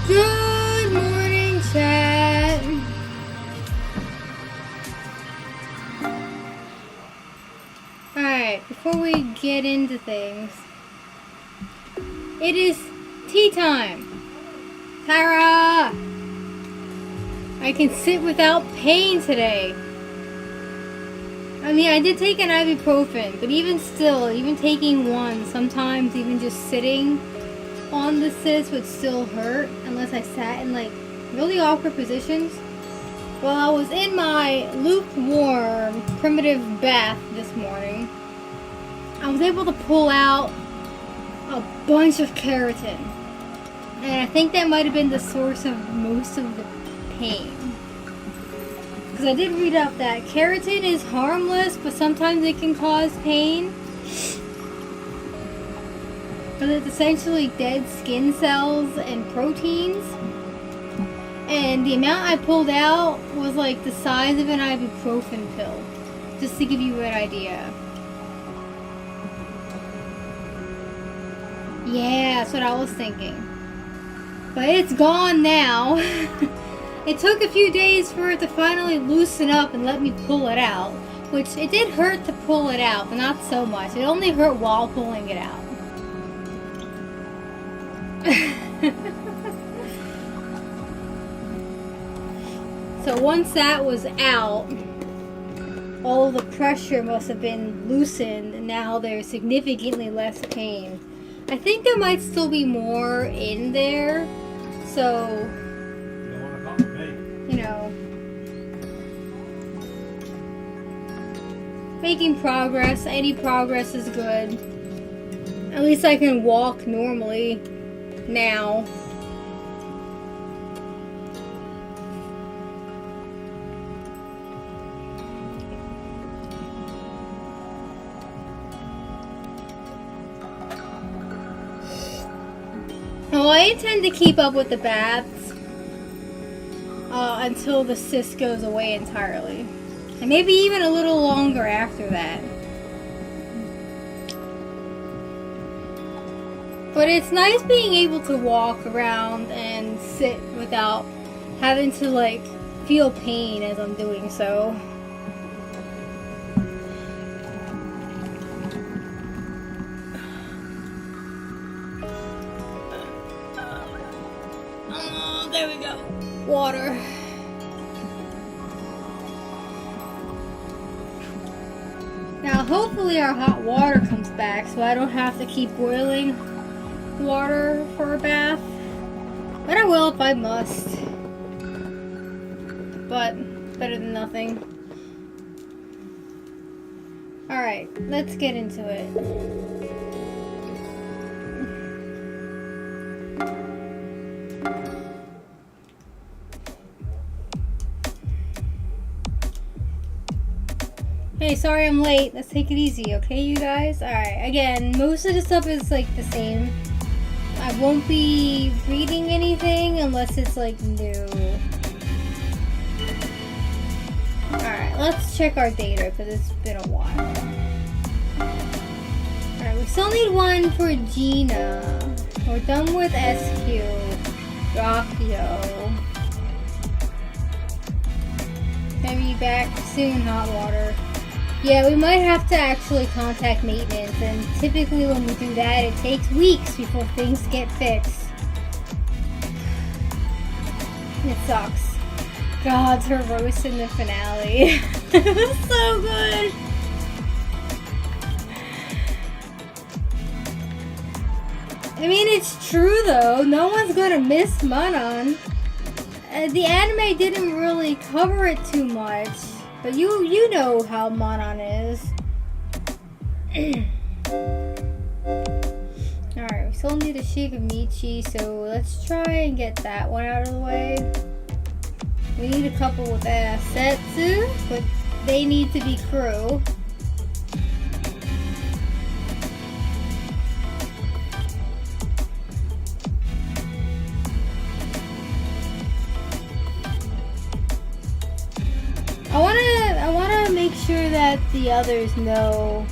Good morning, chat. Alright, before we get into things, it is tea time. Tara! I can sit without pain today. I mean, I did take an ibuprofen, but even still, even taking one, sometimes even just sitting on the sits would still hurt unless I sat in like really awkward positions. Well, I was in my lukewarm primitive bath this morning. I was able to pull out a bunch of keratin, and I think that might have been the source of most of the pain. Because I did read up that keratin is harmless, but sometimes it can cause pain. Because it's essentially dead skin cells and proteins. And the amount I pulled out was like the size of an ibuprofen pill. Just to give you an idea. Yeah, that's what I was thinking. But it's gone now. It took a few days for it to finally loosen up and let me pull it out. Which, it did hurt to pull it out, but not so much. It only hurt while pulling it out. So once that was out, all the pressure must have been loosened, and now there's significantly less pain. I think there might still be more in there, so, you know, making progress. Any progress is good. At least I can walk normally now. No, I intend to keep up with the baths until the cyst goes away entirely. And maybe even a little longer after that. But it's nice being able to walk around and sit without having to, like, feel pain as I'm doing so. Oh, there we go. Water. Now, hopefully our hot water comes back so I don't have to keep boiling water for a bath. But I will if I must. But better than nothing. Alright, let's get into it. Hey, sorry I'm late. Let's take it easy, okay, you guys? Alright, again, most of the stuff is like the same. I won't be reading anything unless it's like new. Alright, let's check our data because it's been a while. Alright, we still need one for Gina. We're done with SQ. Rockio. Can be back soon, hot water. Yeah, we might have to actually contact maintenance, and typically when we do that, it takes weeks before things get fixed. It sucks. God, her roast in the finale. It was so good! I mean, it's true though. No one's gonna miss Manon. The anime didn't really cover it too much. But you know how Manon is. Alright, we still need a Shigamichi, so let's try and get that one out of the way. We need a couple with Setsu, but they need to be crew. I wanna make sure that the others know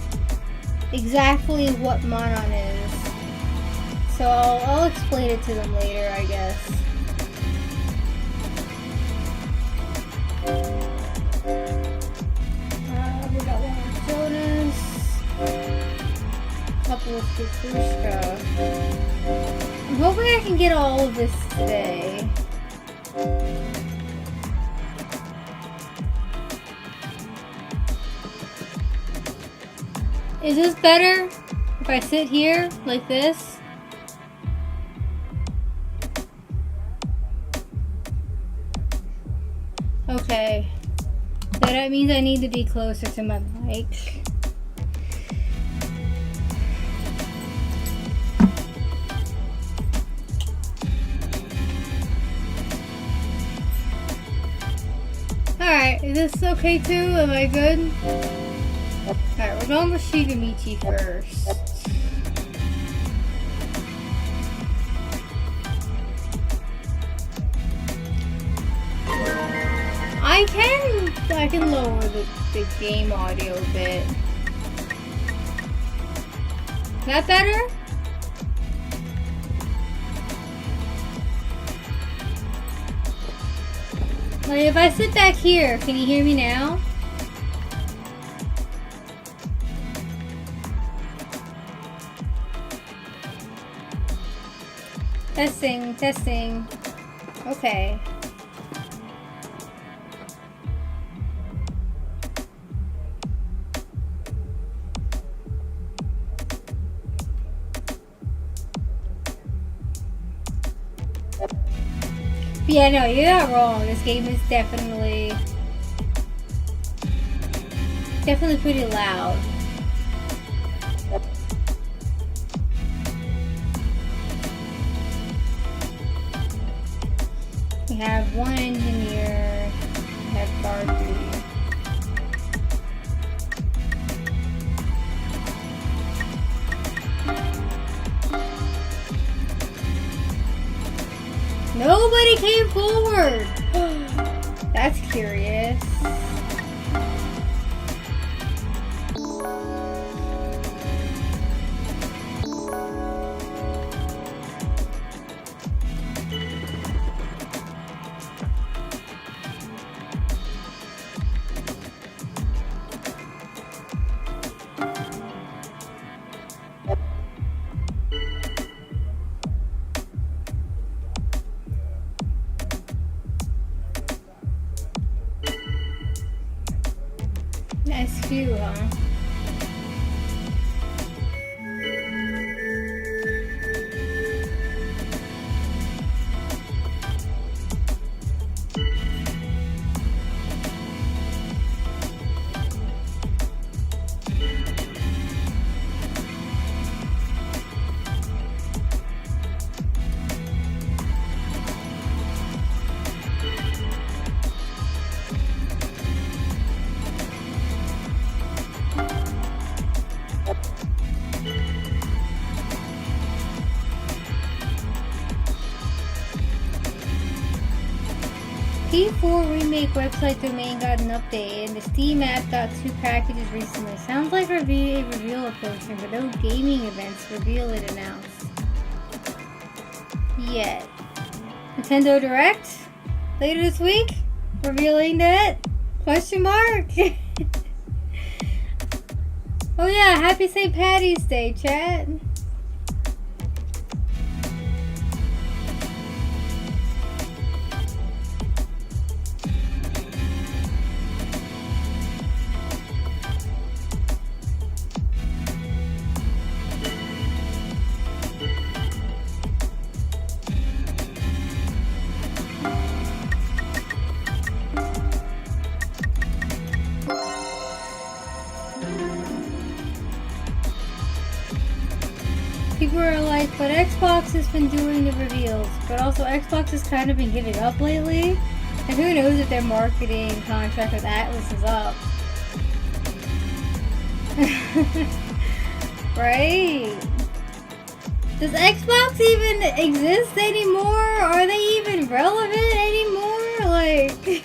exactly what Manon is. So I'll explain it to them later, I guess. We got one with Jonas. A couple with Kukushka. I'm hoping I can get all of this today. Is this better if I sit here like this? Okay. So that means I need to be closer to my mic. Alright, is this okay too? Am I good? Alright, we're going with Shigamichi first. I can lower the game audio a bit. Is that better? Like if I sit back here, can you hear me now? Testing, testing. Okay. But yeah, no, you're not wrong. This game is definitely pretty loud. We have one engineer, we have guard duty. Nobody came forward. That's curious. SQ, huh? P4 remake website domain got an update, and the Steam app got 2 packages recently. Sounds like a reveal approaching, but no gaming events reveal it announced yet. Nintendo Direct later this week, revealing that? Question mark. Oh yeah, happy St. Patty's Day, chat. People are like, but Xbox has been doing the reveals, but also Xbox has kind of been giving up lately, and who knows if their marketing contract with Atlas is up. Right? Does Xbox even exist anymore? Are they even relevant anymore? Like...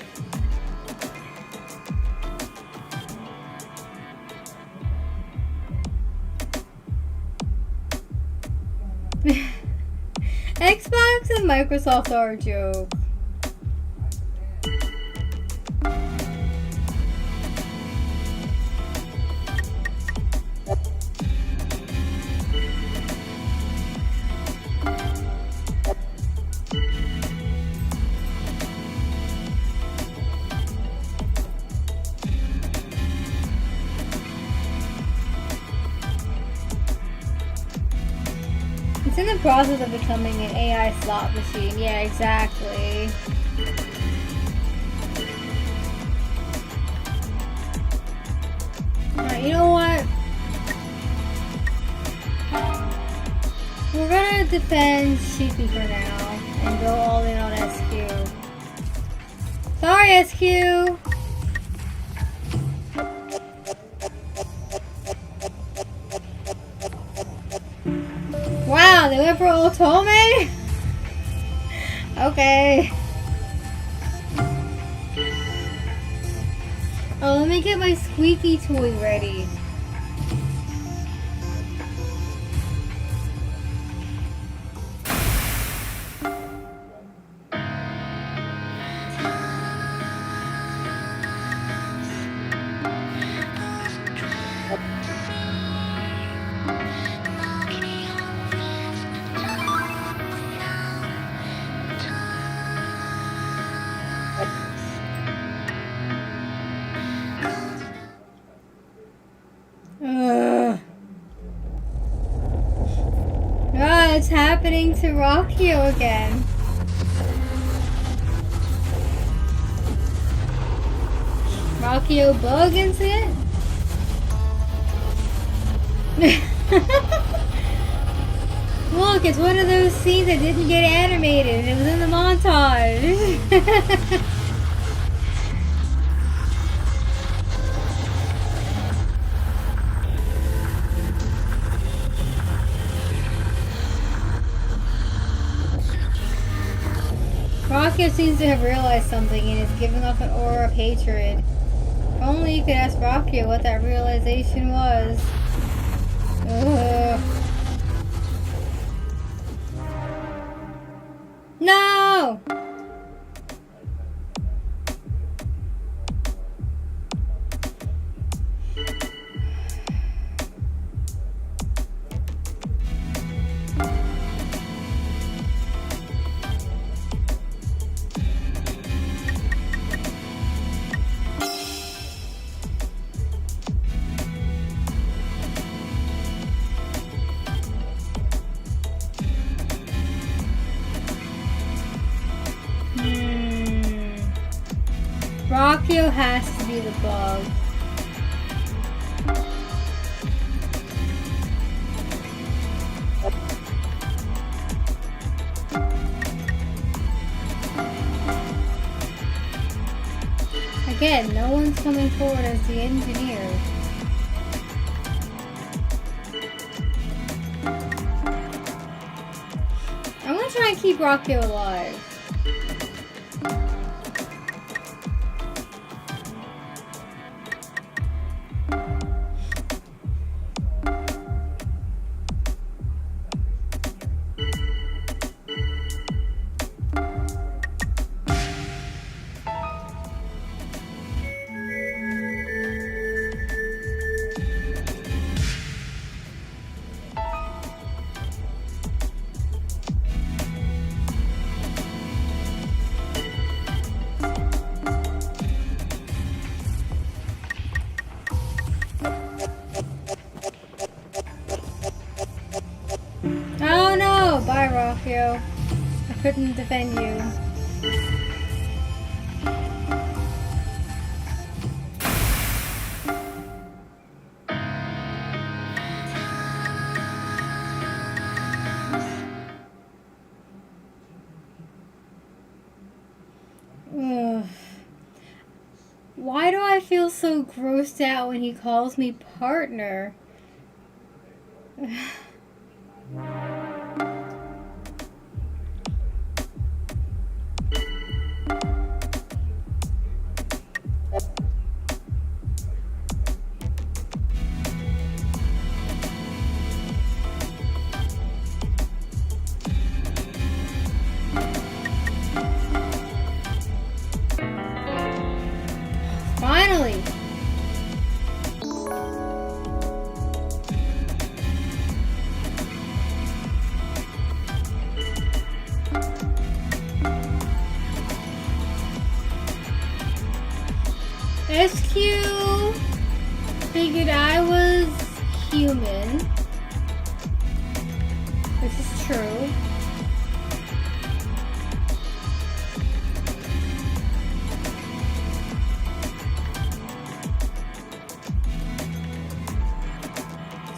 Xbox and Microsoft are a joke. It's in the process of becoming an AI slot machine. Yeah, exactly. Alright, you know what? We're gonna defend Sheepy for now and go all in on SQ. Sorry, SQ! Wow, they went for Otome? Okay. Oh, let me get my squeaky toy ready. It's happening to Rockio again. Rockio bug incident? Look, it's one of those scenes that didn't get animated. It was in the montage. Rocket seems to have realized something and is giving off an aura of hatred. If only you could ask Rocket what that realization was. Ugh. No! Rockio has to be the bug. Again, no one's coming forward as the engineer. I'm gonna try and keep Rockio alive. Oh no! Bye, Rockio. I couldn't defend you. Ugh. Why do I feel so grossed out when he calls me partner? Finally! SQ figured I was human. This is true.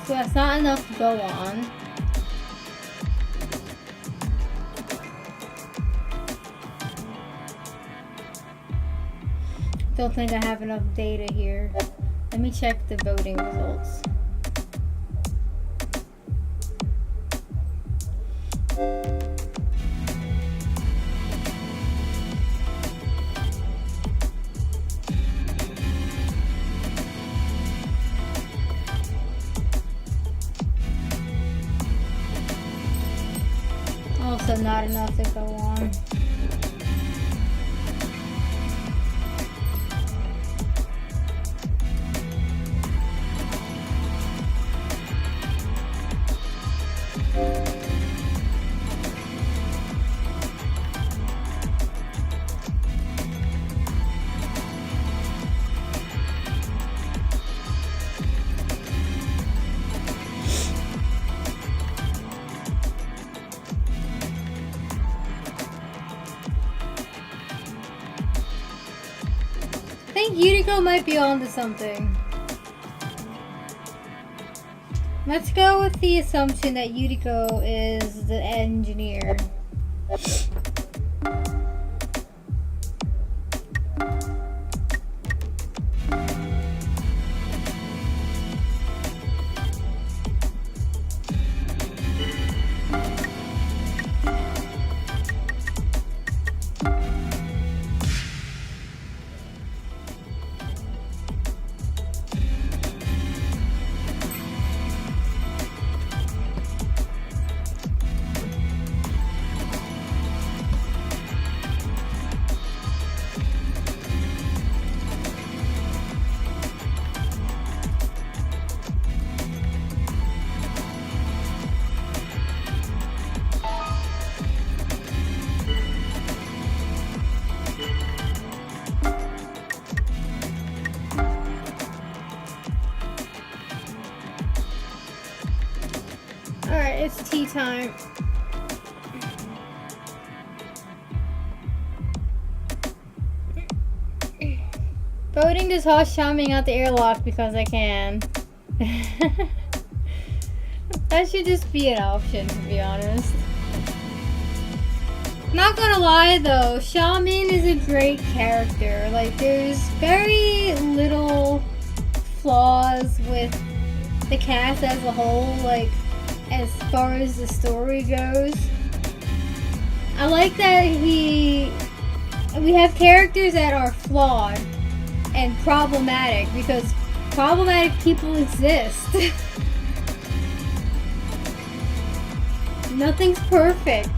So that's not enough to go on. Don't think I have enough data here. Let me check the voting results. Also not enough to go on. I think Yuriko might be onto something. Let's go with the assumption that Yuriko is the engineer. time. Voting to toss Xiaoming out the airlock because I can. That should just be an option, to be honest. Not gonna lie though, Xiaoming is a great character. Like, there's very little flaws with the cast as a whole, like, as far as the story goes. I like that we have characters that are flawed and problematic, because problematic people exist. Nothing's perfect.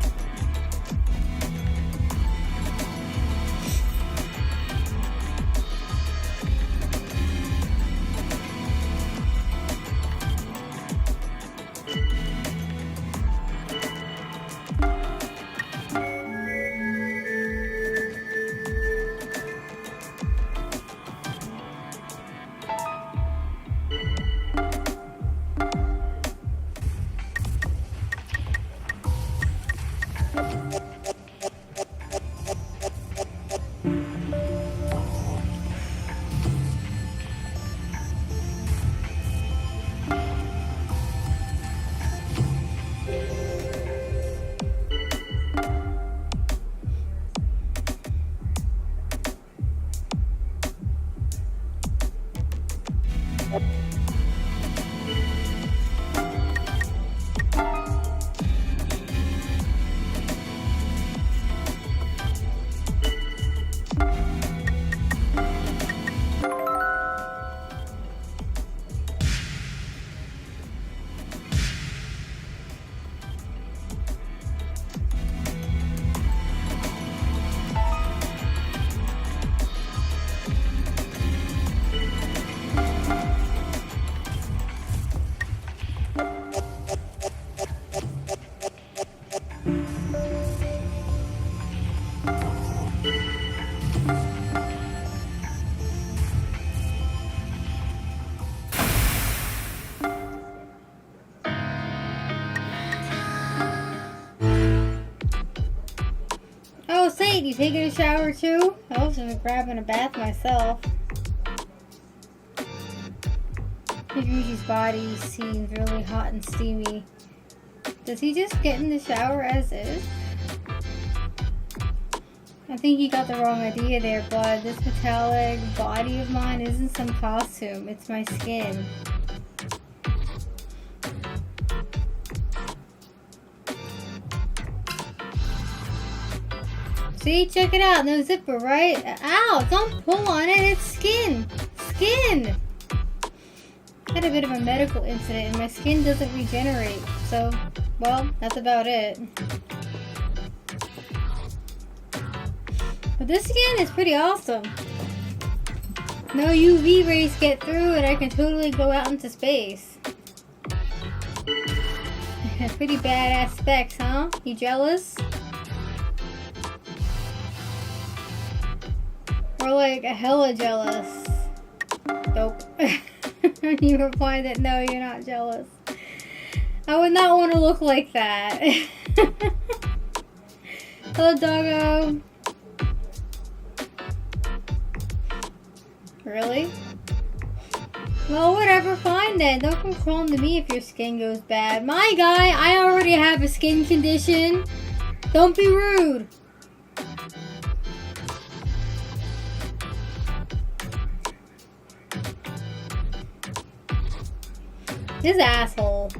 Satyn, you taking a shower too? I was just grabbing a bath myself. Ryuji's body seems really hot and steamy. Does he just get in the shower as is? I think he got the wrong idea there, bud. This metallic body of mine isn't some costume. It's my skin. See, check it out. No zipper, right? Ow! Don't pull on it. It's skin. Skin! I had a bit of a medical incident and my skin doesn't regenerate. So, well, that's about it. But this skin is pretty awesome. No UV rays get through and I can totally go out into space. Pretty badass specs, huh? You jealous? Or like a hella jealous. Nope. You replied that no, you're not jealous. I would not want to look like that. Hello, doggo. Really? Well, whatever, fine then. Don't come crawling to me if your skin goes bad. My guy, I already have a skin condition. Don't be rude. This asshole.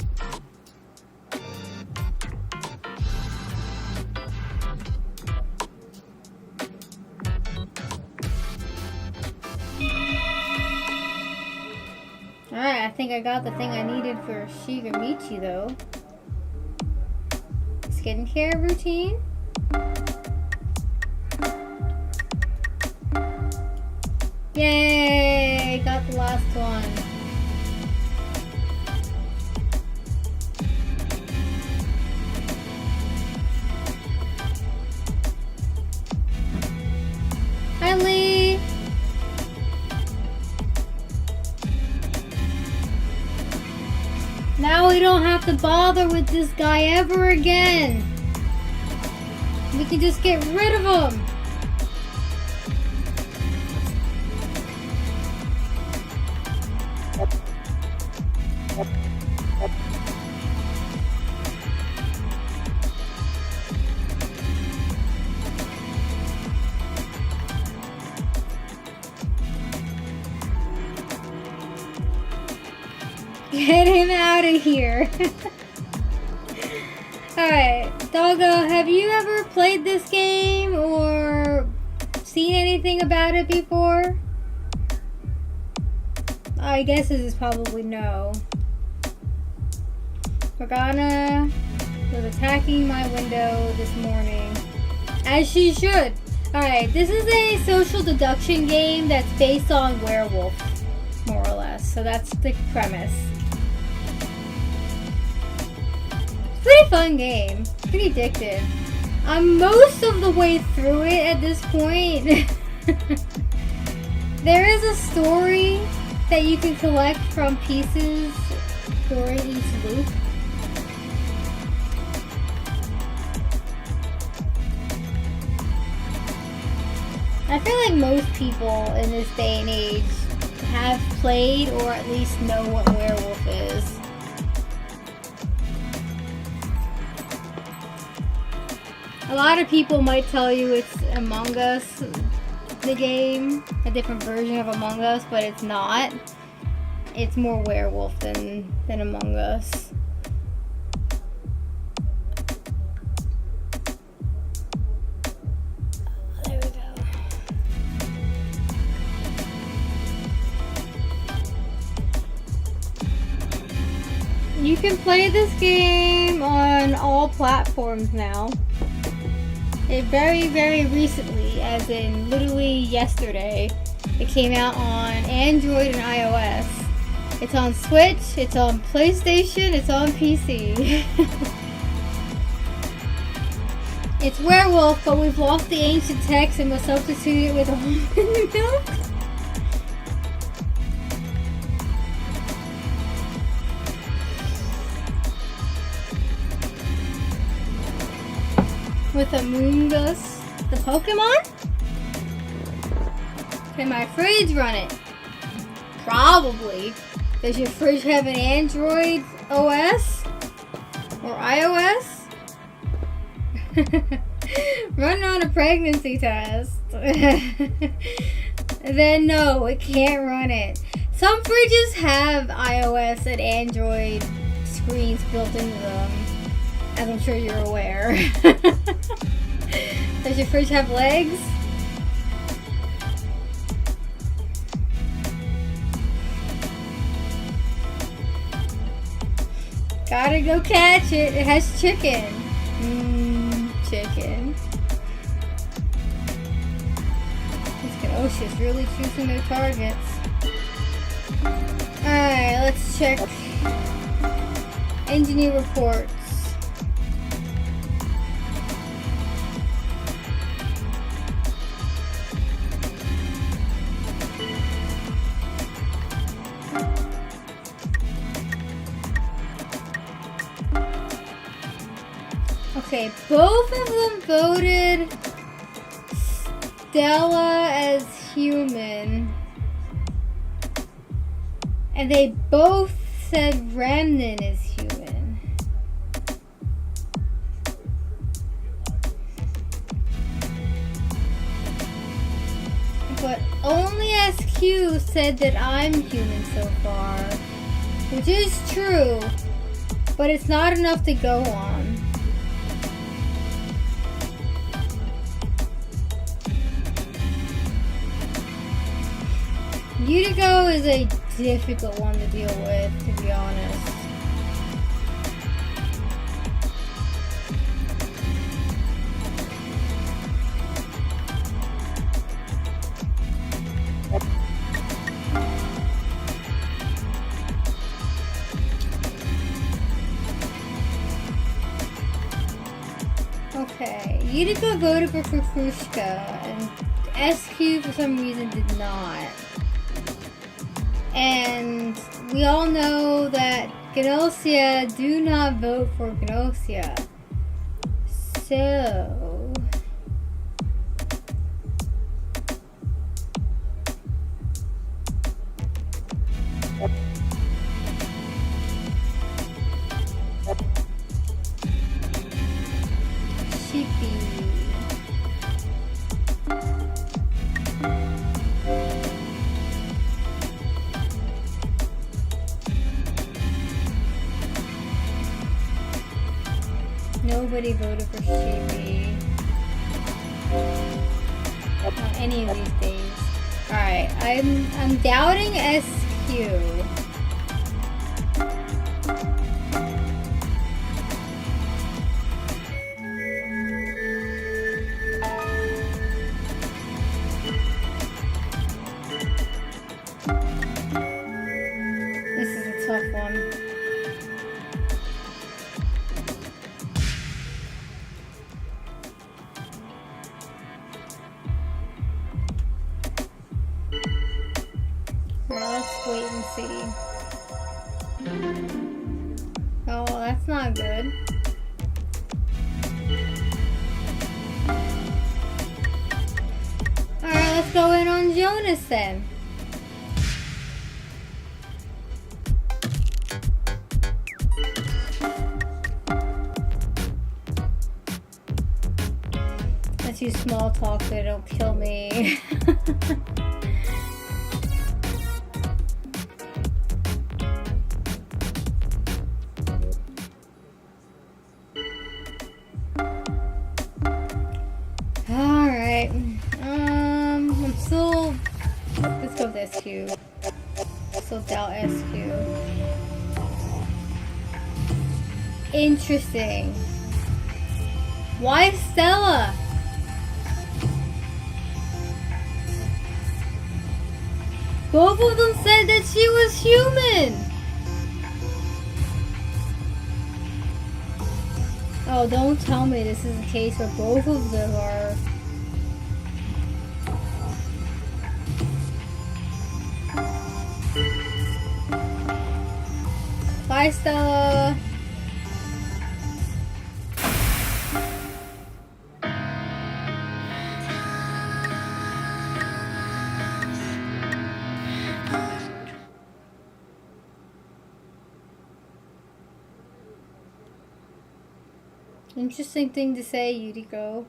Alright, I think I got the thing I needed for Shigamichi though. Skincare routine. Yay! Got the last one. Hi, Lee. Now we don't have have to bother with this guy ever again. We can just get rid of him. Get him out of here. Alright, Doggo, have you ever played this game or seen anything about it before? I guess this is probably no. Morgana was attacking my window this morning. As she should. Alright, this is a social deduction game that's based on werewolf, more or less. So that's the premise. Pretty fun game. Pretty addictive. I'm most of the way through it at this point. There is a story that you can collect from pieces during each loop. I feel like most people in this day and age have played or at least know what werewolf is. A lot of people might tell you it's Among Us, the game, a different version of Among Us, but it's not. It's more werewolf than Among Us. There we go. You can play this game on all platforms now. It very recently, as in literally yesterday, it came out on Android and iOS. It's on Switch, it's on PlayStation, it's on PC. It's werewolf, but we've lost the ancient text and we'll substitute it with almond milk. With Among Us, the Pokemon? Can my fridge run it? Probably. Does your fridge have an Android OS? Or iOS? Run on a pregnancy test. Then no, it can't run it. Some fridges have iOS and Android screens built into them, as I'm sure you're aware. Does your fridge have legs? Gotta go catch it. It has chicken. Chicken. This Gnosia's really choosing their targets. Alright, let's check engineer reports. Okay, both of them voted Stella as human. And they both said Remnant is human. But only SQ said that I'm human so far. Which is true, but it's not enough to go on. Utigo is a difficult one to deal with, to be honest. Okay, Utigo voted for Fufushka, and SQ for some reason did not. And we all know that Gnosia, do not vote for Gnosia. So... Sheepy. Nobody voted for Sheepy. Not any of these days. Alright, I'm doubting SQ. This is a tough one. Let's wait and see. Oh, that's not good. Alright, let's go in on Jonas then. Let's use small talk so they don't kill me. Alright. I'm still... Let's go with SQ. Still doubt SQ. Interesting. Why Stella? Both of them said that she was human. Oh, don't tell me this is a case where both of them are. Bye, Stella. Interesting thing to say, Yuriko.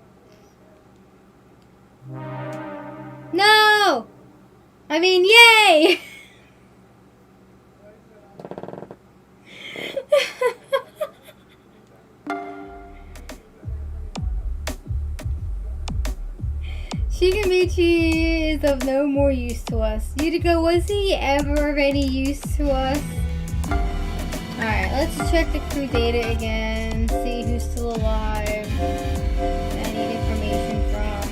No! I mean, yay! Shigamichi is of no more use to us. Yuriko, was he ever of any use to us? Alright, let's check the crew data again, see who's still alive. I need information from.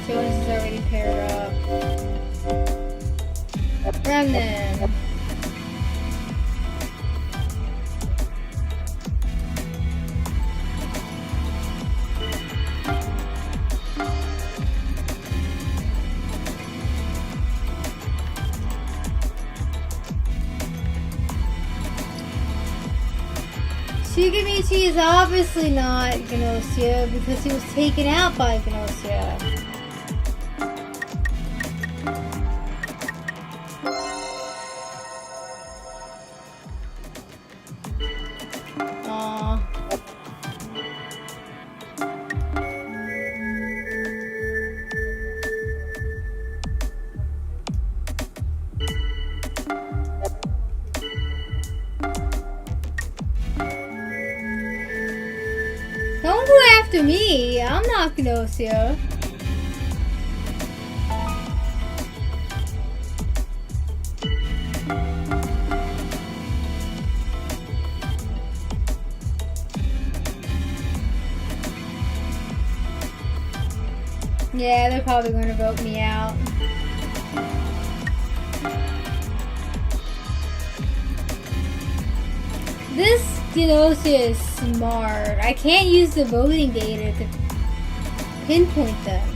Jonas is already paired up. Remnant. Shigamichi is obviously not Gnosia because he was taken out by Gnosia. Aww. Don't go after me. I'm not Gnosia. Yeah, they're probably going to vote me out. This Gnosia is smart. I can't use the voting data to pinpoint them.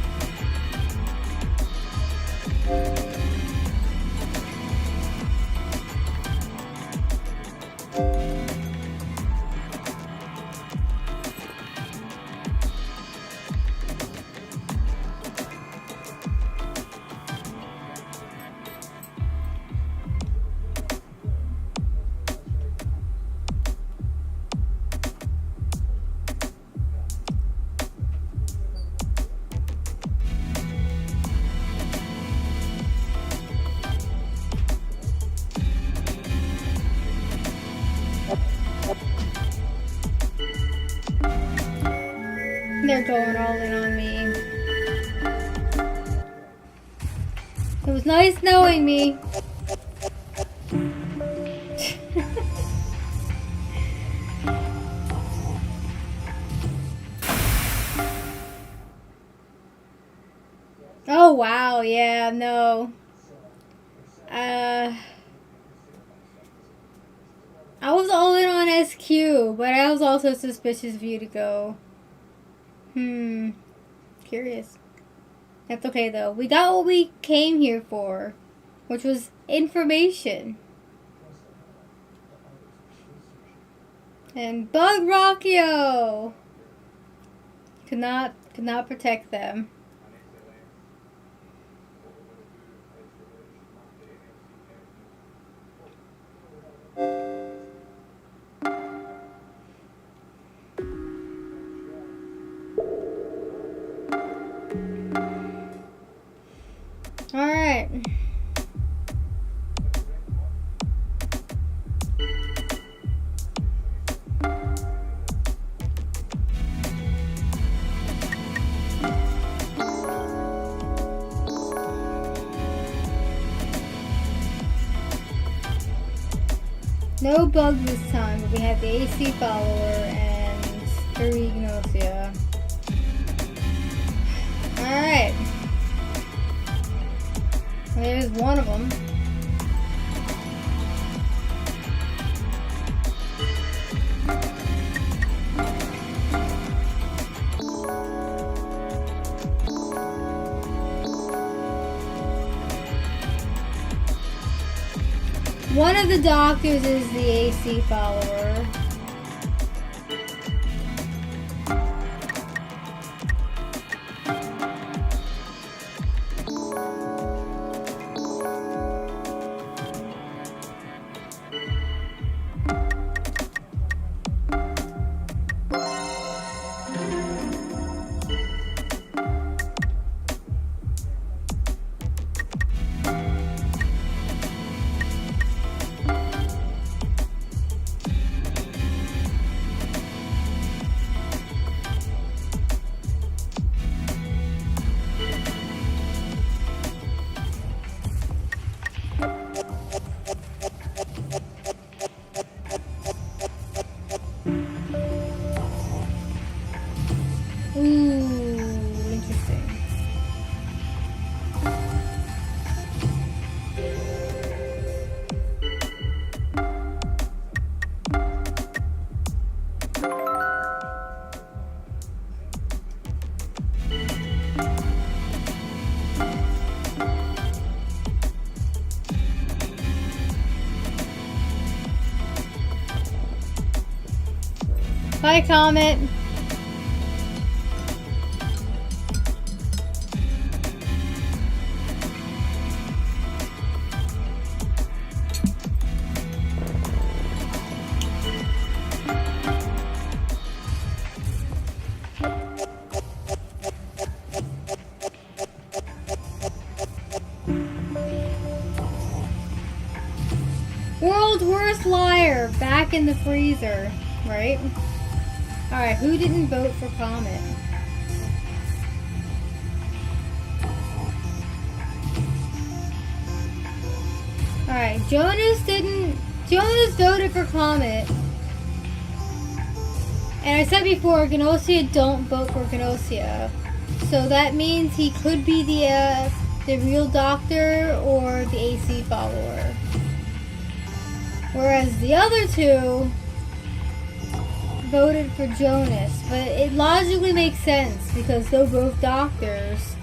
They're going all in on me. It was nice knowing me. Oh wow, yeah, no. I was all in on SQ, but I was also suspicious of you to go. Curious. That's okay though. We got what we came here for, which was information. And Bug Rockio could not protect them. Alright. No bugs this time, but we have the AC follower and 3 Gnosia. Alright. There's one of them. One of the doctors is the AC follower. Bye, Comet. World's worst liar, back in the freezer, right? Alright, who didn't vote for Comet? Alright, Jonas voted for Comet. And I said before, Gnosia don't vote for Gnosia. So that means he could be the real doctor or the AC follower. Whereas the other two voted for Jonas, but it logically makes sense because they're both doctors.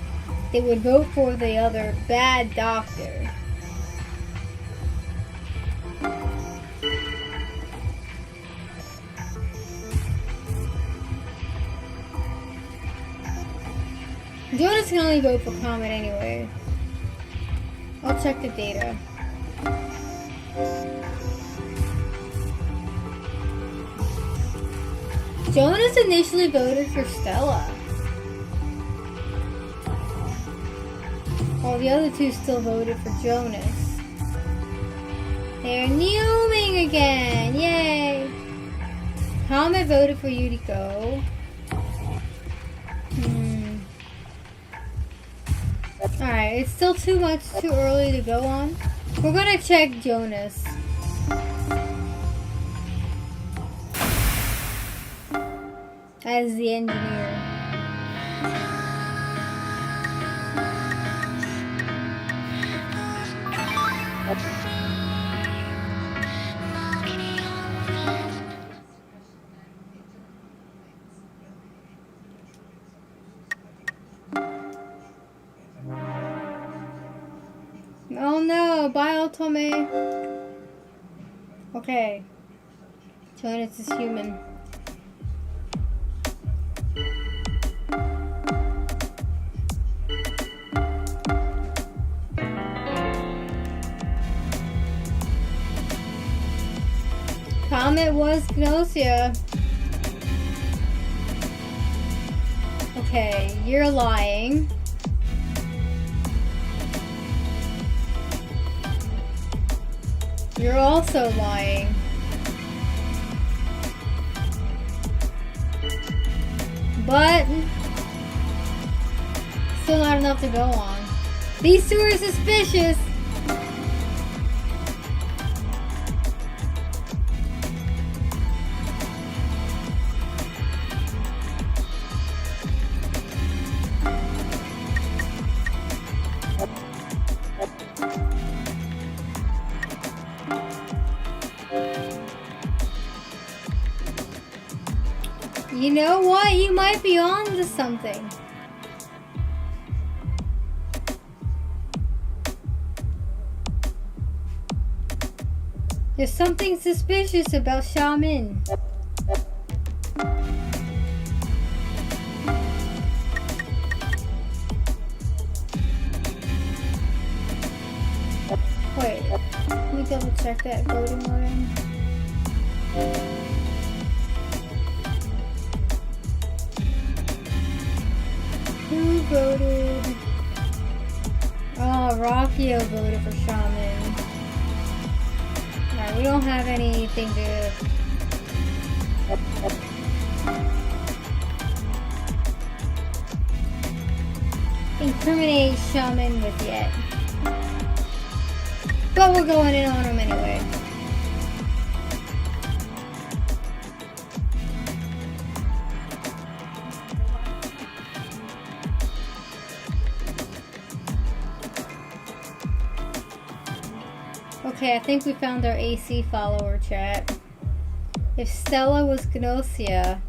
They would vote for the other bad doctor. Jonas can only vote for Comet anyway. I'll check the data. Jonas initially voted for Stella, while the other two still voted for Jonas. They're Neoming again! Yay! Comet voted for you to go. Alright, it's still too early to go on. We're gonna check Jonas. As the engineer. Oh no, Biotome. Okay. Jonas is human. Comet was Gnosia. Okay, you're lying. You're also lying. But still not enough to go on. These two are suspicious. You know what? You might be on to something. There's something suspicious about Shaman. Wait, let me double check that voting line. Who voted? Oh, Rockio voted for Shaman. Alright, we don't have anything to... incriminate Shaman with yet. But we're going in on him anyway. Okay, I think we found our AC follower chat. If Stella was Gnosia,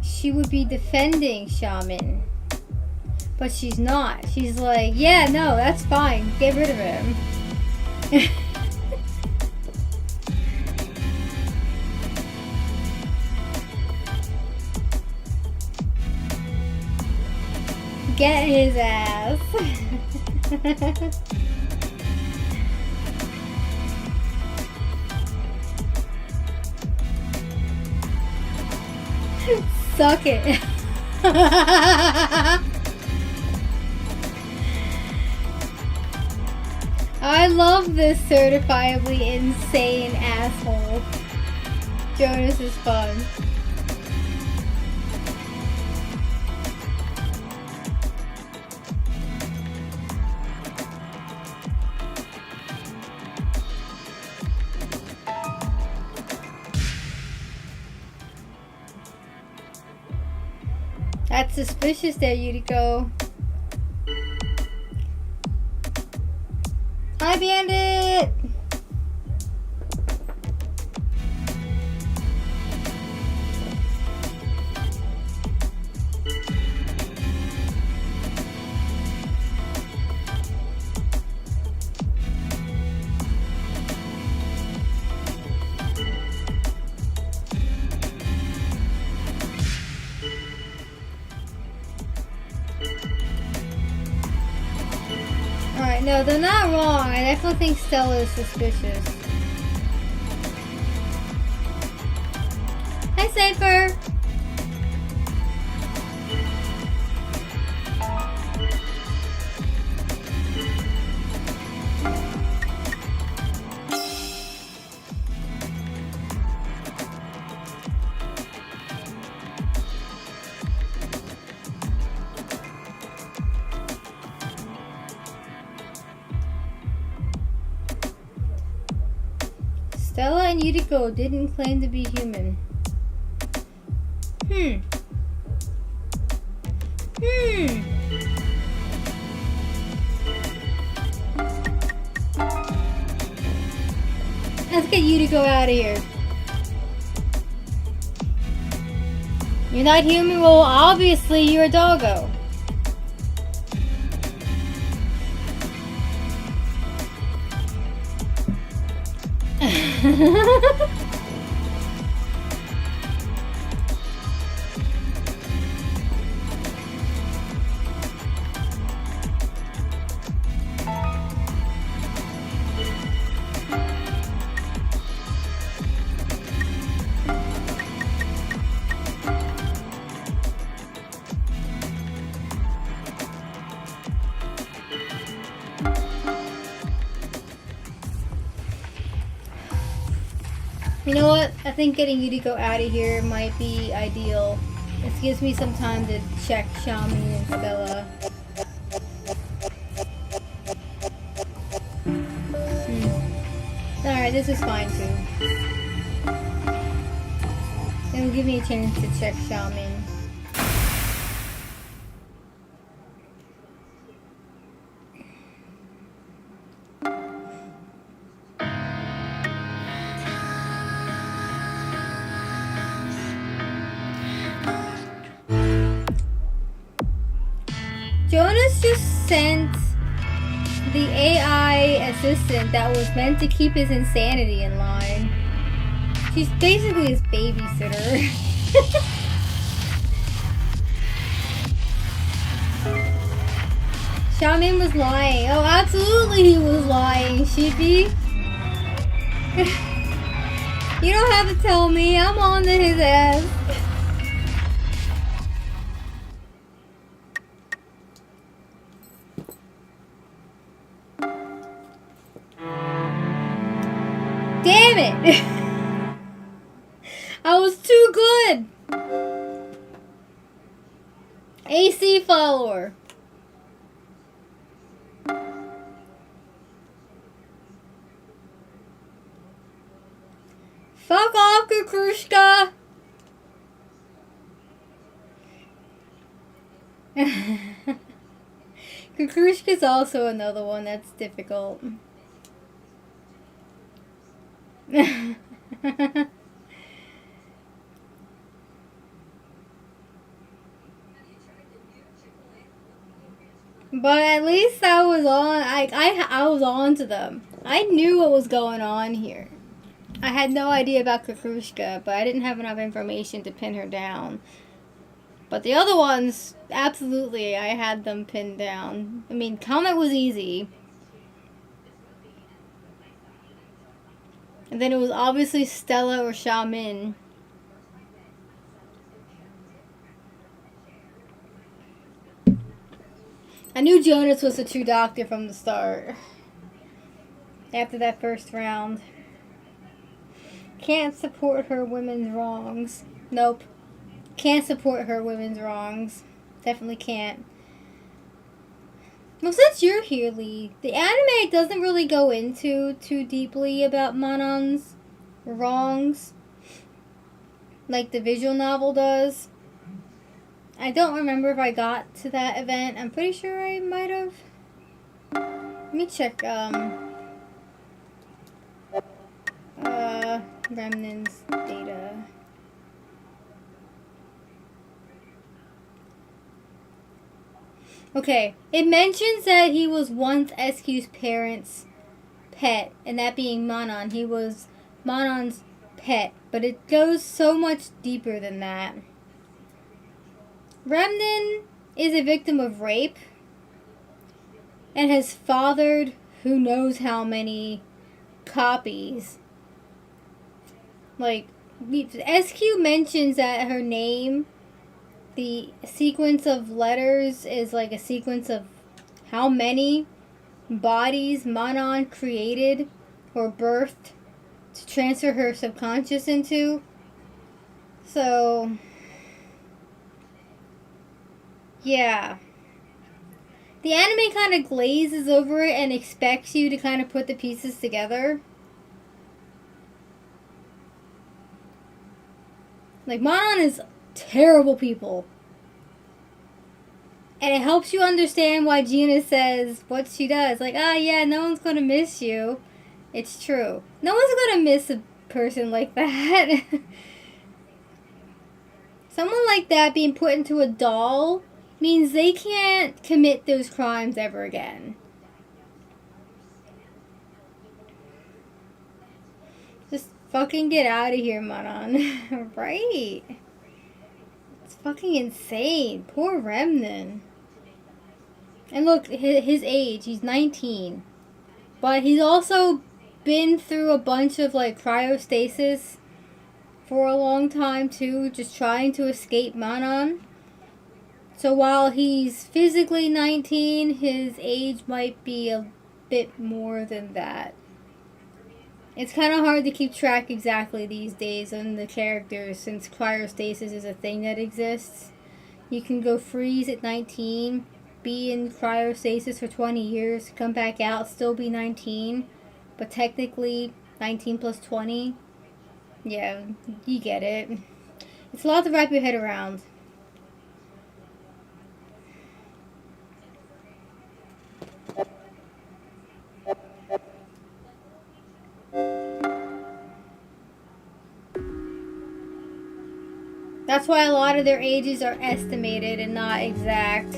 she would be defending Shaman. But she's not. She's like, yeah, no, that's fine. Get rid of him. Get his ass. Suck it. I love this certifiably insane asshole. Jonas is fun. That's suspicious there, Yuriko. Hi, Bandit! Alright, no, they're not wrong. I definitely think Stella is suspicious. Hi, Cypher! and Yuriko didn't claim to be human. Let's get Yuriko out of here. You're not human? Well, obviously you're a doggo. You know what? I think getting Yuriko out of here might be ideal. This gives me some time to check Shaman and Stella. Alright, this is fine too. It'll give me a chance to check Shaman. Jonas just sent the AI assistant that was meant to keep his insanity in line. She's basically his babysitter. Shaman was lying. Oh, absolutely he was lying, Sheepy. You don't have to tell me. I'm on to his ass. Damn it! I was too good! AC follower. Fuck off, Kukrushka! Kukrushka's also another one that's difficult. But at least I was on. I was on to them. I knew what was going on here. I had no idea about Kukrushka, but I didn't have enough information to pin her down. But the other ones, absolutely, I had them pinned down. I mean, Comet was easy. And then it was obviously Stella or Shaman. I knew Jonas was the true doctor from the start. After that first round. Can't support her women's wrongs. Nope. Can't support her women's wrongs. Definitely can't. Well, since you're here, Lee, the anime doesn't really go into too deeply about Manon's wrongs like the visual novel does. I don't remember if I got to that event. I'm pretty sure I might have. Let me check, Remnant's data. Okay, it mentions that he was once SQ's parents' pet, and that being Manon. He was Manon's pet, but it goes so much deeper than that. Remnan is a victim of rape and has fathered who knows how many copies. Like, SQ mentions that her name, the sequence of letters is like a sequence of how many bodies Manon created or birthed to transfer her subconscious into. So, yeah. The anime kind of glazes over it and expects you to kind of put the pieces together. Like, Manon is terrible people. And it helps you understand why Gina says what she does. Like, yeah, no one's gonna miss you. It's true. No one's gonna miss a person like that. Someone like that being put into a doll means they can't commit those crimes ever again. Just fucking get out of here, Manon. Right? It's fucking insane. Poor Remnant. And look, his age, he's 19. But he's also been through a bunch of, like, cryostasis for a long time, too, just trying to escape Manon. So while he's physically 19, his age might be a bit more than that. It's kind of hard to keep track exactly these days on the characters, since cryostasis is a thing that exists. You can go freeze at 19, be in cryostasis for 20 years, come back out, still be 19, but technically 19 plus 20. Yeah, you get it. It's a lot to wrap your head around. That's why a lot of their ages are estimated and not exact.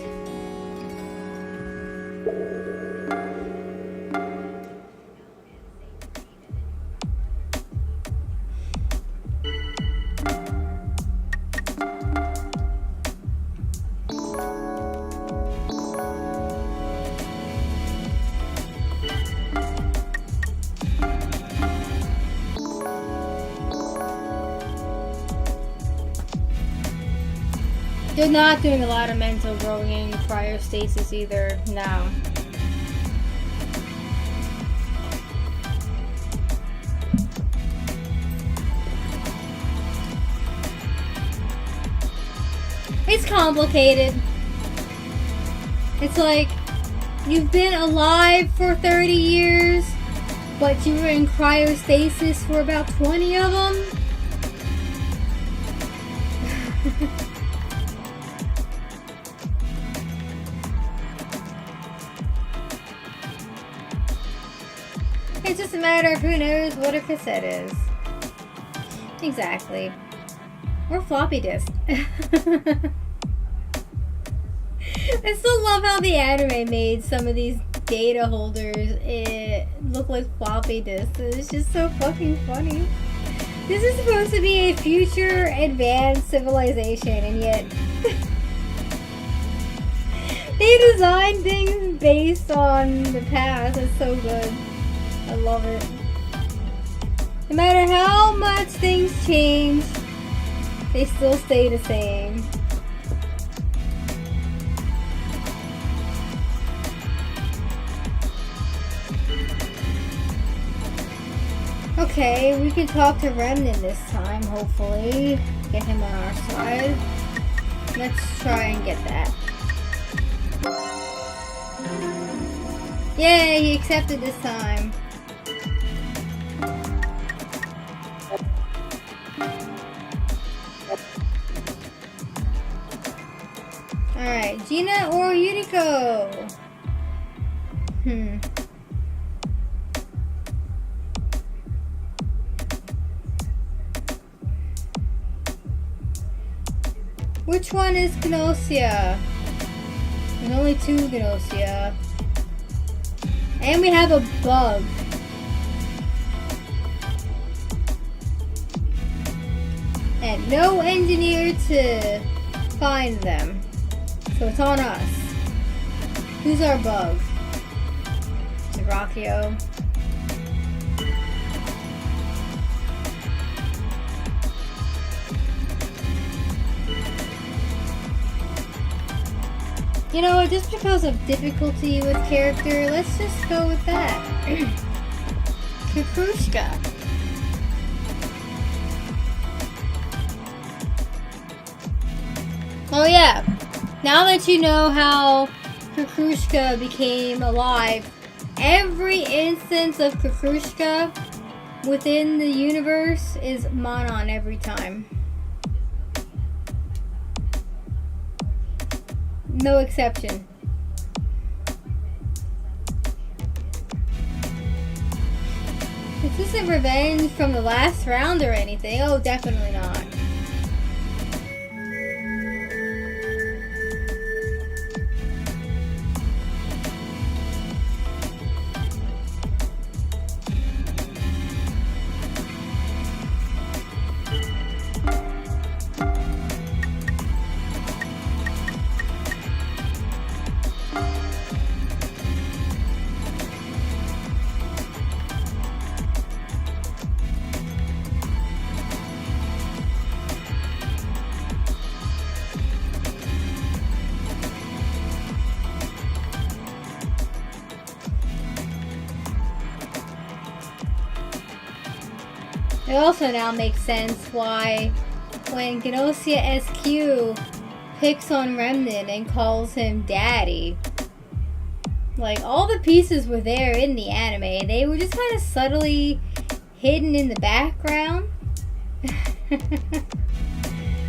They're not doing a lot of mental growing in cryostasis either, no. It's complicated. It's like, you've been alive for 30 years, but you were in cryostasis for about 20 of them? It's just a matter of who knows what a cassette is. Exactly. Or floppy disk. I still love how the anime made some of these data holders look like floppy disks. It's just so fucking funny. This is supposed to be a future advanced civilization, and yet they designed things based on the past. It's so good. I love it. No matter how much things change, they still stay the same. Okay, we can talk to Remnant this time, hopefully. Get him on our side. Let's try and get that. Yay, he accepted this time. Alright, Gina or Yuriko? Which one is Gnosia? There's only 2 Gnosia. And we have a bug. And no engineer to find them. So it's on us. Who's our bug? Is it Rockio? You know, just because of difficulty with character, let's just go with that. Kukrushka. Oh yeah, now that you know how Kukrushka became alive, every instance of Kukrushka within the universe is Manon every time. no exception. This isn't revenge from the last round or anything. Oh, definitely not. It also now makes sense why when Gnosia SQ picks on Remnant and calls him Daddy, like all the pieces were there in the anime. They were just kind of subtly hidden in the background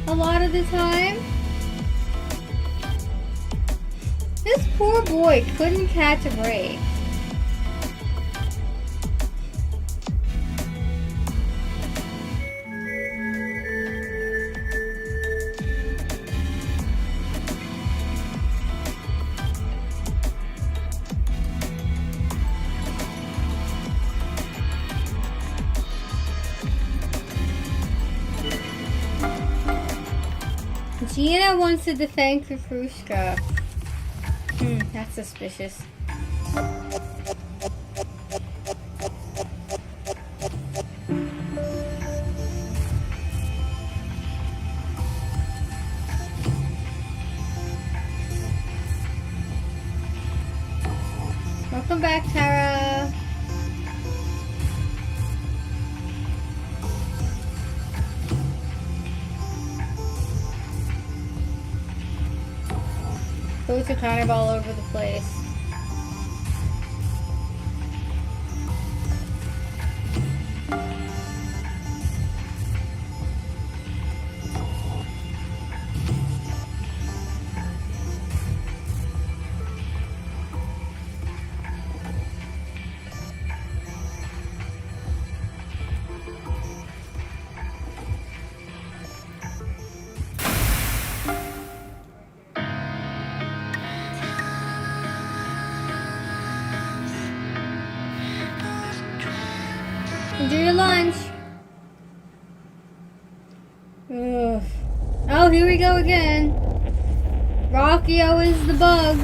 a lot of the time. This poor boy couldn't catch a break. Gina wants to defend Kukrushka. That's suspicious. Welcome back, Tara. Boats are kind of all over the place. Enjoy your lunch. Ugh. Oh, here we go again. Rockio is the bug.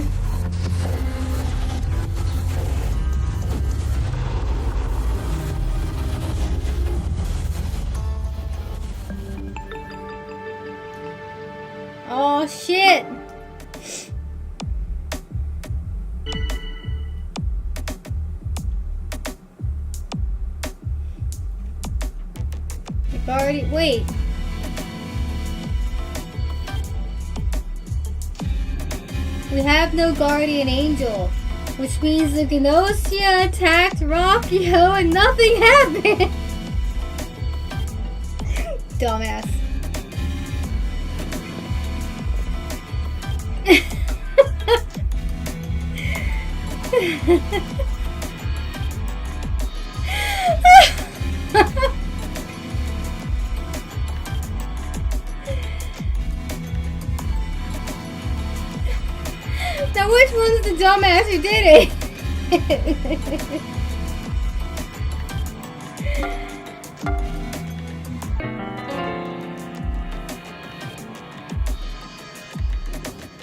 Oh, shit. Already, wait. We have no guardian angel, which means the Gnosia attacked Rockio and nothing happened. Dumbass. Now which one's the dumbass who did it?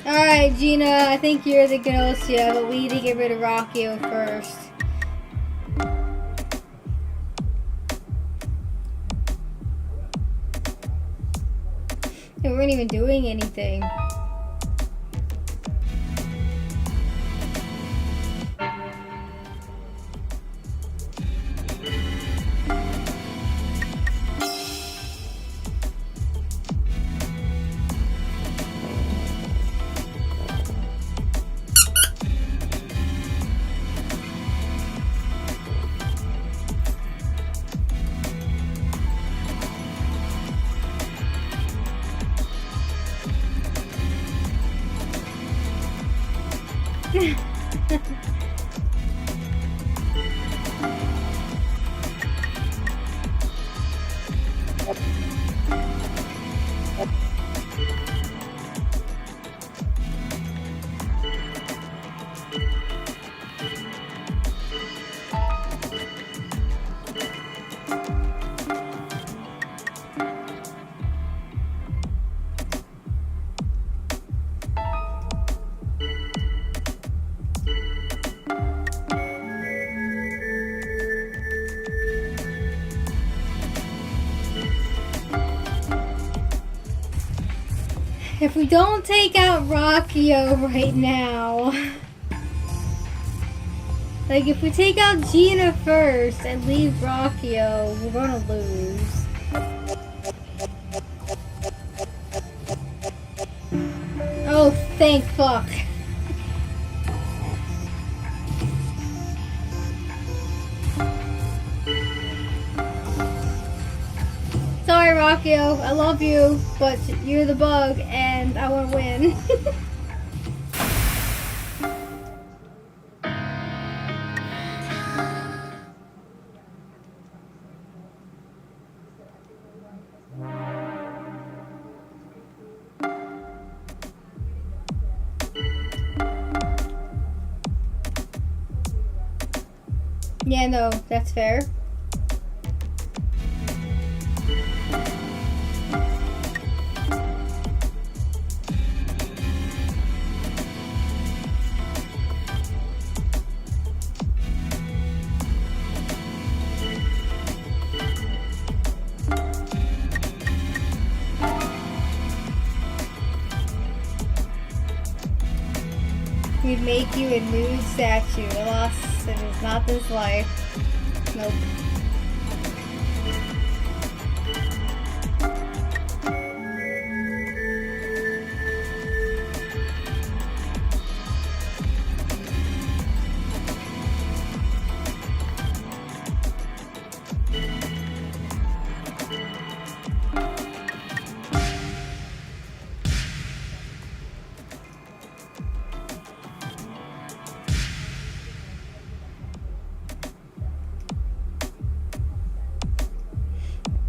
Alright, Gina, I think you're the Gnosia, but we need to get rid of Rockio first. We weren't even doing anything. If we don't take out Rockio right now, like if we take out Gina first and leave Rockio, we're gonna lose. Oh, thank fuck. Sorry, Rockio, I love you, but you're the bug, and I want to win. Yeah, no, that's fair. We'd make you a nude statue. Alas, it is not this life. Nope.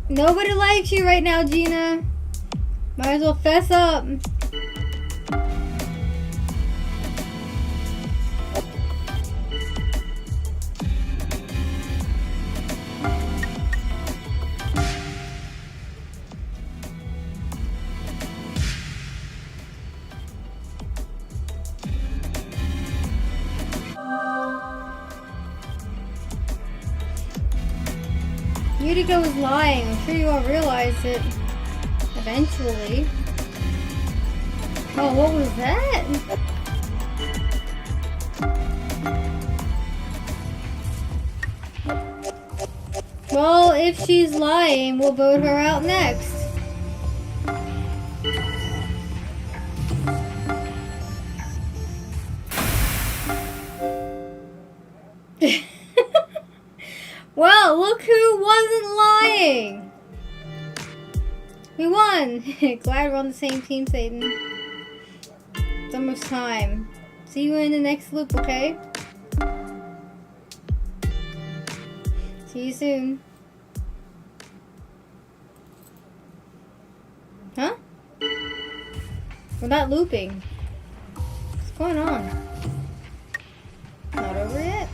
Nobody likes you right now, Gina. Might as well fess up. Utica was lying. I'm sure you all realized it eventually. Oh, what was that? Well, if she's lying, we'll vote her out next. Well, look who wasn't lying! We won! Glad we're on the same team, Satyn. It's almost time. See you in the next loop, okay? See you soon. Huh? We're not looping. What's going on? Not over yet?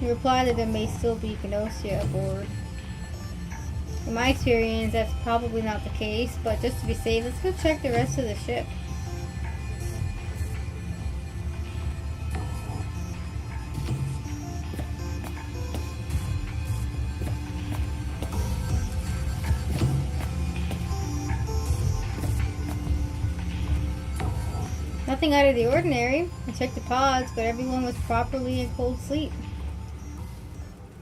He replied that there may still be Gnosia aboard. In my experience, that's probably not the case, but just to be safe, let's go check the rest of the ship. Nothing out of the ordinary. I checked the pods, but everyone was properly in cold sleep.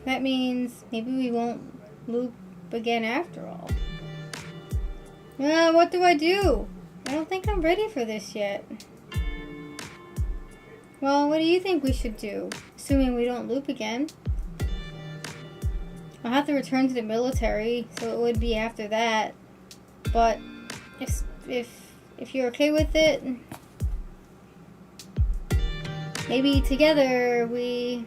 That means maybe we won't loop again after all. What do? I don't think I'm ready for this yet. Well, what do you think we should do? Assuming we don't loop again. I'll have to return to the military, so it would be after that. But if you're okay with it, Maybe together we...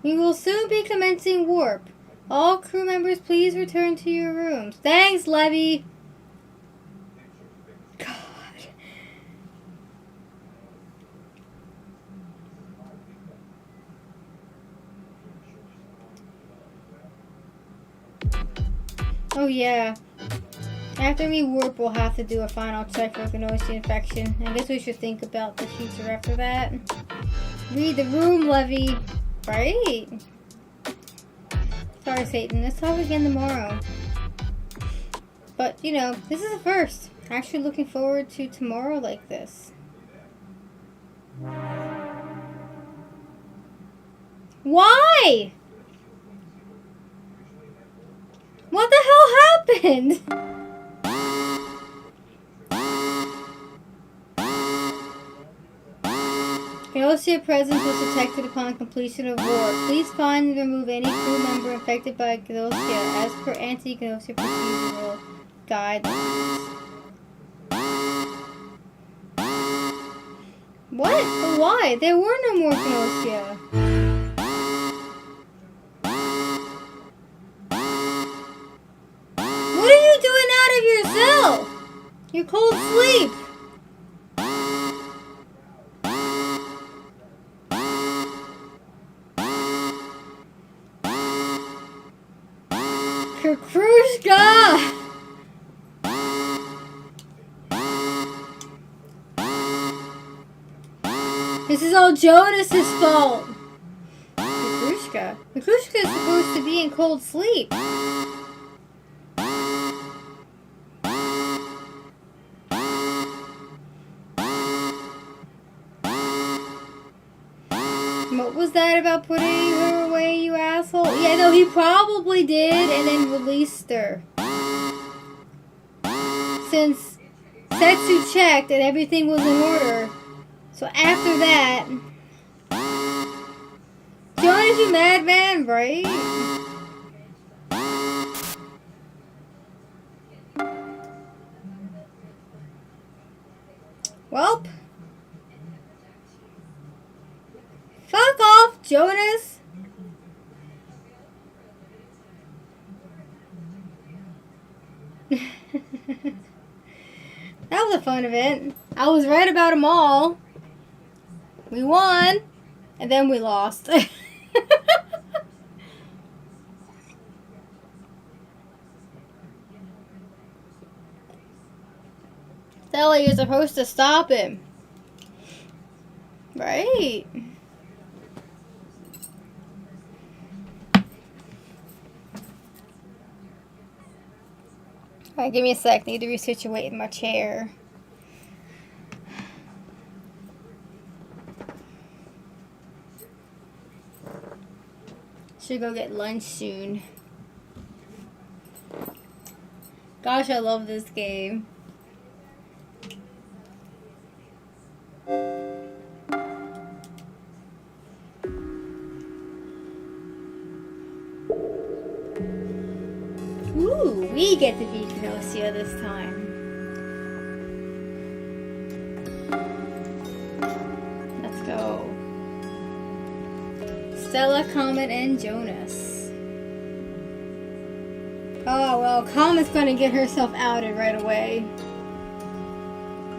We will soon be commencing warp. All crew members, please return to your rooms. Thanks, Levy. God. Oh yeah. After we warp, we'll have to do a final check for Gnosia infection. I guess we should think about the future after that. Read the room, Levy. Right. Sorry, Satyn. Let's talk again tomorrow. But, you know, this is a first. Actually looking forward to tomorrow like this. Why? What the hell happened? Gnosia presence was detected upon completion of war. Please find and remove any crew member infected by Gnosia as per anti-Gnosia procedural guidelines. What? But why? There were no more Gnosia. What are you doing out of your cell? You're cold sleep. Krushka! This is all Jonas's fault. Mikrushka. Mikrushka is supposed to be in cold sleep. What was that about putting her away, you asshole? Yeah, no, he probably did and then released her. Since Setsu checked and everything was in order. So after that... Jonas, you madman, right? Welp. Fuck off, Jonas! That was a fun event. I was right about them all. We won, and then we lost. Stella, you're supposed to stop him. Right. Alright, give me a sec. Need to resituate in my chair. Should go get lunch soon. Gosh, I love this game. Ooh, we get to be Gnosia this time. Let's go. Stella, Comet, and Jonas. Oh, well, Comet's gonna get herself outed right away.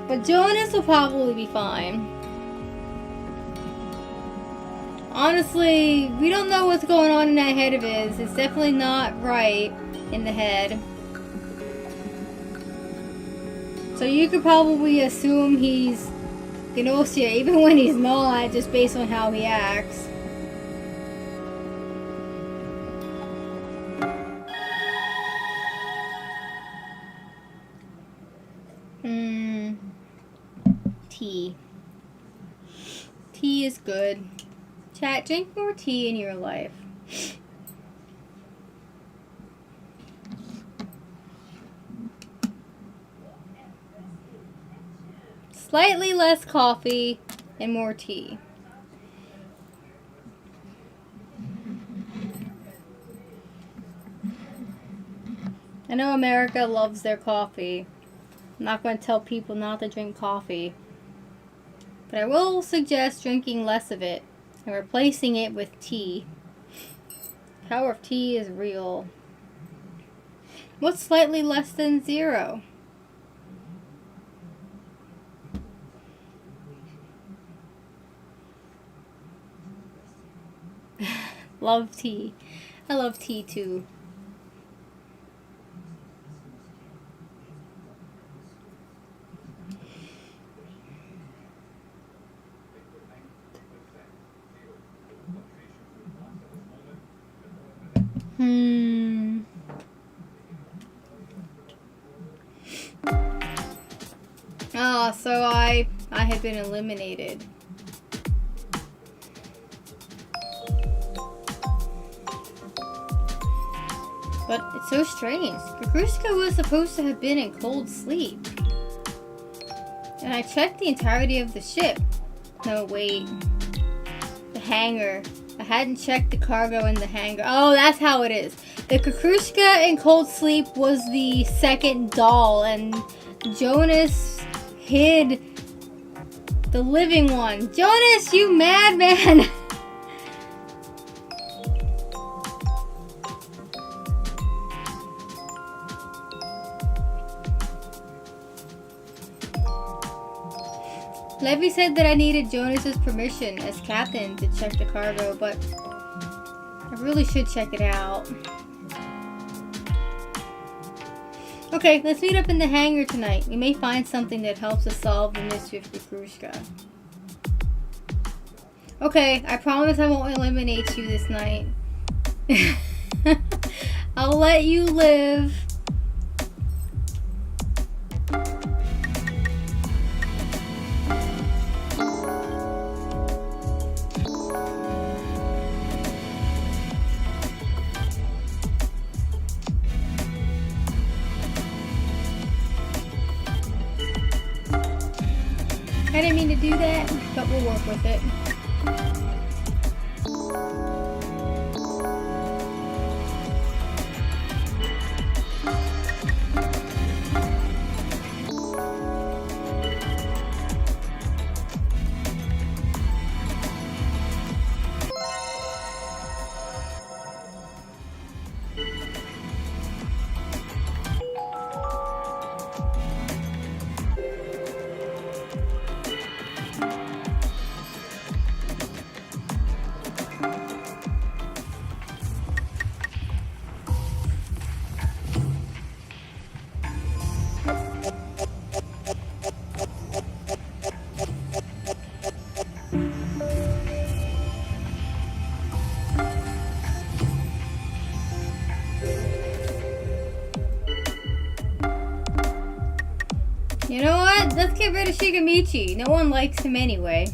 But Jonas will probably be fine. Honestly, we don't know what's going on in that head of his. It's definitely not right in the head. So you could probably assume he's Gnosia, even when he's not, just based on how he acts. Tea. Tea is good. Chat, drink more tea in your life. Slightly less coffee and more tea. I know America loves their coffee. I'm not going to tell people not to drink coffee. But I will suggest drinking less of it and replacing it with tea. Power of tea is real. What's slightly less than 0? Love tea. I love tea too. Oh, so I had been eliminated. But it's so strange. Kukrushka was supposed to have been in cold sleep. And I checked the entirety of the ship. No, wait. The hangar. I hadn't checked the cargo in the hangar. Oh, that's how it is. The Kukrushka in cold sleep was the second doll, and Jonas hid the living one. Jonas, you madman! Levy said that I needed Jonas's permission as captain to check the cargo, but I really should check it out. Okay, let's meet up in the hangar tonight. We may find something that helps us solve the mystery of Kukrushka. Okay, I promise I won't eliminate you this night. I'll let you live. I didn't mean to do that, but we'll work with it. You know what? Let's get rid of Shigamichi. No one likes him anyway.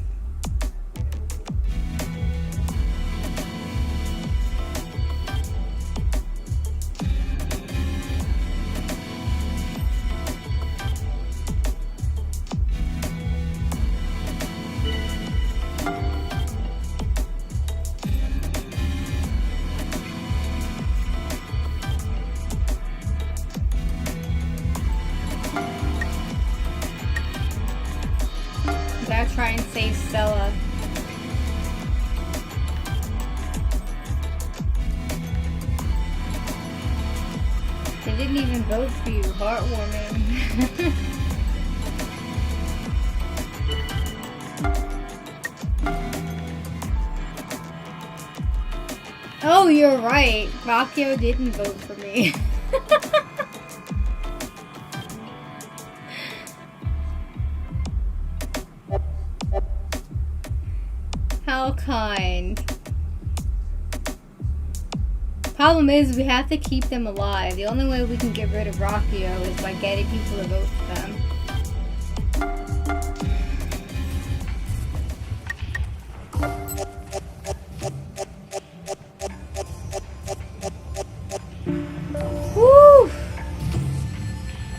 Try and save Stella. They didn't even vote for you. Heartwarming. Oh, you're right. Rakio didn't vote for me. How kind. Problem is, we have to keep them alive. The only way we can get rid of Rakio is by getting people to vote for them. Woo!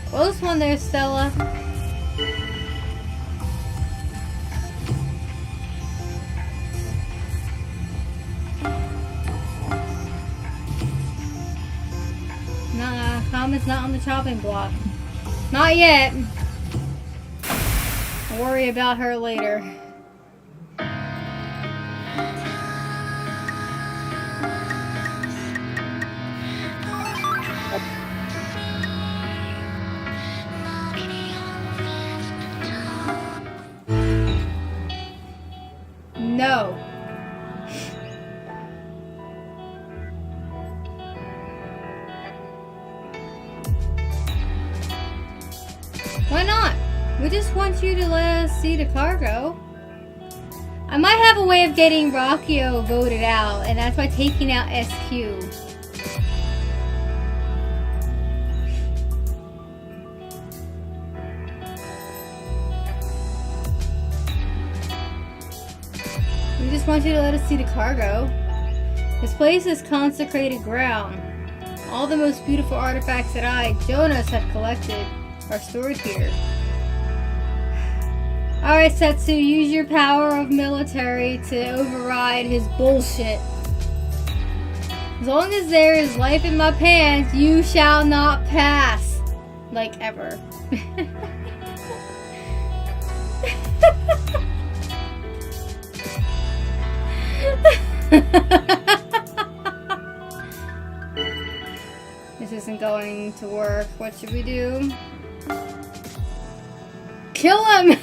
Close one there, Stella. Nah, Kama's not on the chopping block. Not yet. I'll worry about her later. No. Why not? We just want you to let us see the cargo. I might have a way of getting Rockio voted out, and that's by taking out SQ. We just want you to let us see the cargo. This place is consecrated ground. All the most beautiful artifacts that I, Jonas, have collected are stored here. Alright, Setsu, use your power of military to override his bullshit. As long as there is life in my pants, you shall not pass. Like, ever. This isn't going to work. What should we do? Kill him!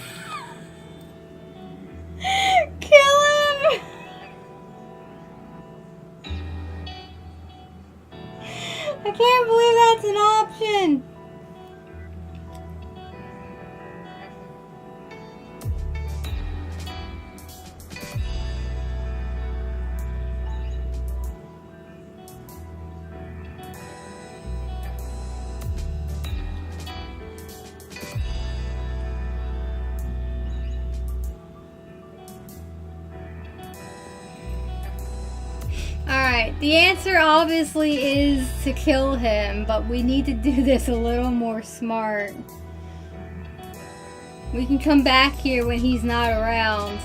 Kill him! I can't believe that's an option! Alright, the answer obviously is to kill him, but we need to do this a little more smart. We can come back here when he's not around.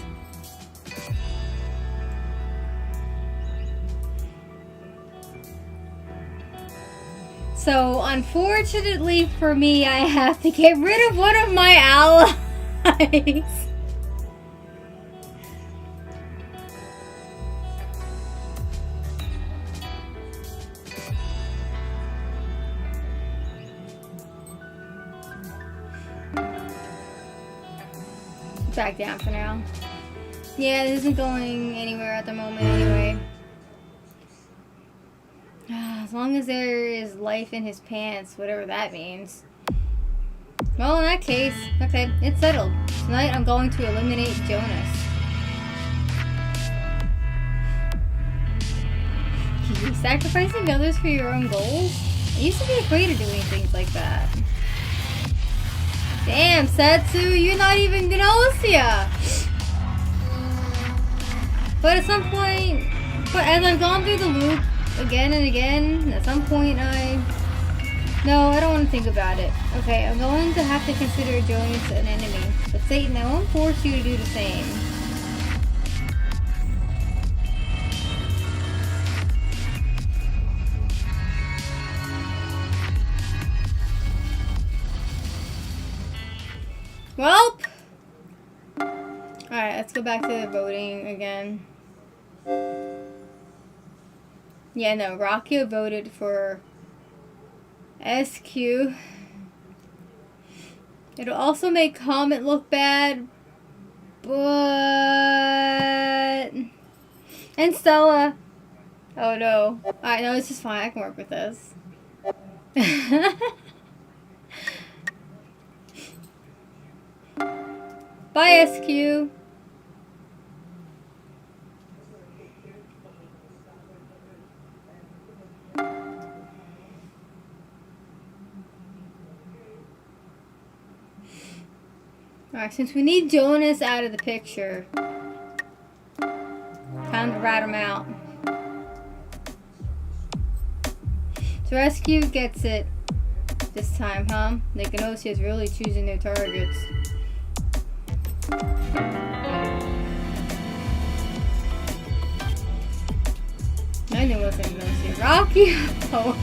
So, unfortunately for me, I have to get rid of one of my allies. Back down for now. Yeah, this isn't going anywhere at the moment anyway. As long as there is life in his pants, whatever that means. Well, in that case, okay, it's settled. Tonight I'm going to eliminate Jonas. You sacrificing others for your own goals? I used to be afraid of doing things like that. Damn, Setsu, you're not even Gnosia! But at some point, as I've gone through the loop again and again, at some point no, I don't want to think about it. Okay, I'm going to have to consider Jonas an enemy. But Satan, I won't force you to do the same. Welp! Alright, let's go back to the voting again. Yeah, no, Rockio voted for SQ. It'll also make Comet look bad, but... And Stella. Oh no. Alright, no, this is fine. I can work with this. Bye, SQ. Alright, since we need Jonas out of the picture, time to rat him out. So SQ gets it this time, huh? The Gnosia is really choosing their targets. I knew it wasn't Gnosia. Rocky! Oh.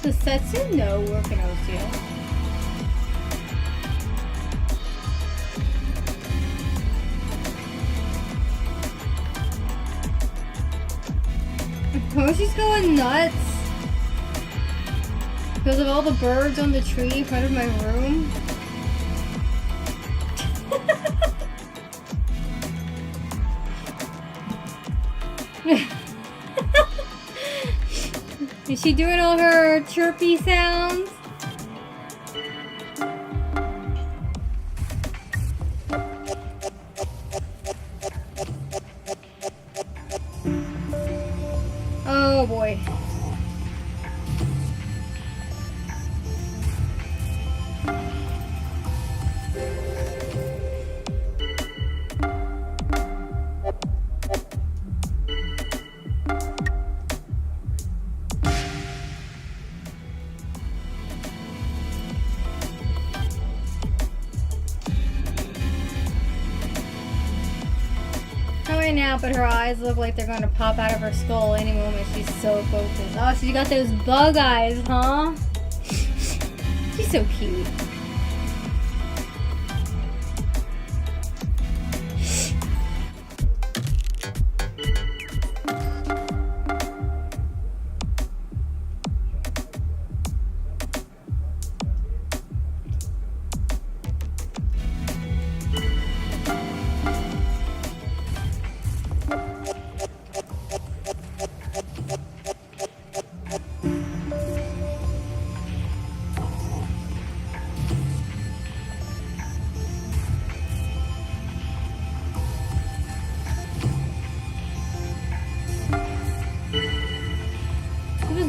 Does Satyn know we're Gnosia? Oh, she's going nuts because of all the birds on the tree in front of my room. Is she doing all her chirpy sounds? Oh boy. Right now, but her eyes look like they're gonna pop out of her skull any moment. She's so focused. Oh, she got those bug eyes, huh? She's so cute.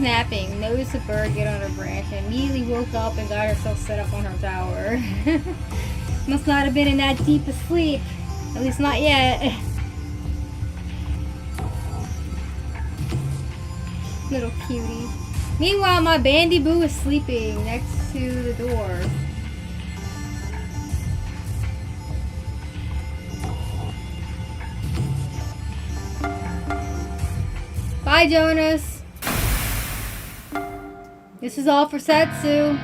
Napping, noticed a bird get on her branch, and immediately woke up and got herself set up on her tower. Must not have been in that deep of sleep. At least not yet. Little cutie. Meanwhile, my Bandy Boo is sleeping next to the door. Bye, Jonas. This is all for Satyn.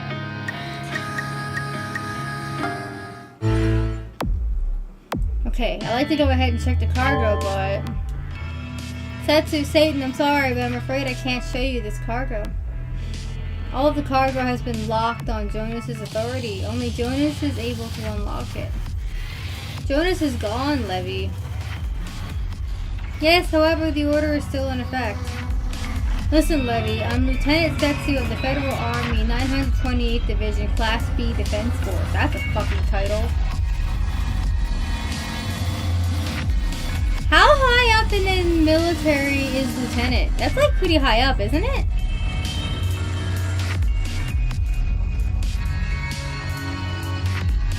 Okay, I like to go ahead and check the cargo, but... Satyn, I'm sorry, but I'm afraid I can't show you this cargo. All of the cargo has been locked on Jonas's authority. Only Jonas is able to unlock it. Jonas is gone, Levy. Yes, however, the order is still in effect. Listen, Levy, I'm Lieutenant Satyn of the Federal Army 928th Division Class B Defense Force. That's a fucking title. How high up in the military is Lieutenant? That's like pretty high up, isn't it?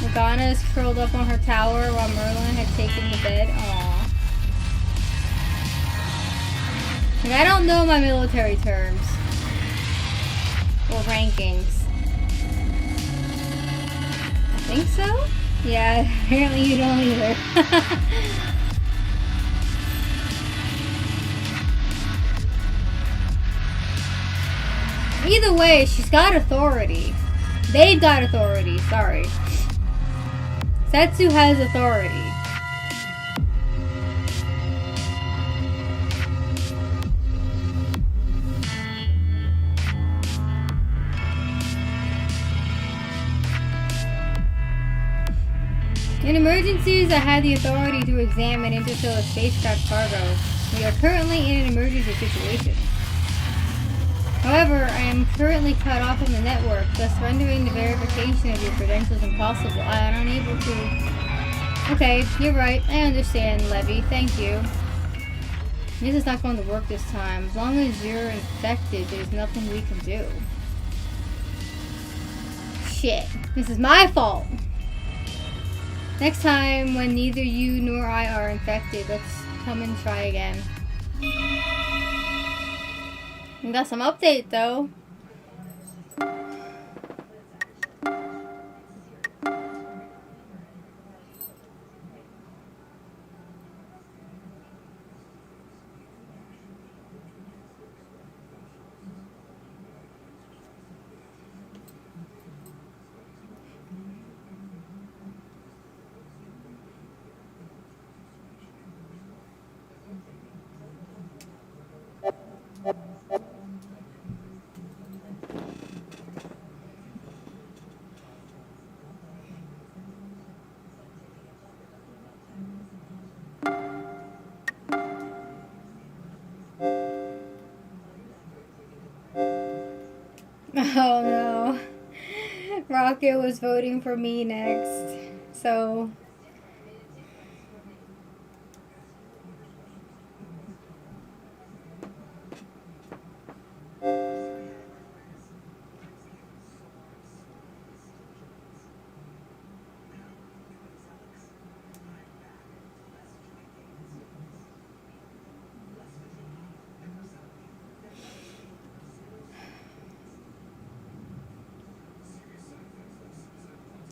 Morgana is curled up on her tower while Merlin had taken the bed. Aww. And I don't know my military terms or rankings. I think so? Yeah, apparently you don't either. Either way, she's got authority. They've got authority, sorry. Satyn has authority. In emergencies, I had the authority to examine and intercept a spacecraft cargo. We are currently in an emergency situation. However, I am currently cut off from the network, thus rendering the verification of your credentials impossible. I am unable to... Okay, you're right. I understand, Levy. Thank you. This is not going to work this time. As long as you're infected, there's nothing we can do. Shit. This is my fault. Next time, when neither you nor I are infected, let's come and try again. We got some update, though. Oh no. Rocket was voting for me next. So...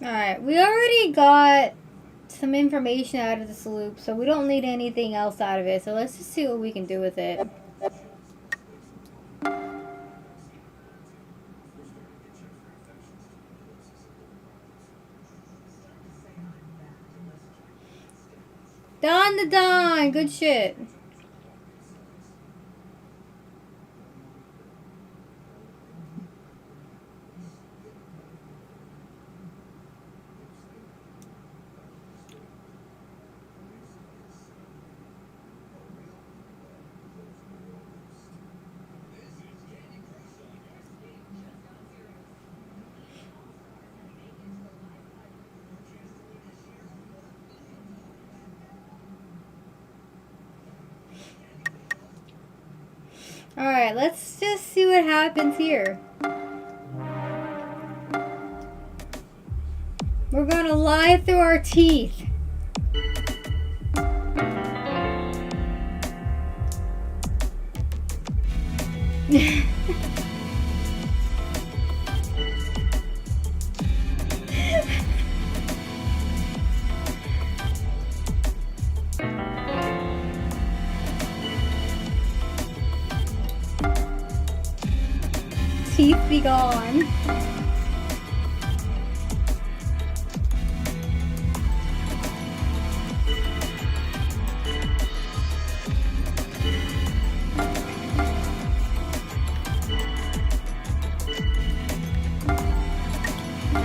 Alright, we already got some information out of this loop, so we don't need anything else out of it. So let's just see what we can do with it. Don the Don! Good shit. Alright, let's just see what happens here. We're gonna lie through our teeth. Teeth be gone.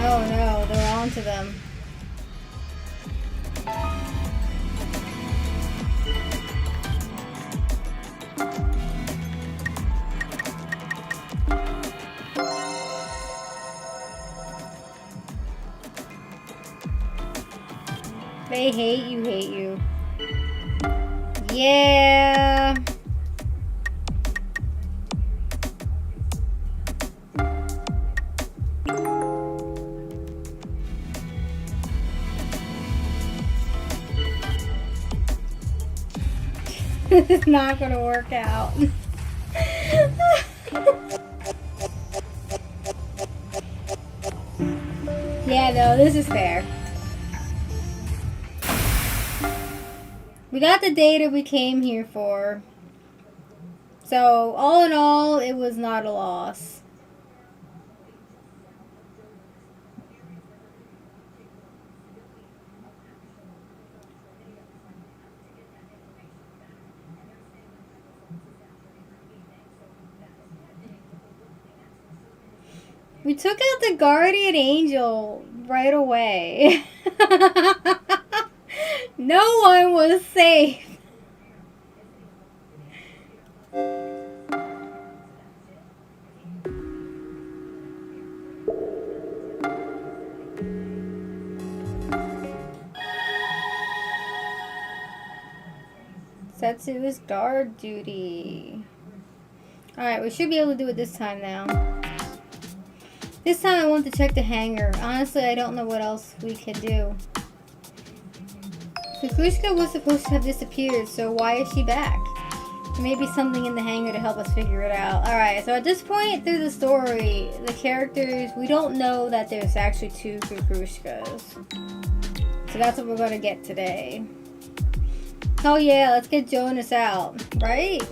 Oh no, they're on to them. They hate you, hate you. Yeah. This is not gonna work out. Yeah, no, this is fair. We got the data we came here for. So, all in all, it was not a loss. We took out the guardian angel right away. No one was safe. Satyn is guard duty. Alright, we should be able to do it this time now. This time I want to check the hangar. Honestly, I don't know what else we can do. Kukushka was supposed to have disappeared, so why is she back? Maybe something in the hangar to help us figure it out. Alright, so at this point through the story, the characters, we don't know that there's actually two Kukushkas. So that's what we're going to get today. Oh yeah, let's get Jonas out, right?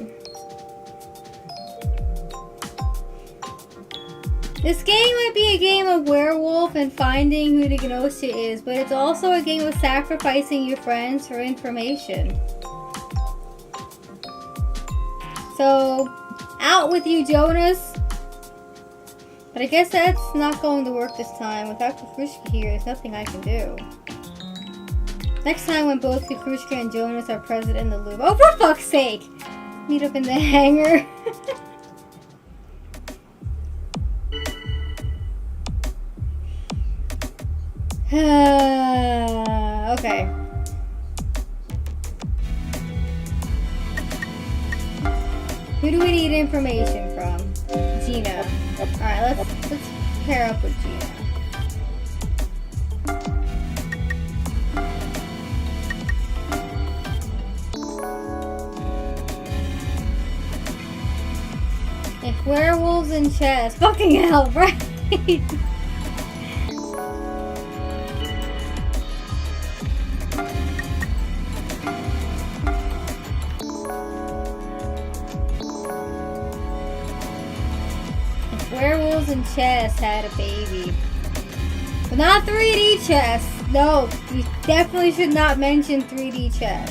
This game might be a game of werewolf and finding who the Gnosia is, but it's also a game of sacrificing your friends for information. So, out with you, Jonas! But I guess that's not going to work this time. Without Kukushka here, there's nothing I can do. Next time when both Kukushka and Jonas are present in the loop. Oh, for fuck's sake! Meet up in the hangar. Okay. Who do we need information from? Gina. Alright, let's pair up with Gina. If werewolves in chess. Fucking hell, right? Werewolves and chess had a baby. But not 3D chess. No, you definitely should not mention 3D chess.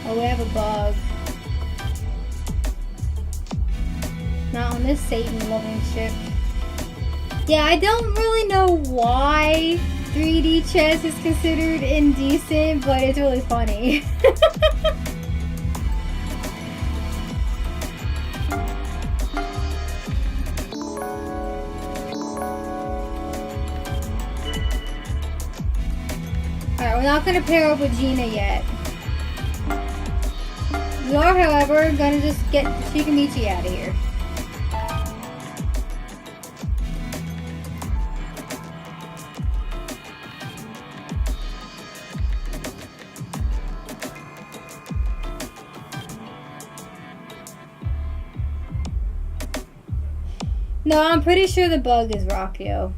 Oh, we have a bug. Not on this Satan-loving ship. Yeah, I don't really know why 3D chess is considered indecent, but it's really funny. Alright, we're not gonna pair up with Gina yet. We are, however, gonna just get Shikamichi out of here. No, I'm pretty sure the bug is Rockio.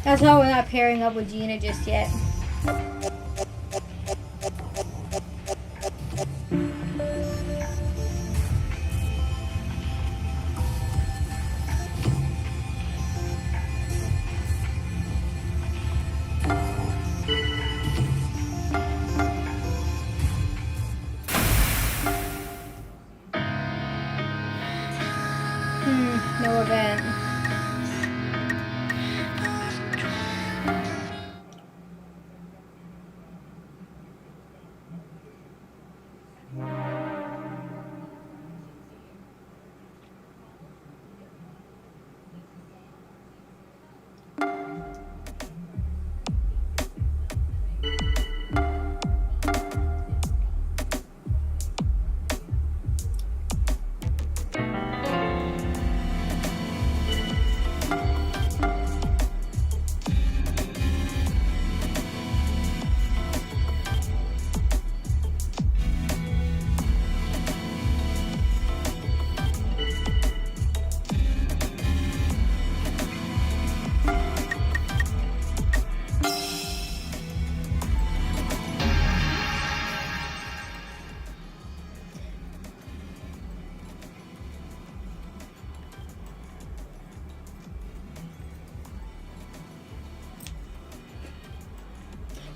That's why we're not pairing up with Gina just yet. No event.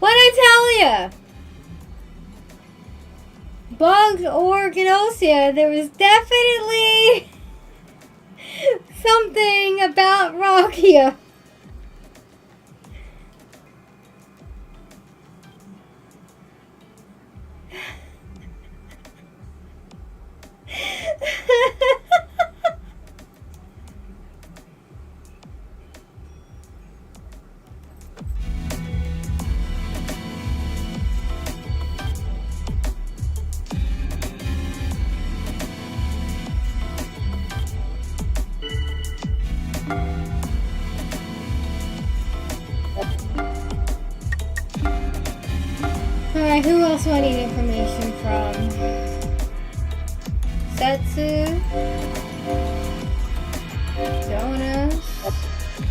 What'd I tell ya? Bugs or Gnosia, there was definitely something about Rockio. Alright, who else do I need information from? Setsu? Jonas?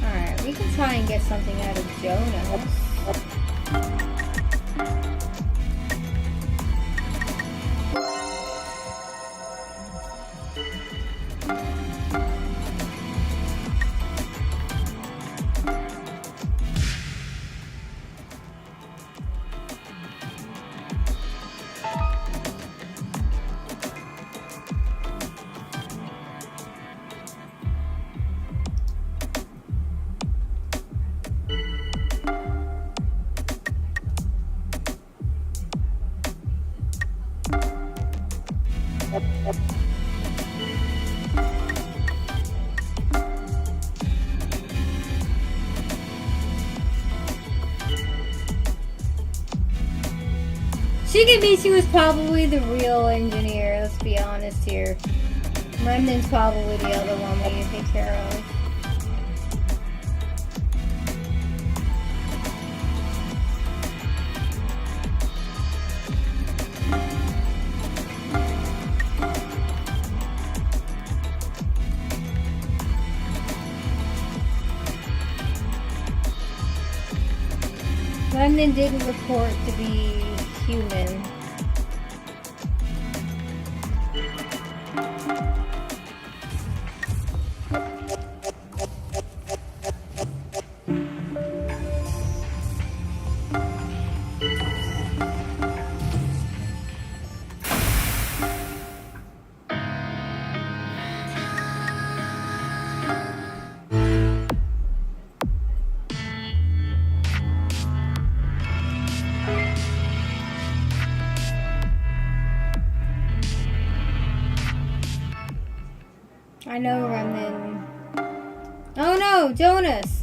Alright. We can try and get something out of Jonas. Shigemichi was probably the real engineer, let's be honest here. Remnant's probably the other one we need to take care of. Remnant didn't report to be human. I know Remnant. Oh no, Jonas!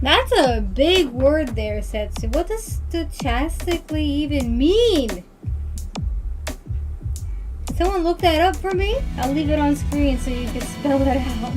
That's a big word there, Setsu. What does stochastically even mean? Someone look that up for me? I'll leave it on screen so you can spell it out.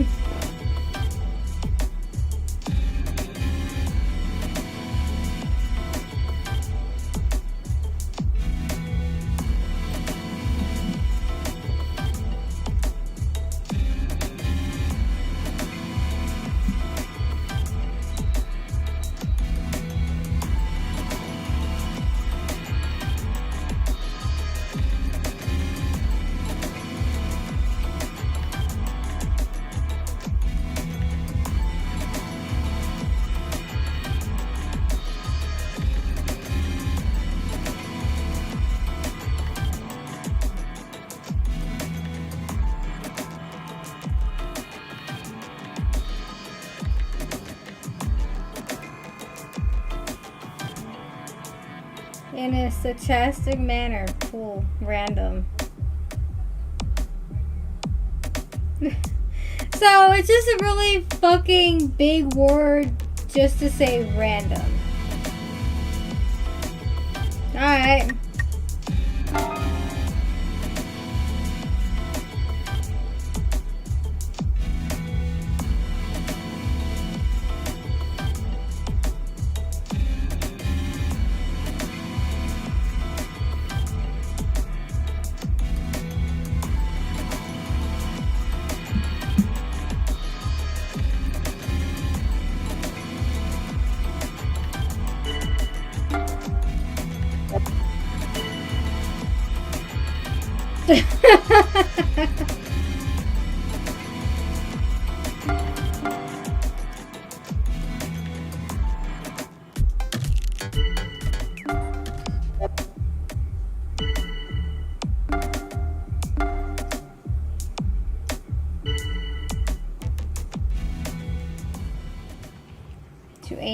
In a stochastic manner. Cool. Random. So it's just a really fucking big word just to say random. Alright.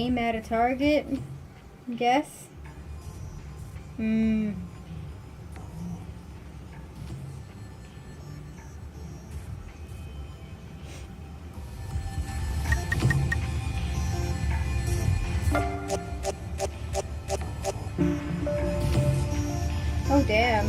aim at a target? Guess? Oh, damn.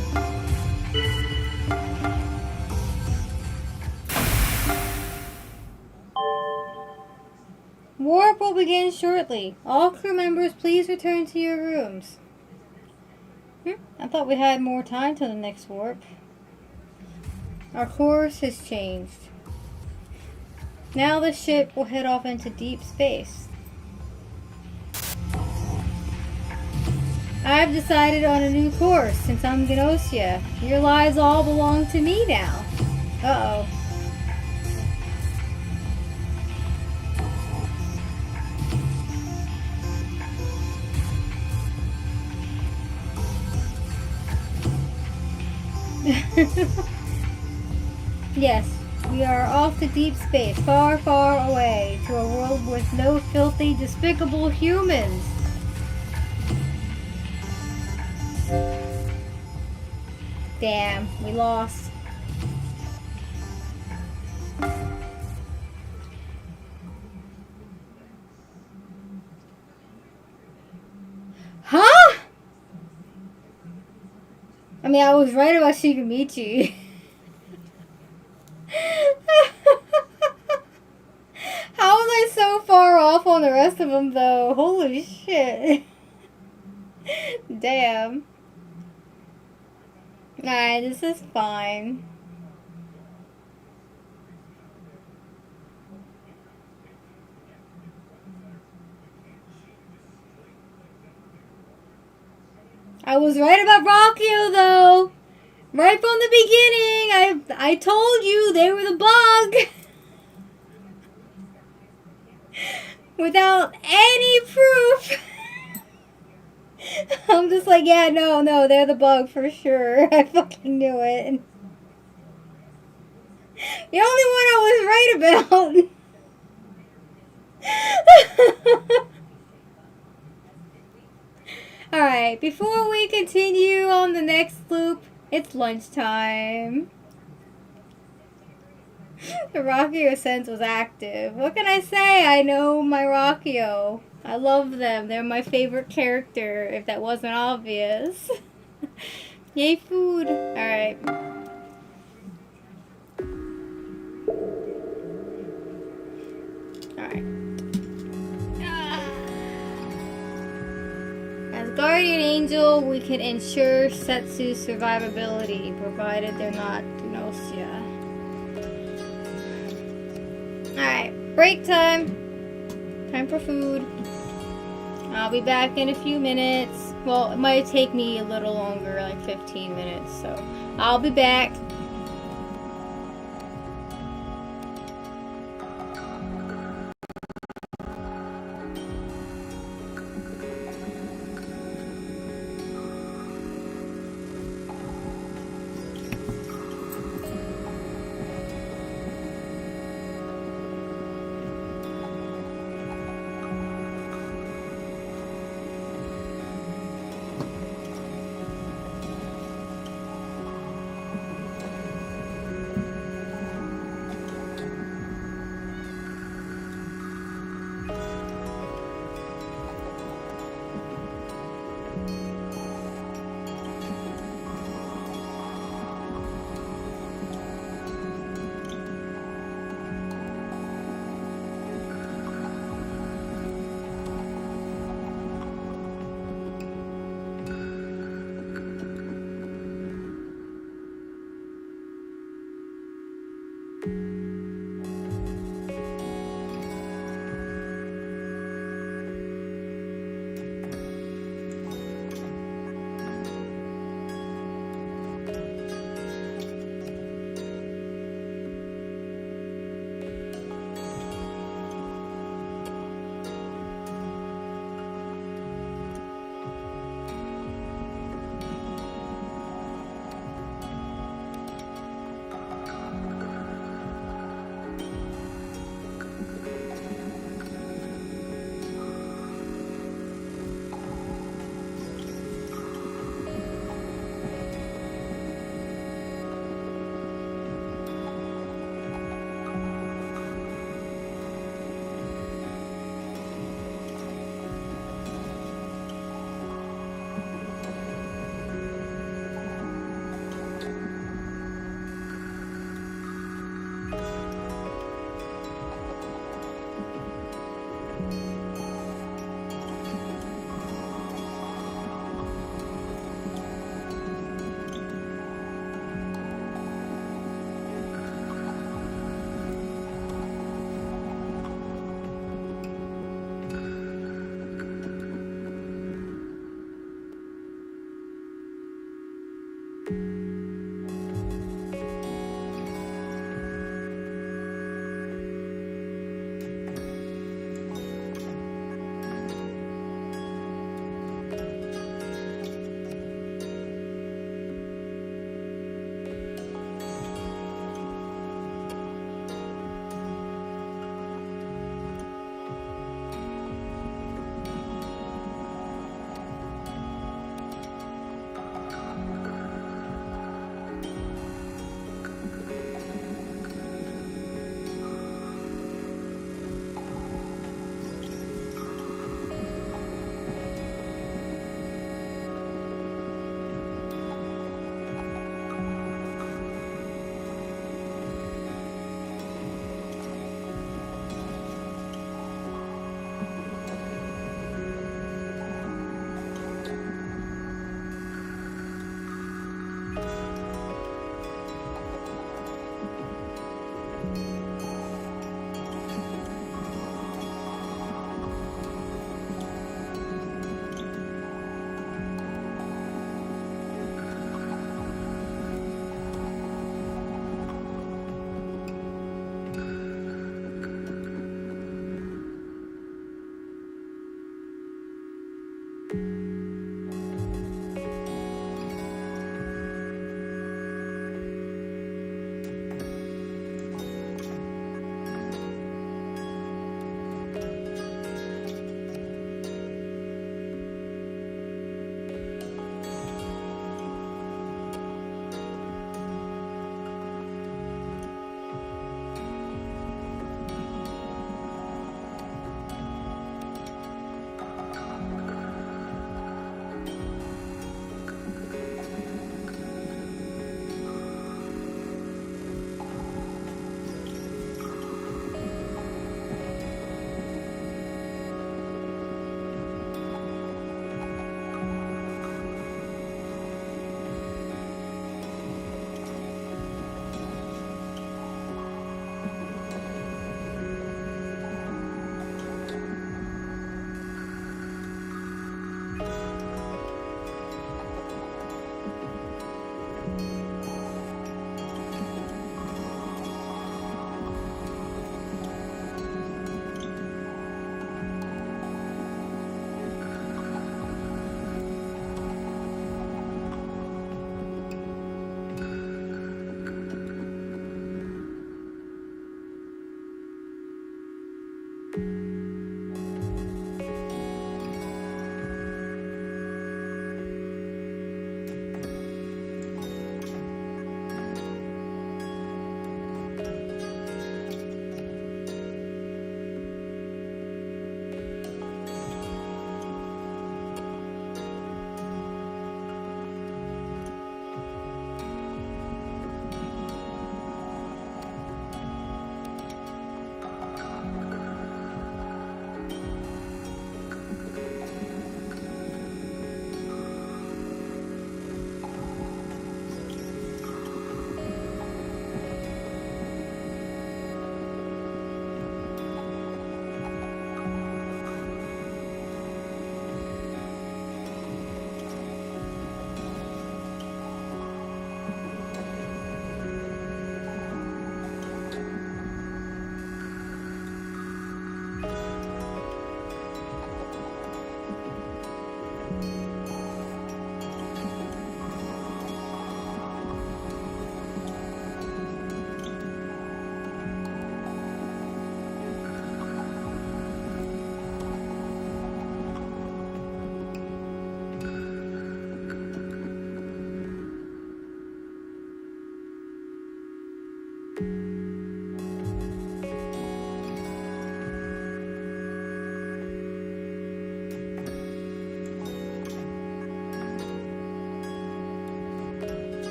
Warp will begin shortly. All crew members, please return to your rooms. I thought we had more time till the next warp. Our course has changed. Now the ship will head off into deep space. I've decided on a new course since I'm Gnosia. Your lives all belong to me now. Uh-oh. Yes, we are off to deep space, far, far away, to a world with no filthy, despicable humans. Damn, we lost. Huh? I mean, I was right about Shigamichi. How was I so far off on the rest of them, though? Holy shit. Damn. Alright, this is fine. I was right about Rockio, though. Right from the beginning, I told you they were the bug. Without any proof. I'm just like, yeah, no, they're the bug for sure. I fucking knew it. The only one I was right about. Alright, before we continue on the next loop, it's lunchtime. The Rockio sense was active. What can I say? I know my Rockio. I love them. They're my favorite character, if that wasn't obvious. Yay, food. Alright. Alright. As Guardian Angel, we can ensure Setsu's survivability, provided they're not Gnosia. Alright, break time. Time for food. I'll be back in a few minutes. Well, it might take me a little longer, like 15 minutes, so I'll be back.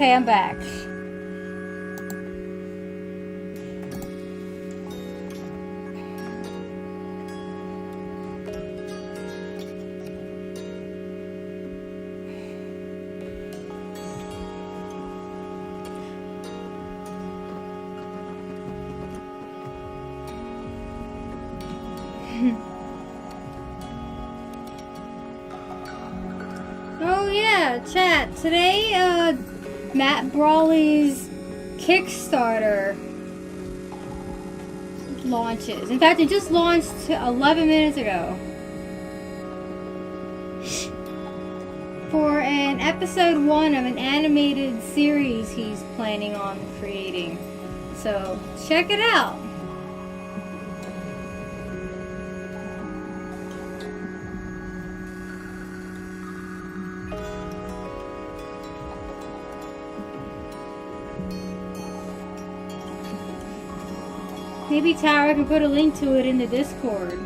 Okay, I'm back. Oh yeah, chat. Today, Matt Brawley's Kickstarter launches. In fact, it just launched 11 minutes ago. For an episode 1 of an animated series he's planning on creating. So, check it out. Maybe Tara can put a link to it in the Discord.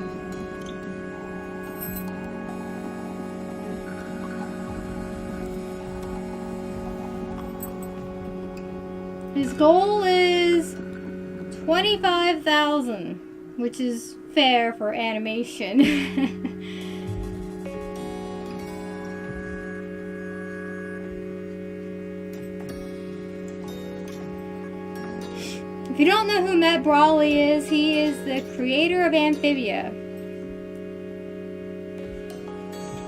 His goal is 25,000, which is fair for animation. If you don't know who Matt Brawley is, he is the creator of Amphibia,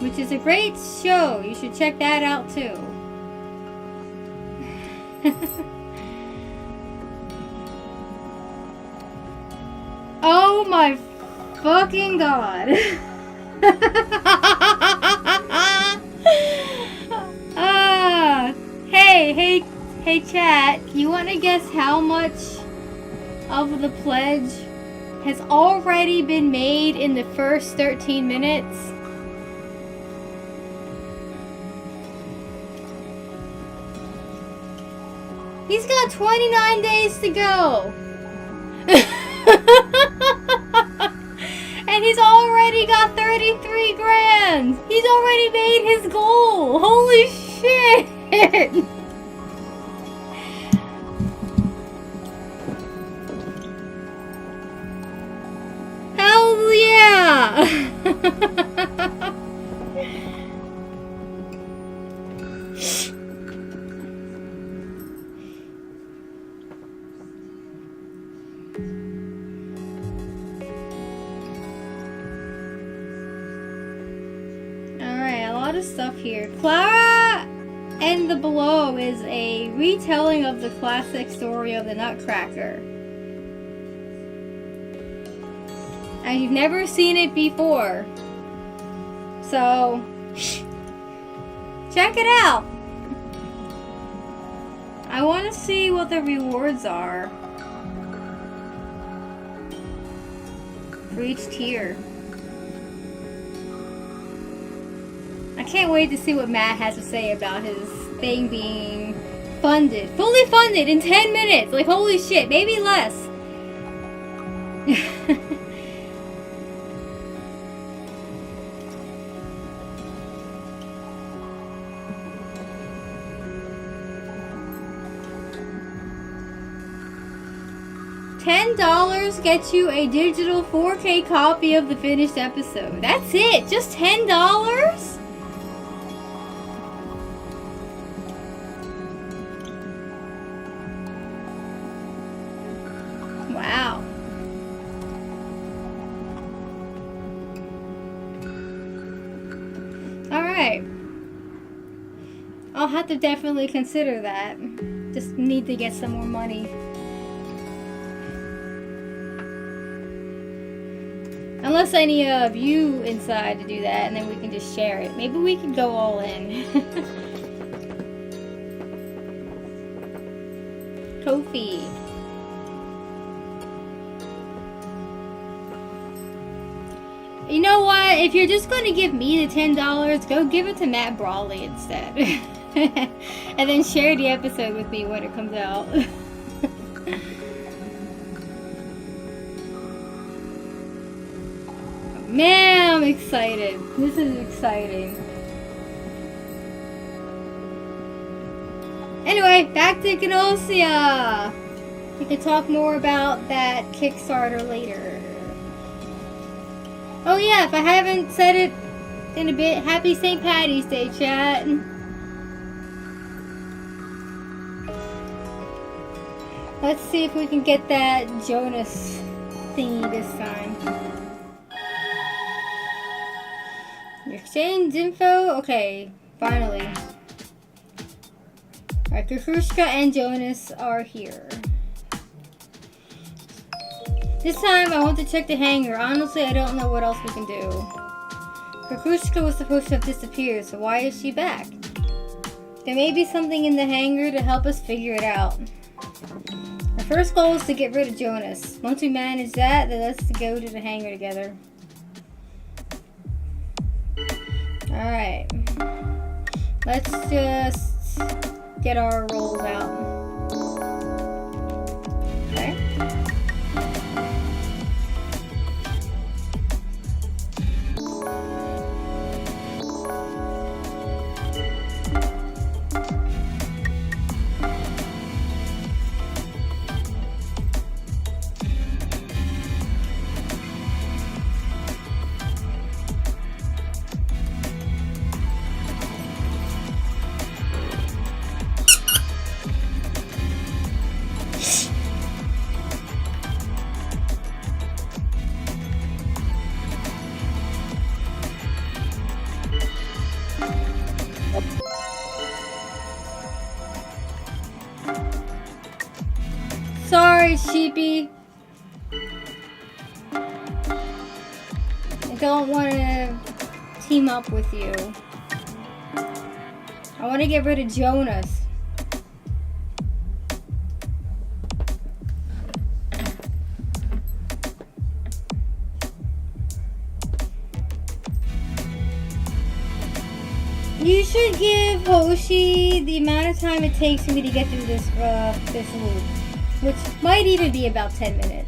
which is a great show. You should check that out too. Oh my fucking god. Hey chat, you want to guess how much of the pledge has already been made in the first 13 minutes? He's got 29 days to go. And he's already got 33 grand. He's already made his goal. Holy shit. Hell yeah! Alright, a lot of stuff here. Clara and the Below is a retelling of the classic story of the Nutcracker. And you've never seen it before. So, check it out. I want to see what the rewards are for each tier. I can't wait to see what Matt has to say about his thing being funded. Fully funded in 10 minutes. Like, holy shit, maybe less. $10 gets you a digital 4K copy of the finished episode. That's it. Just $10? Wow. Alright. I'll have to definitely consider that. Just need to get some more money. Unless any of you decide to do that, and then we can just share it. Maybe we can go all in. Kofi. You know what? If you're just going to give me the $10, go give it to Matt Brawley instead. And then share the episode with me when it comes out. Man, I'm excited. This is exciting. Anyway, back to Gnosia. We can talk more about that Kickstarter later. Oh yeah, if I haven't said it in a bit, happy St. Patty's Day, chat. Let's see if we can get that Jonas thingy this time. Exchange info? Okay, finally. Alright, Kukushka and Jonas are here. This time I want to check the hangar. Honestly, I don't know what else we can do. Kukushka was supposed to have disappeared, so why is she back? There may be something in the hangar to help us figure it out. Our first goal is to get rid of Jonas. Once we manage that, then let's go to the hangar together. Alright. Let's just get our rolls out. Okay. Sorry, sheepy. I don't want to team up with you. I want to get rid of Jonas. You should give Hoshi the amount of time it takes for me to get through this loop, which might even be about 10 minutes.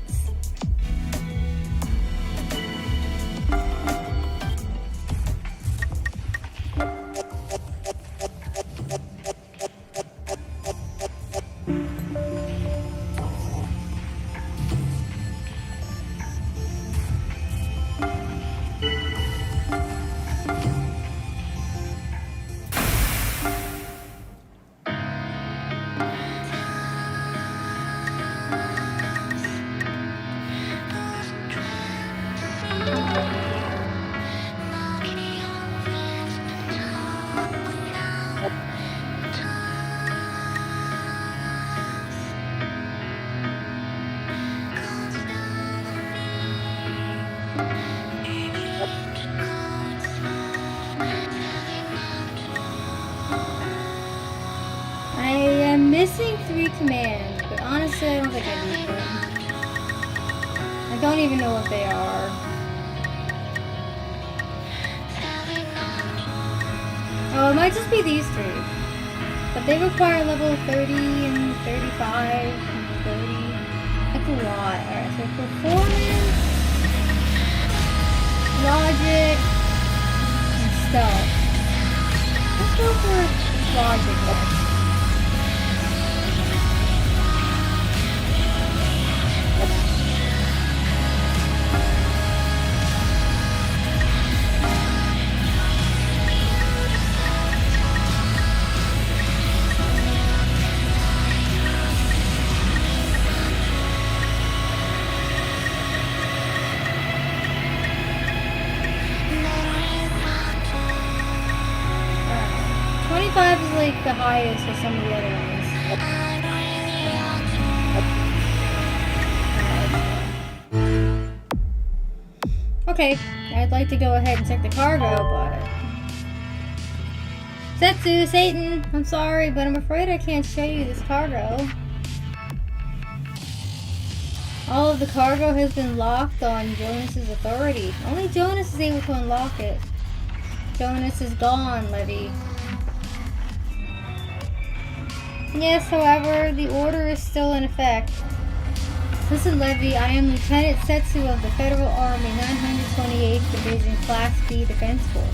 Missing 3 commands, but honestly I don't think I need them. I don't even know what they are. Oh, it might just be these 3. But they require level 30 and 35 and 30. That's a lot. Alright, so performance, logic, and stealth. Let's go for logic next. The highest for some of the other ones. Okay, I'd like to go ahead and check the cargo, but... Satyn, I'm sorry, but I'm afraid I can't show you this cargo. All of the cargo has been locked on Jonas's authority. Only Jonas is able to unlock it. Jonas is gone, Levy. Yes, however, the order is still in effect. Listen, Levy, I am Lieutenant Setsu of the Federal Army 928th Division Class B Defense Force.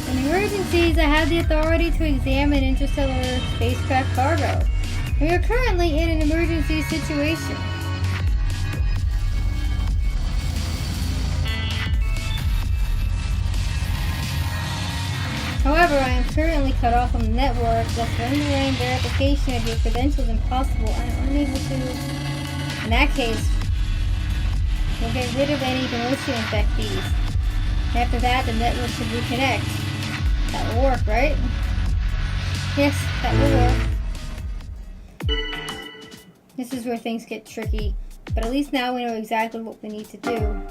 In emergencies, I have the authority to examine interstellar spacecraft cargo. We are currently in an emergency situation. However, I am currently cut off from the network, thus rendering verification of your credentials impossible. I am unable to... In that case, we'll get rid of any Gnosia infectees. After that, the network should reconnect. That will work, right? Yes, that will work. This is where things get tricky, but at least now we know exactly what we need to do.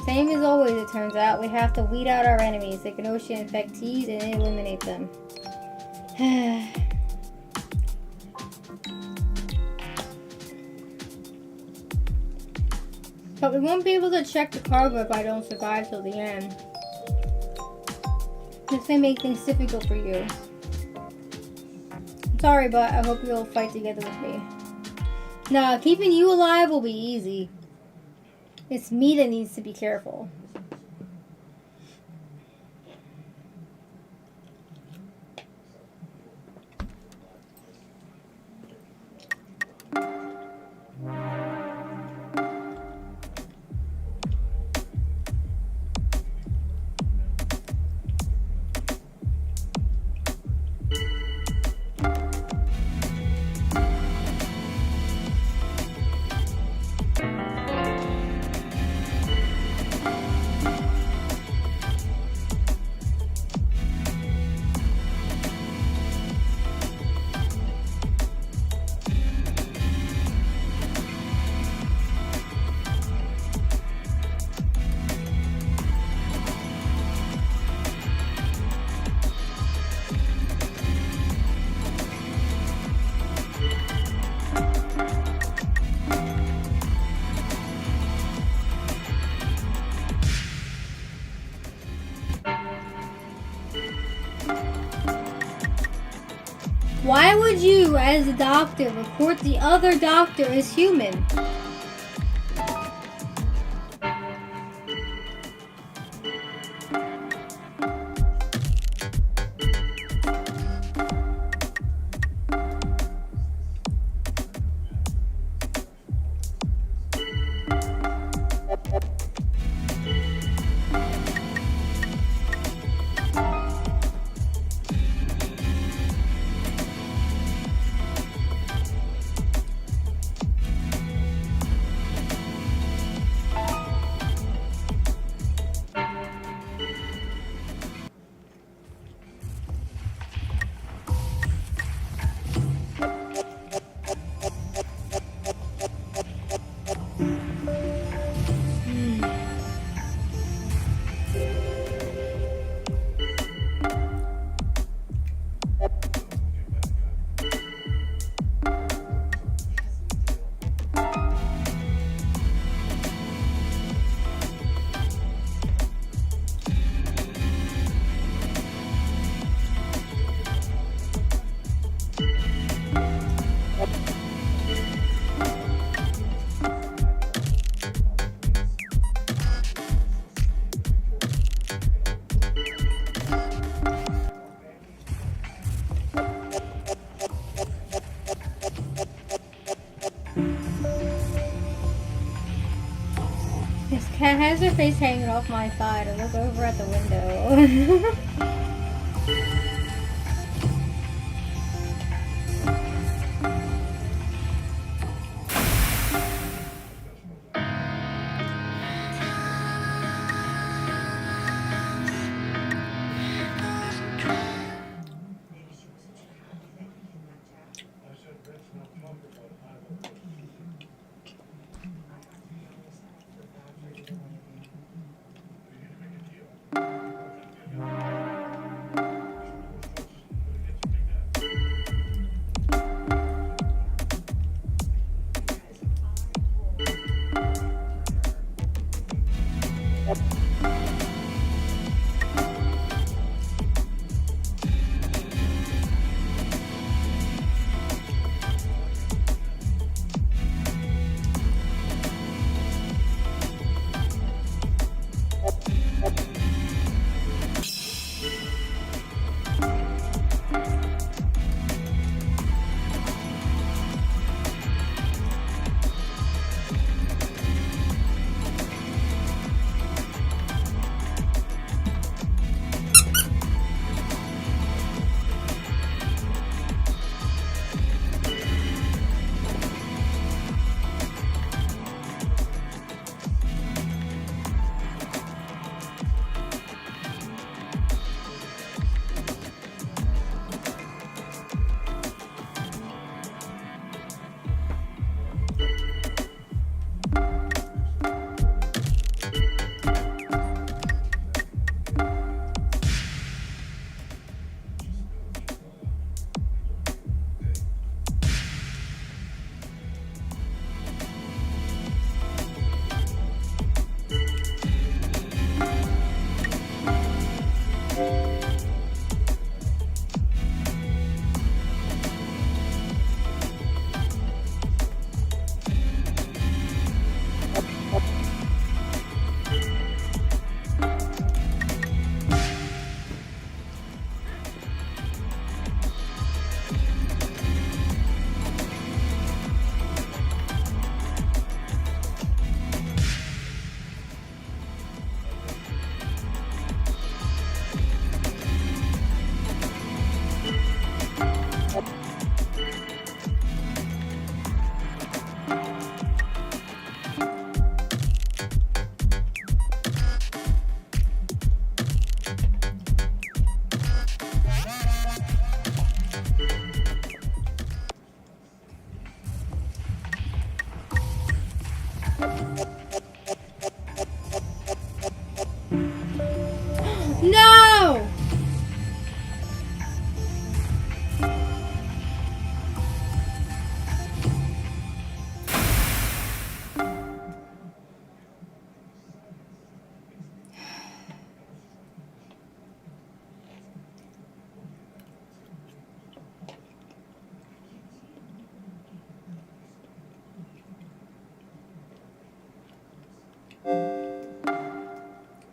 Same as always, it turns out. We have to weed out our enemies, the Gnosia infectees, and eliminate them. But we won't be able to check the cargo if I don't survive till the end. This may make things difficult for you. I'm sorry, but I hope you'll fight together with me. Nah, keeping you alive will be easy. It's me that needs to be careful. Why would you, as a doctor, report the other doctor as human? This cat has her face hanging off my thigh to look over at the window.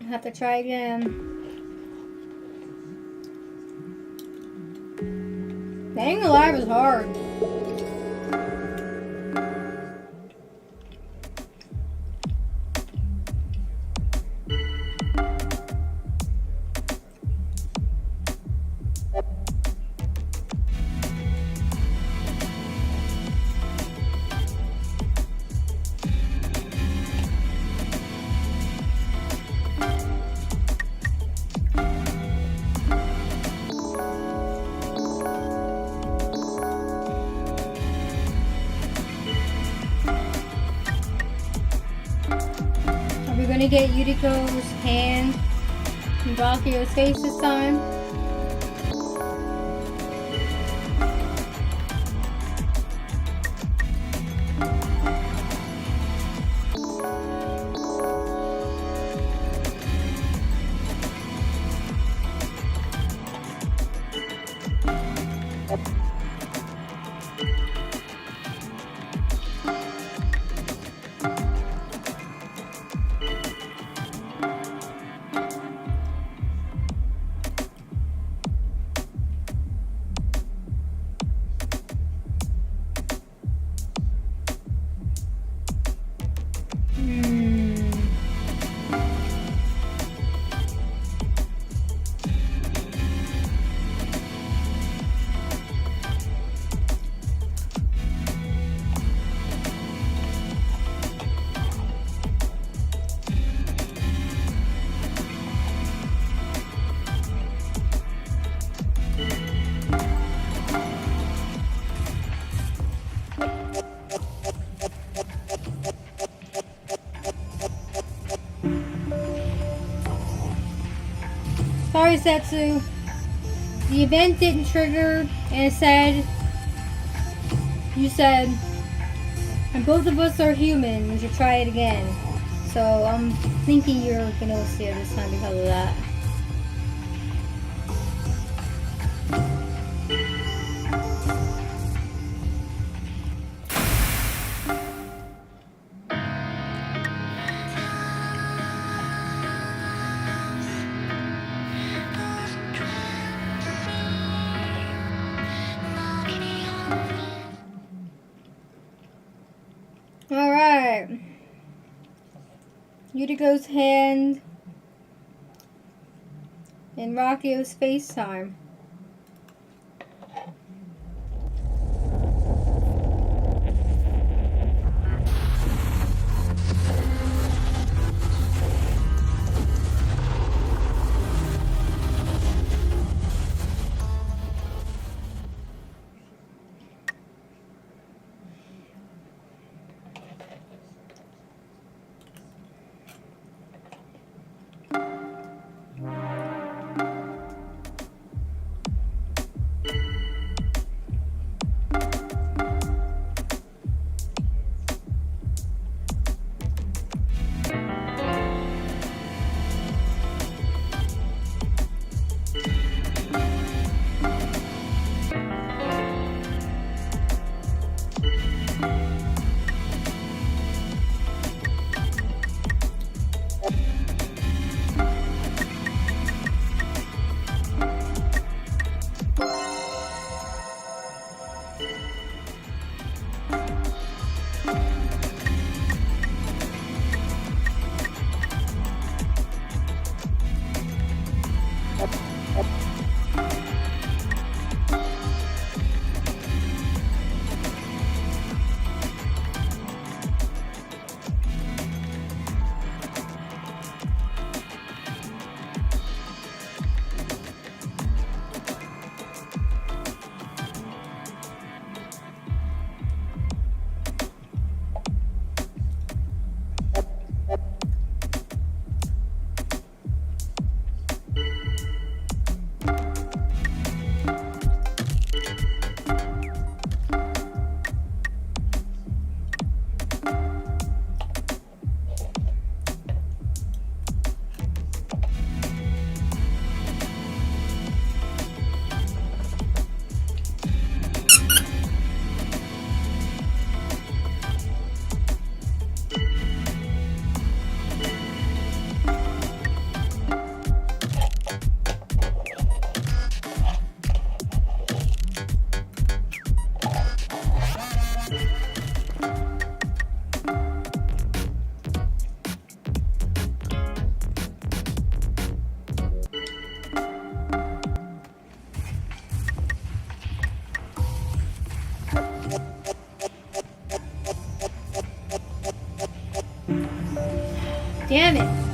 have to try again. Staying alive is hard. We're gonna get Yuriko's hand and Bakio's face this time. Sorry, Setsu. The event didn't trigger, and it said, you said, and both of us are human, we should try it again. So I'm thinking you're Gnosia this time because of that. Alright. Yuriko's hand and Rakio's face time. Damn it.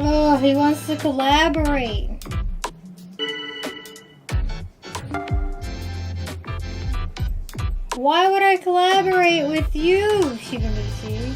Oh, he wants to collaborate. Why would I collaborate with you, Shibamichi?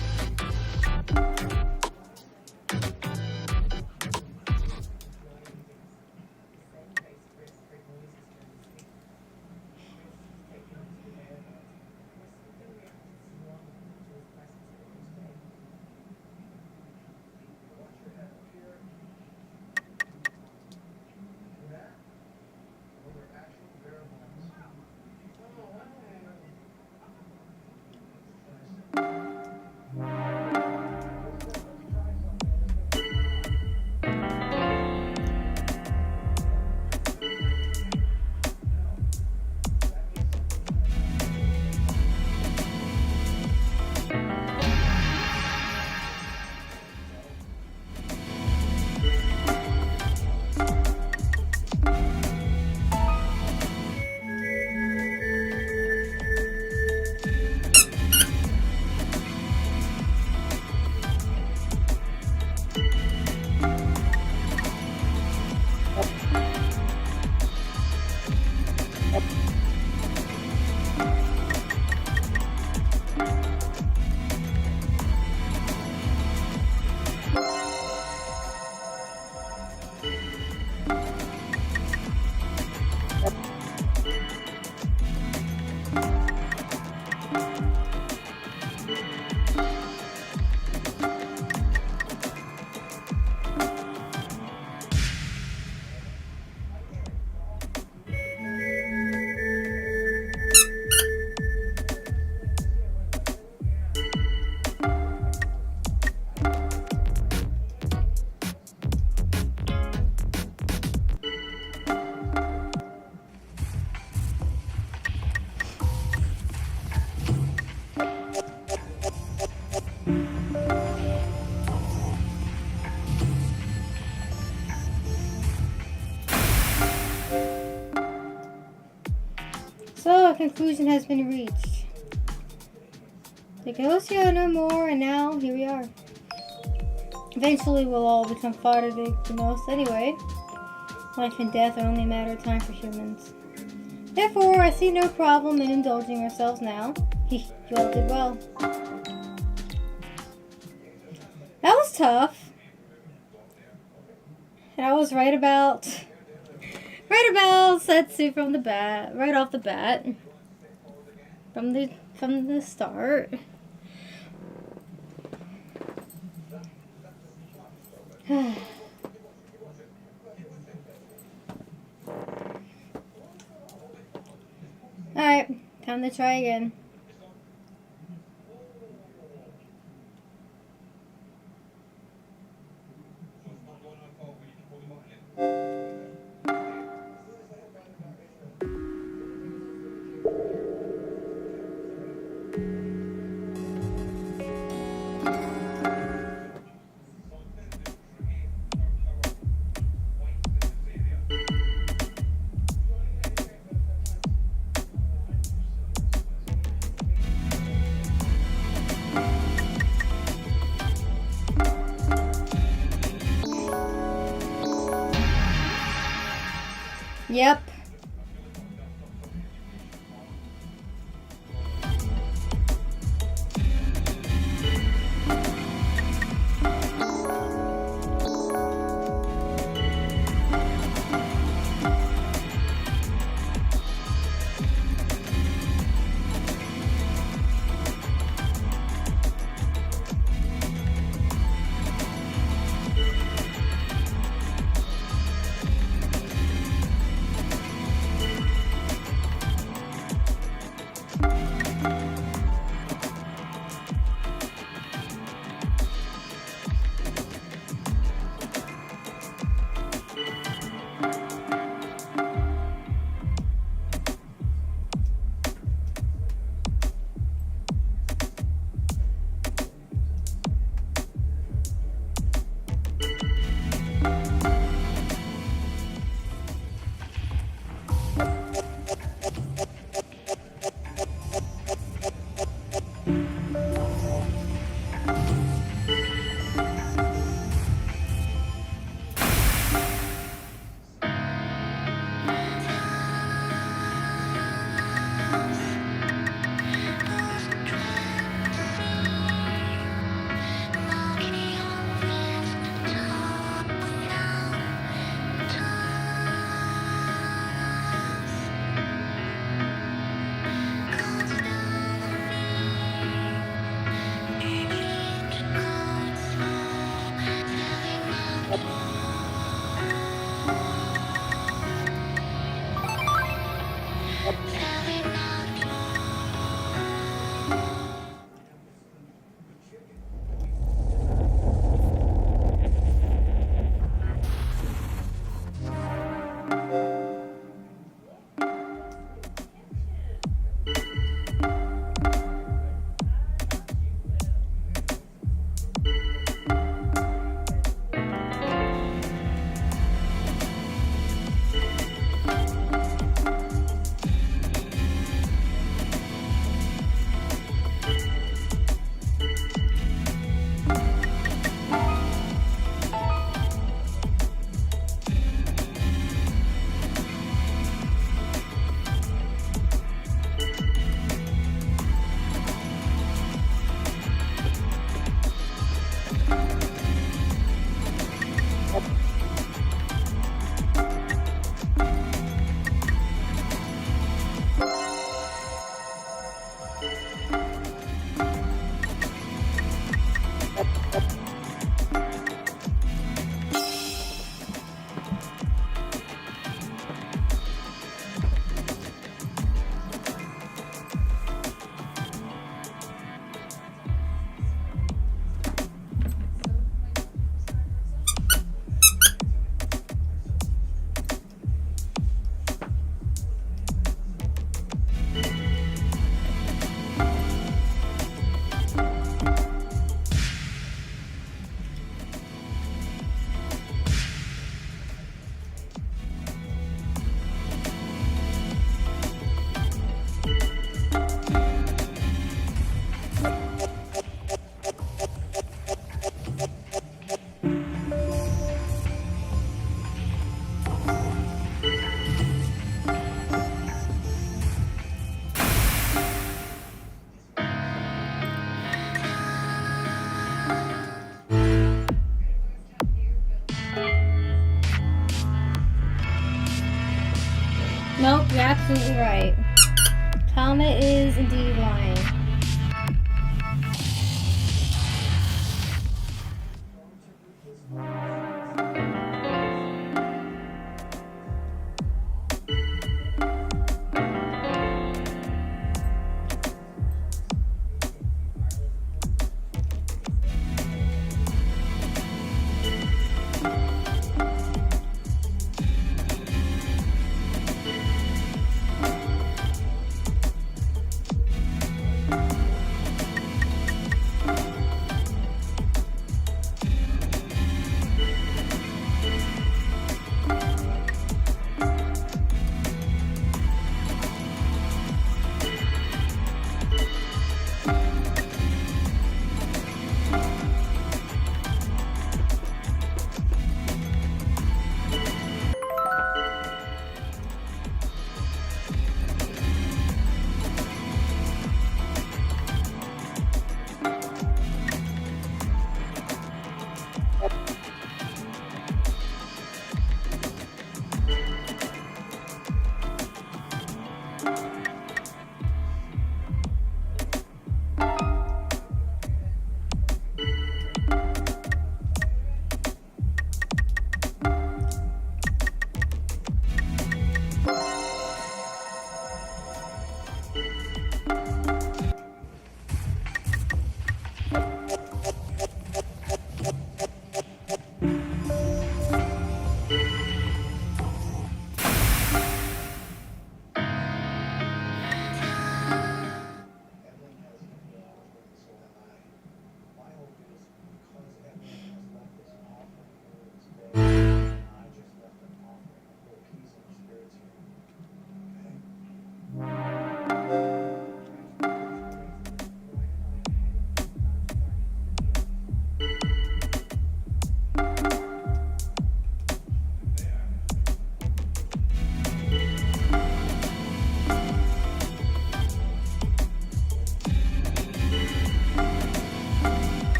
So, a conclusion has been reached. The Gnosia no more, and now here we are. Eventually, we'll all become part of the Gnosia anyway. Life and death are only a matter of time for humans. Therefore, I see no problem in indulging ourselves now. You all did well. That was tough. And I was right about Setsu from the bat, right off the bat, from the start. Alright, time to try again. Yep.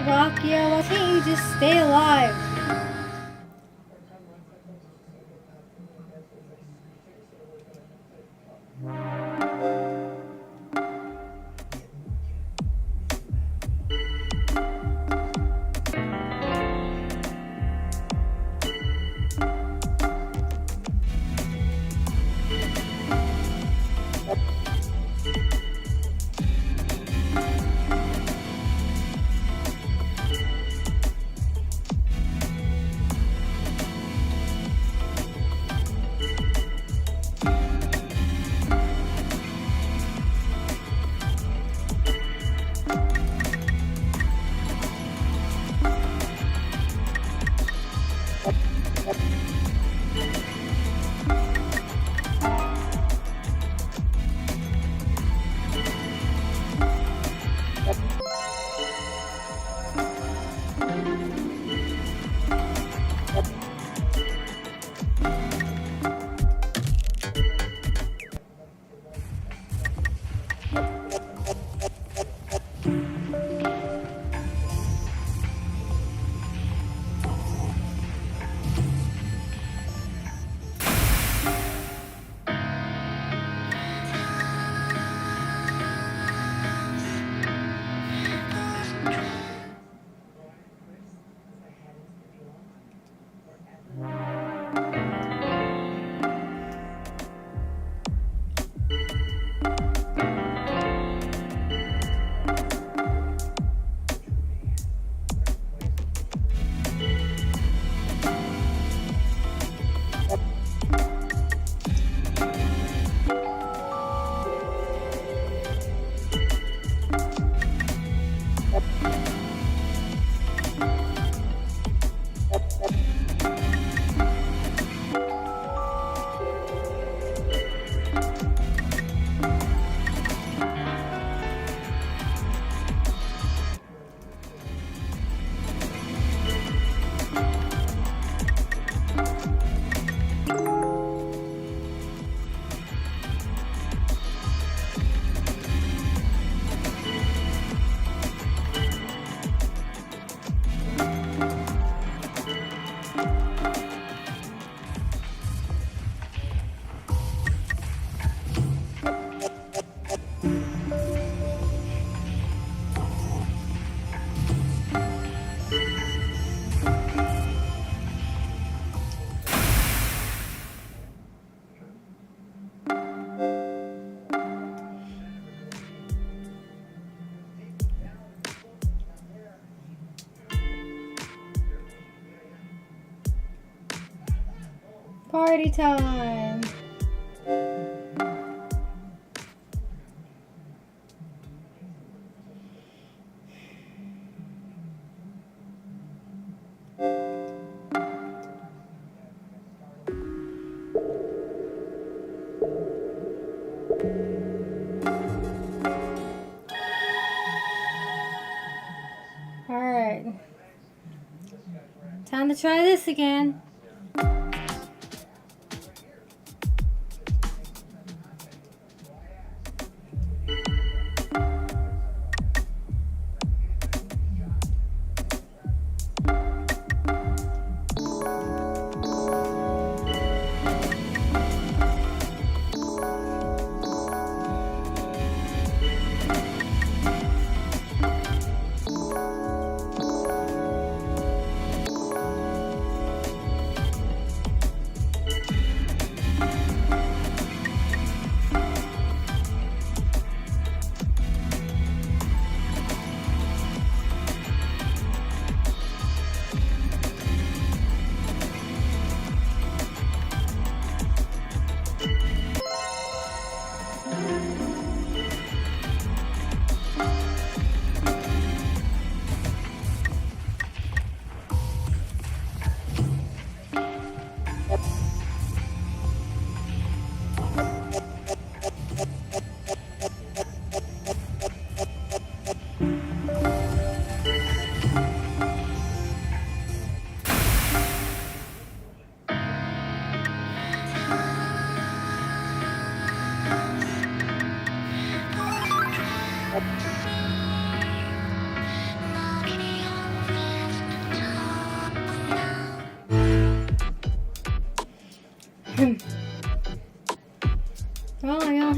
Slovakia, why can't you just stay alive? Party time! Alright. Time to try this again.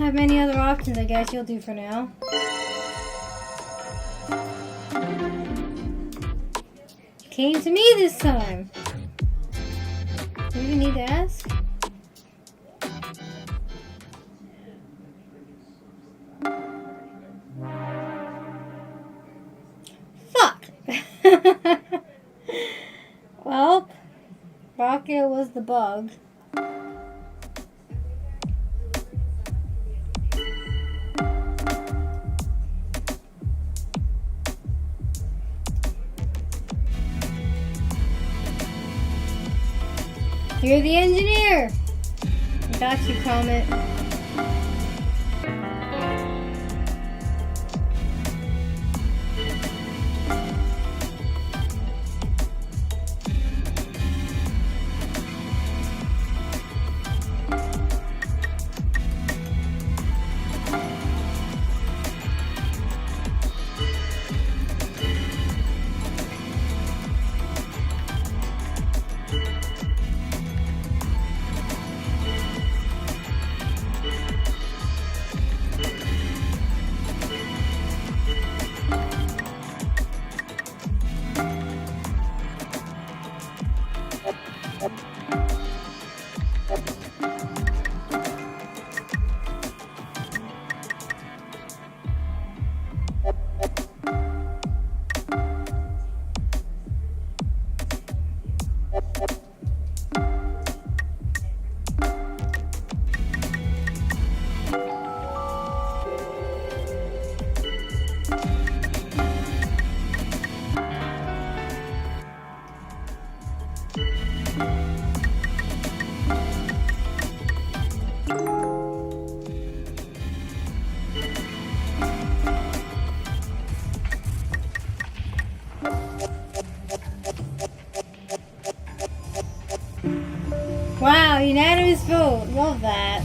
have many other options, I guess you'll do for now. Came to me this time. Do you even need to ask? Fuck! Well, Rocket was the bug. You're the engineer! I got you, Comet. Wow, unanimous vote. Love that.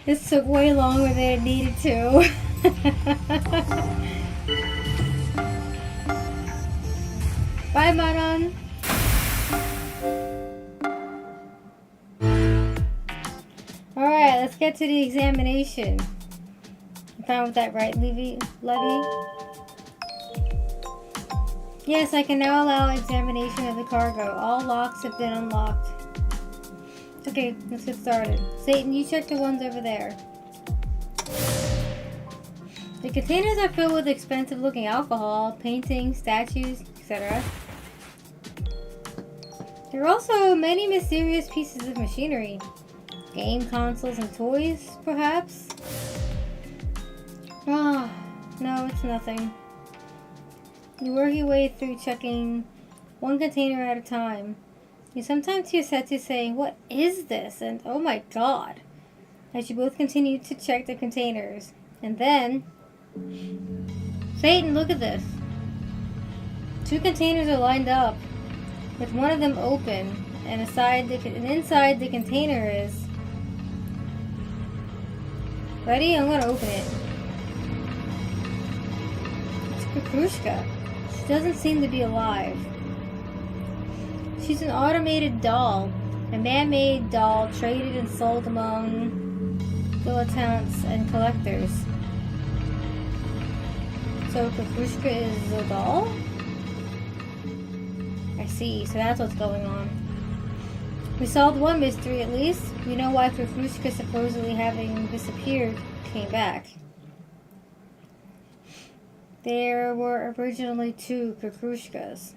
This took way longer than it needed to. Bye, Manon. Alright, let's get to the examination. I'm fine with that, right, Levy? Yes, I can now allow examination of the cargo. All locks have been unlocked. Okay, let's get started. Satyn, you check the ones over there. The containers are filled with expensive looking alcohol, paintings, statues, etc. There are also many mysterious pieces of machinery. Game consoles and toys, perhaps? Ah, no, it's nothing. You work your way through checking one container at a time. You sometimes hear Satyn saying, "What is this?" and "Oh my god," as you both continue to check the containers. And then... Satyn, look at this. 2 containers are lined up, with one of them open, and inside the container is... Ready? I'm gonna open it. It's Kukrushka. She doesn't seem to be alive. She's an automated doll, a man-made doll traded and sold among dilettantes and collectors. So Kukrushka is a doll? I see, so that's what's going on. We solved one mystery at least. We know why Kukrushka, supposedly having disappeared, came back. There were originally 2 Kukrushkas.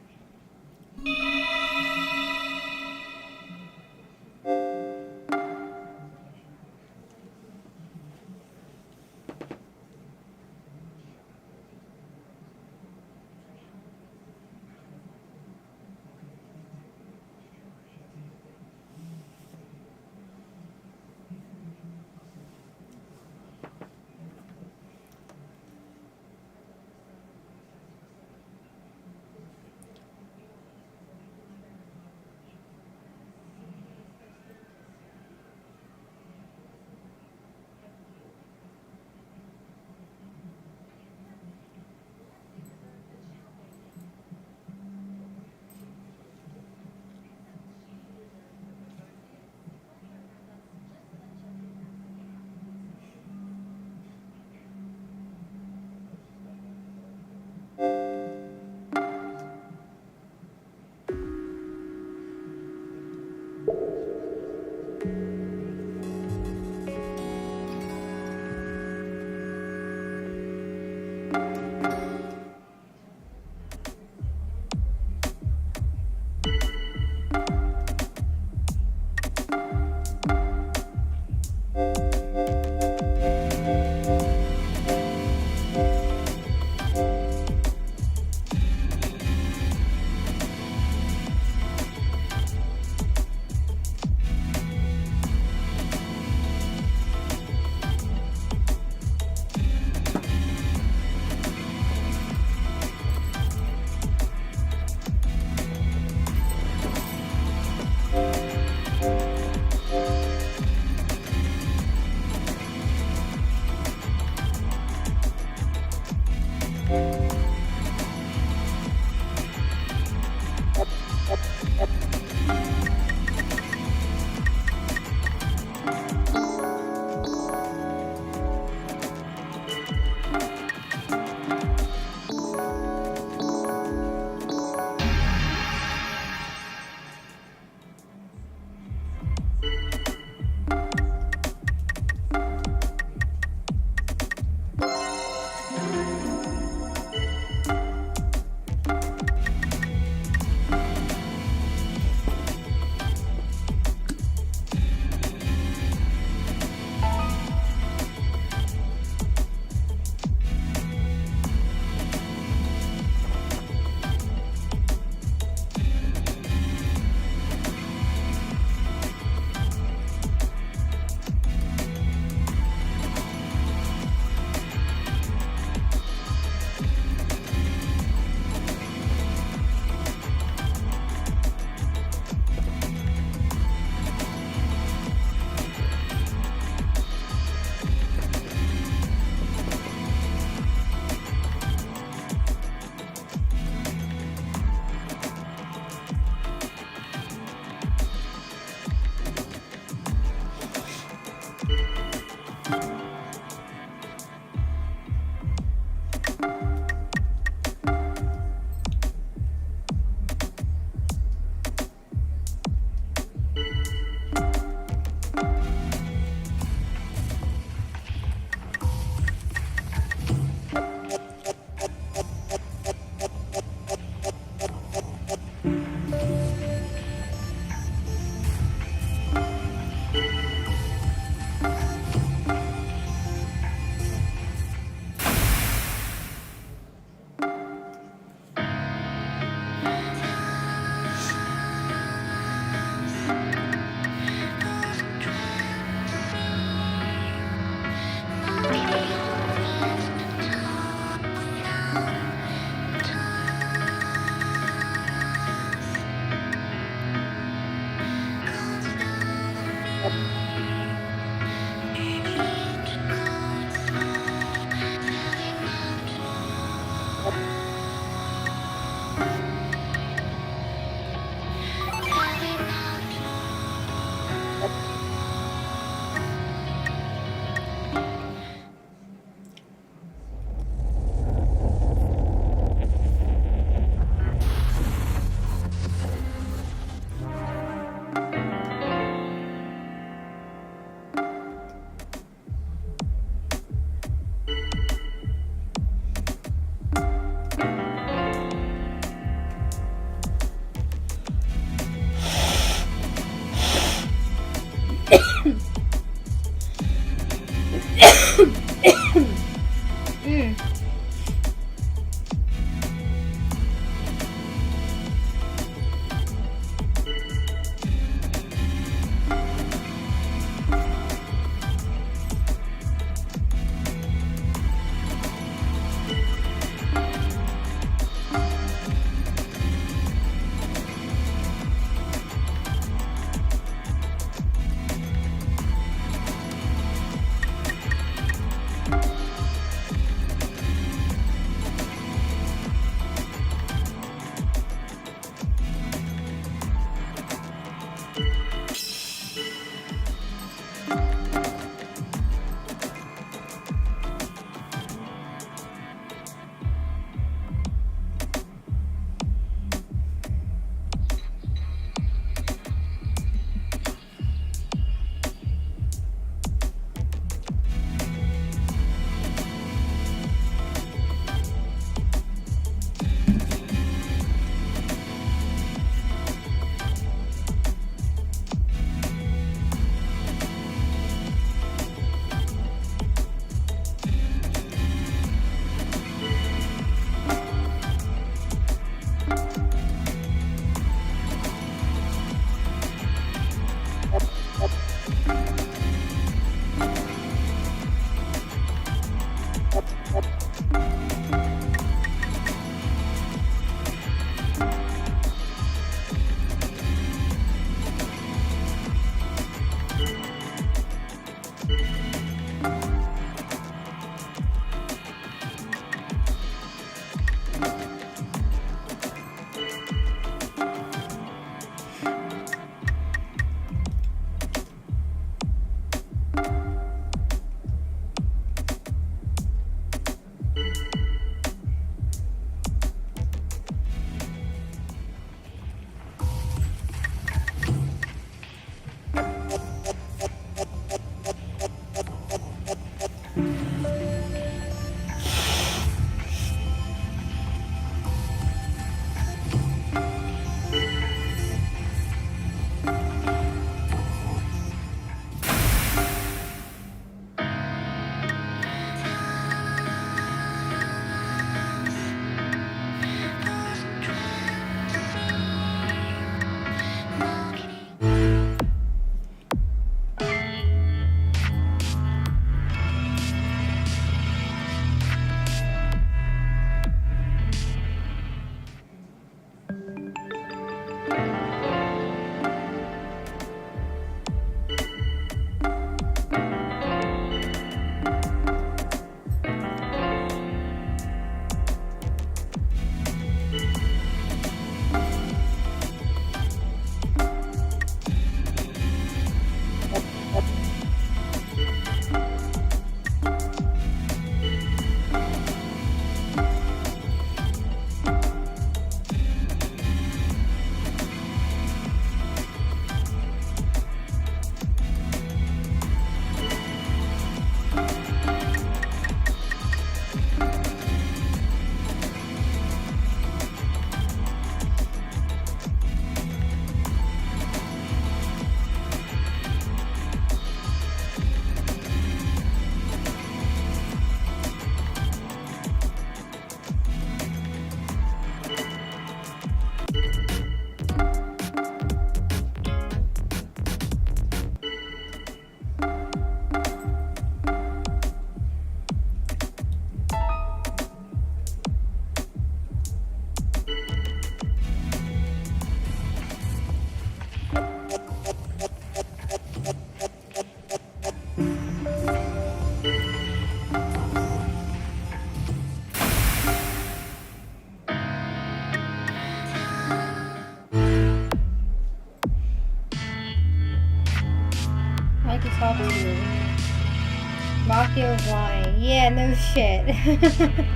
Sasuke was lying. Yeah, no shit.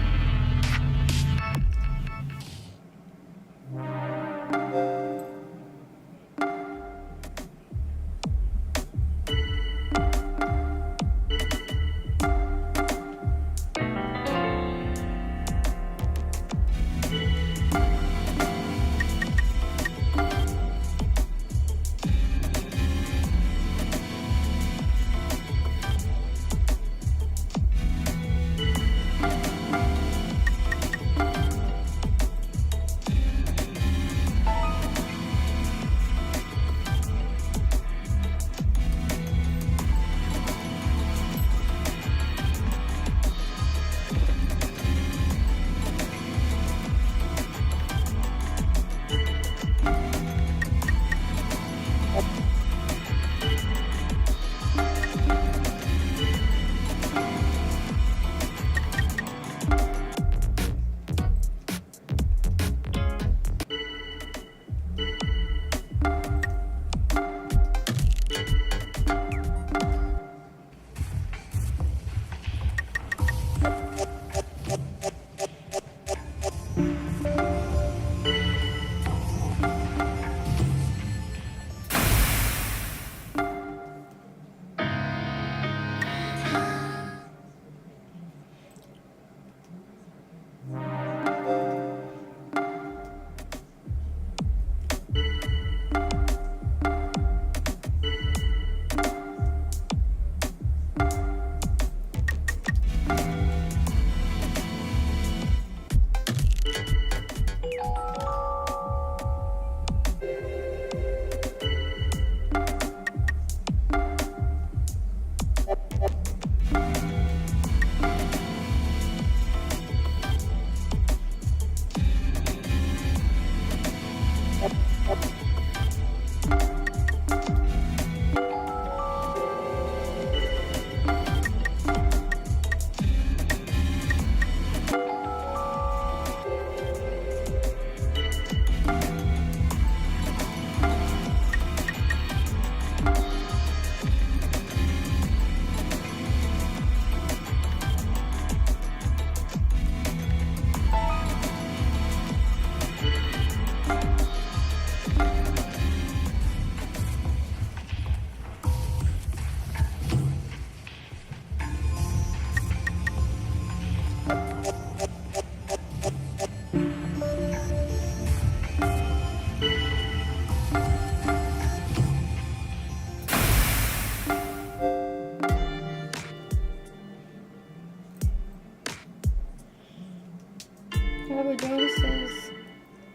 Robert Jones says,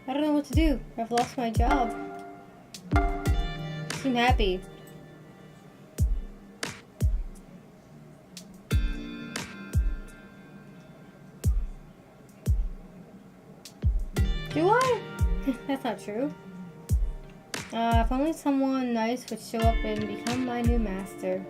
I don't know what to do. I've lost my job. Seem happy. Do I? That's not true. If only someone nice would show up and become my new master.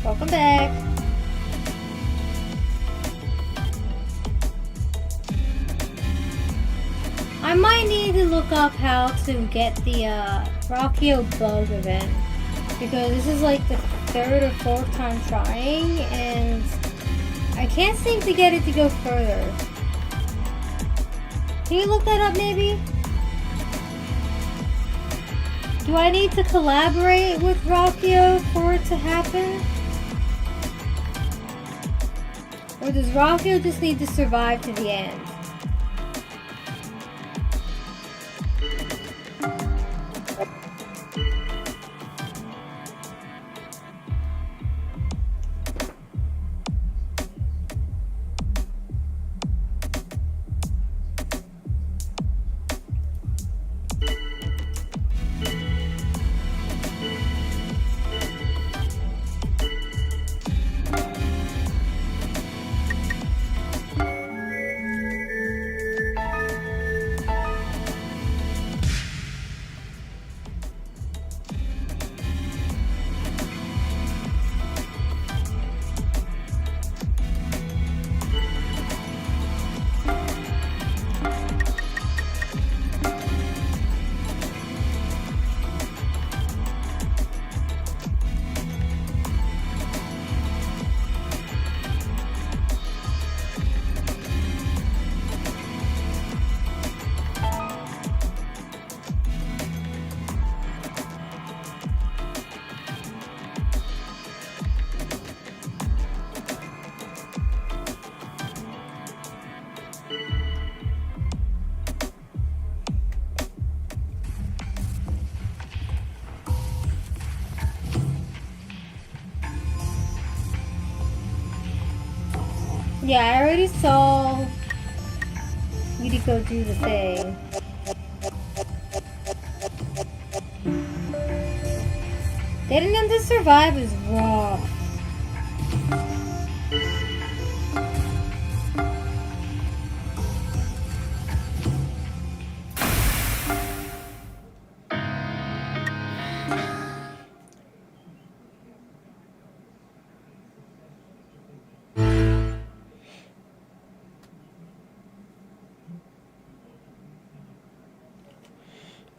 Welcome back. I might need to look up how to get the Rockio bug event, because this is like the 3rd or 4th time trying and I can't seem to get it to go further. Can you look that up maybe? Do I need to collaborate with Rockio for it to happen? Or does Rockio just need to survive to the end? Yeah, I already saw Yuriko do the thing. Getting them to survive is rough.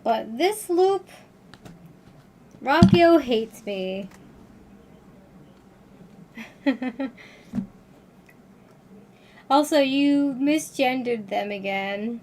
But this loop, Rockio hates me. Also, you misgendered them again.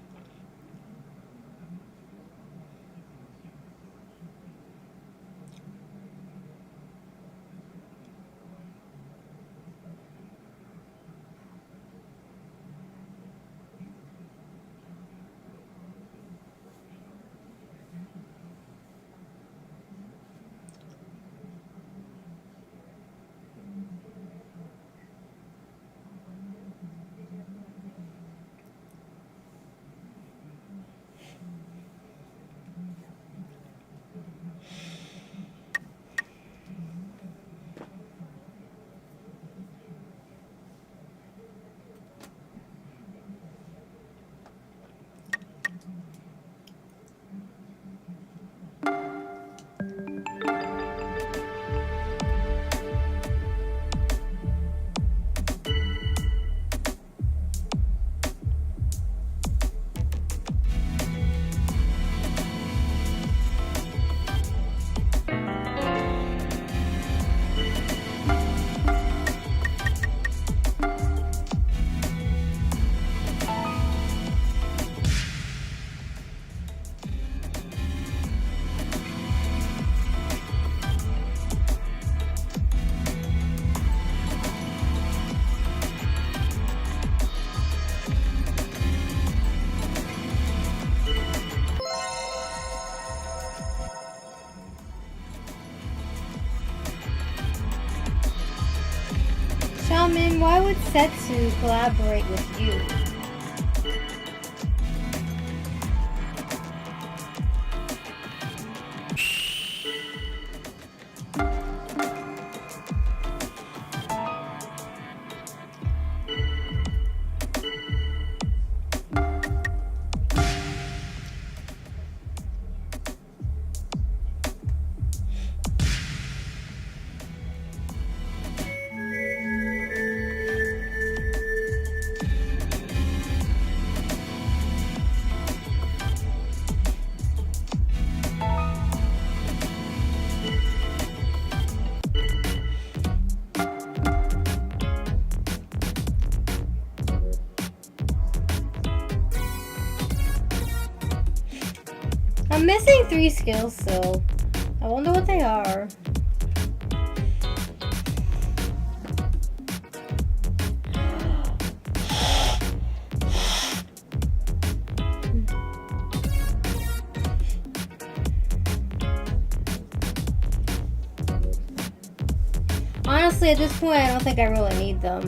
Shaman, why would Setsu collaborate with you? missing 3 skills still. I wonder what they are. Honestly, at this point, I don't think I really need them.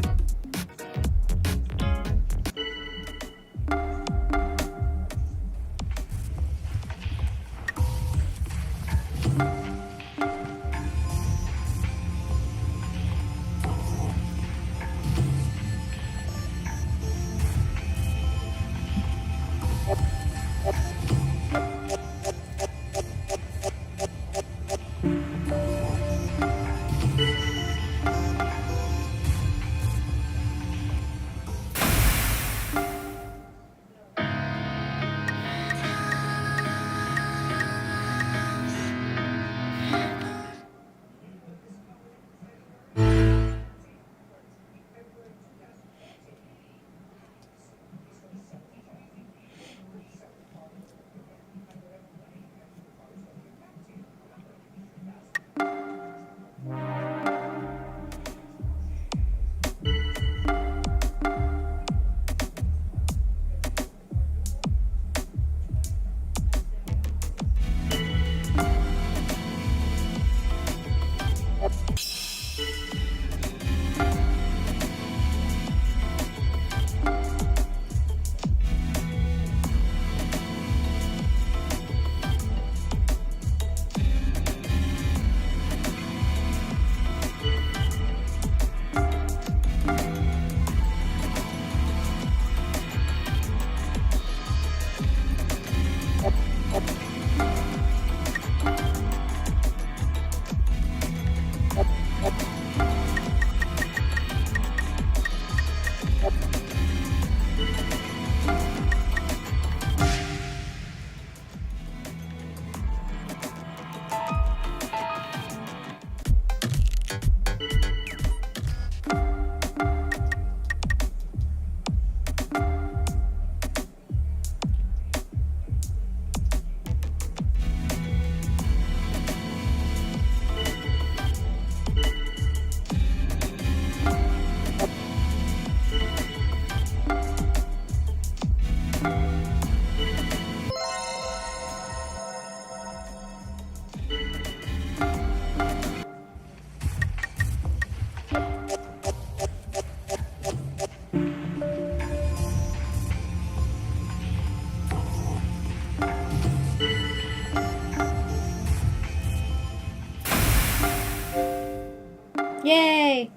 Yay!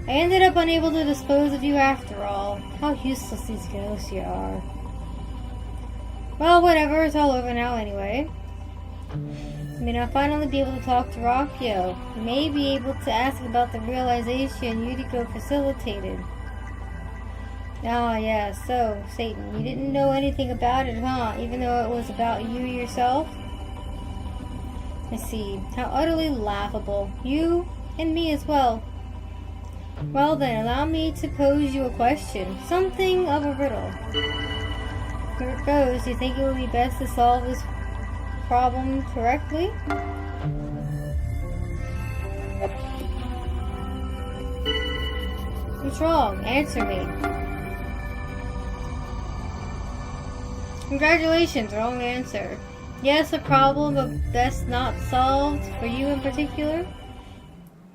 I ended up unable to dispose of you after all. How useless these Gnosia are. Well, whatever, it's all over now anyway. I mean, I'll finally be able to talk to Rockyo. You may be able to ask about the realization Yuriko facilitated. Ah, yeah, so, Satyn, you didn't know anything about it, huh? Even though it was about you yourself? I see. How utterly laughable. You and me as well. Well then, allow me to pose you a question. Something of a riddle. Here it goes. Do you think it would be best to solve this problem correctly? What's wrong? Answer me. Congratulations, wrong answer. Yes, a problem, but best not solved, for you in particular.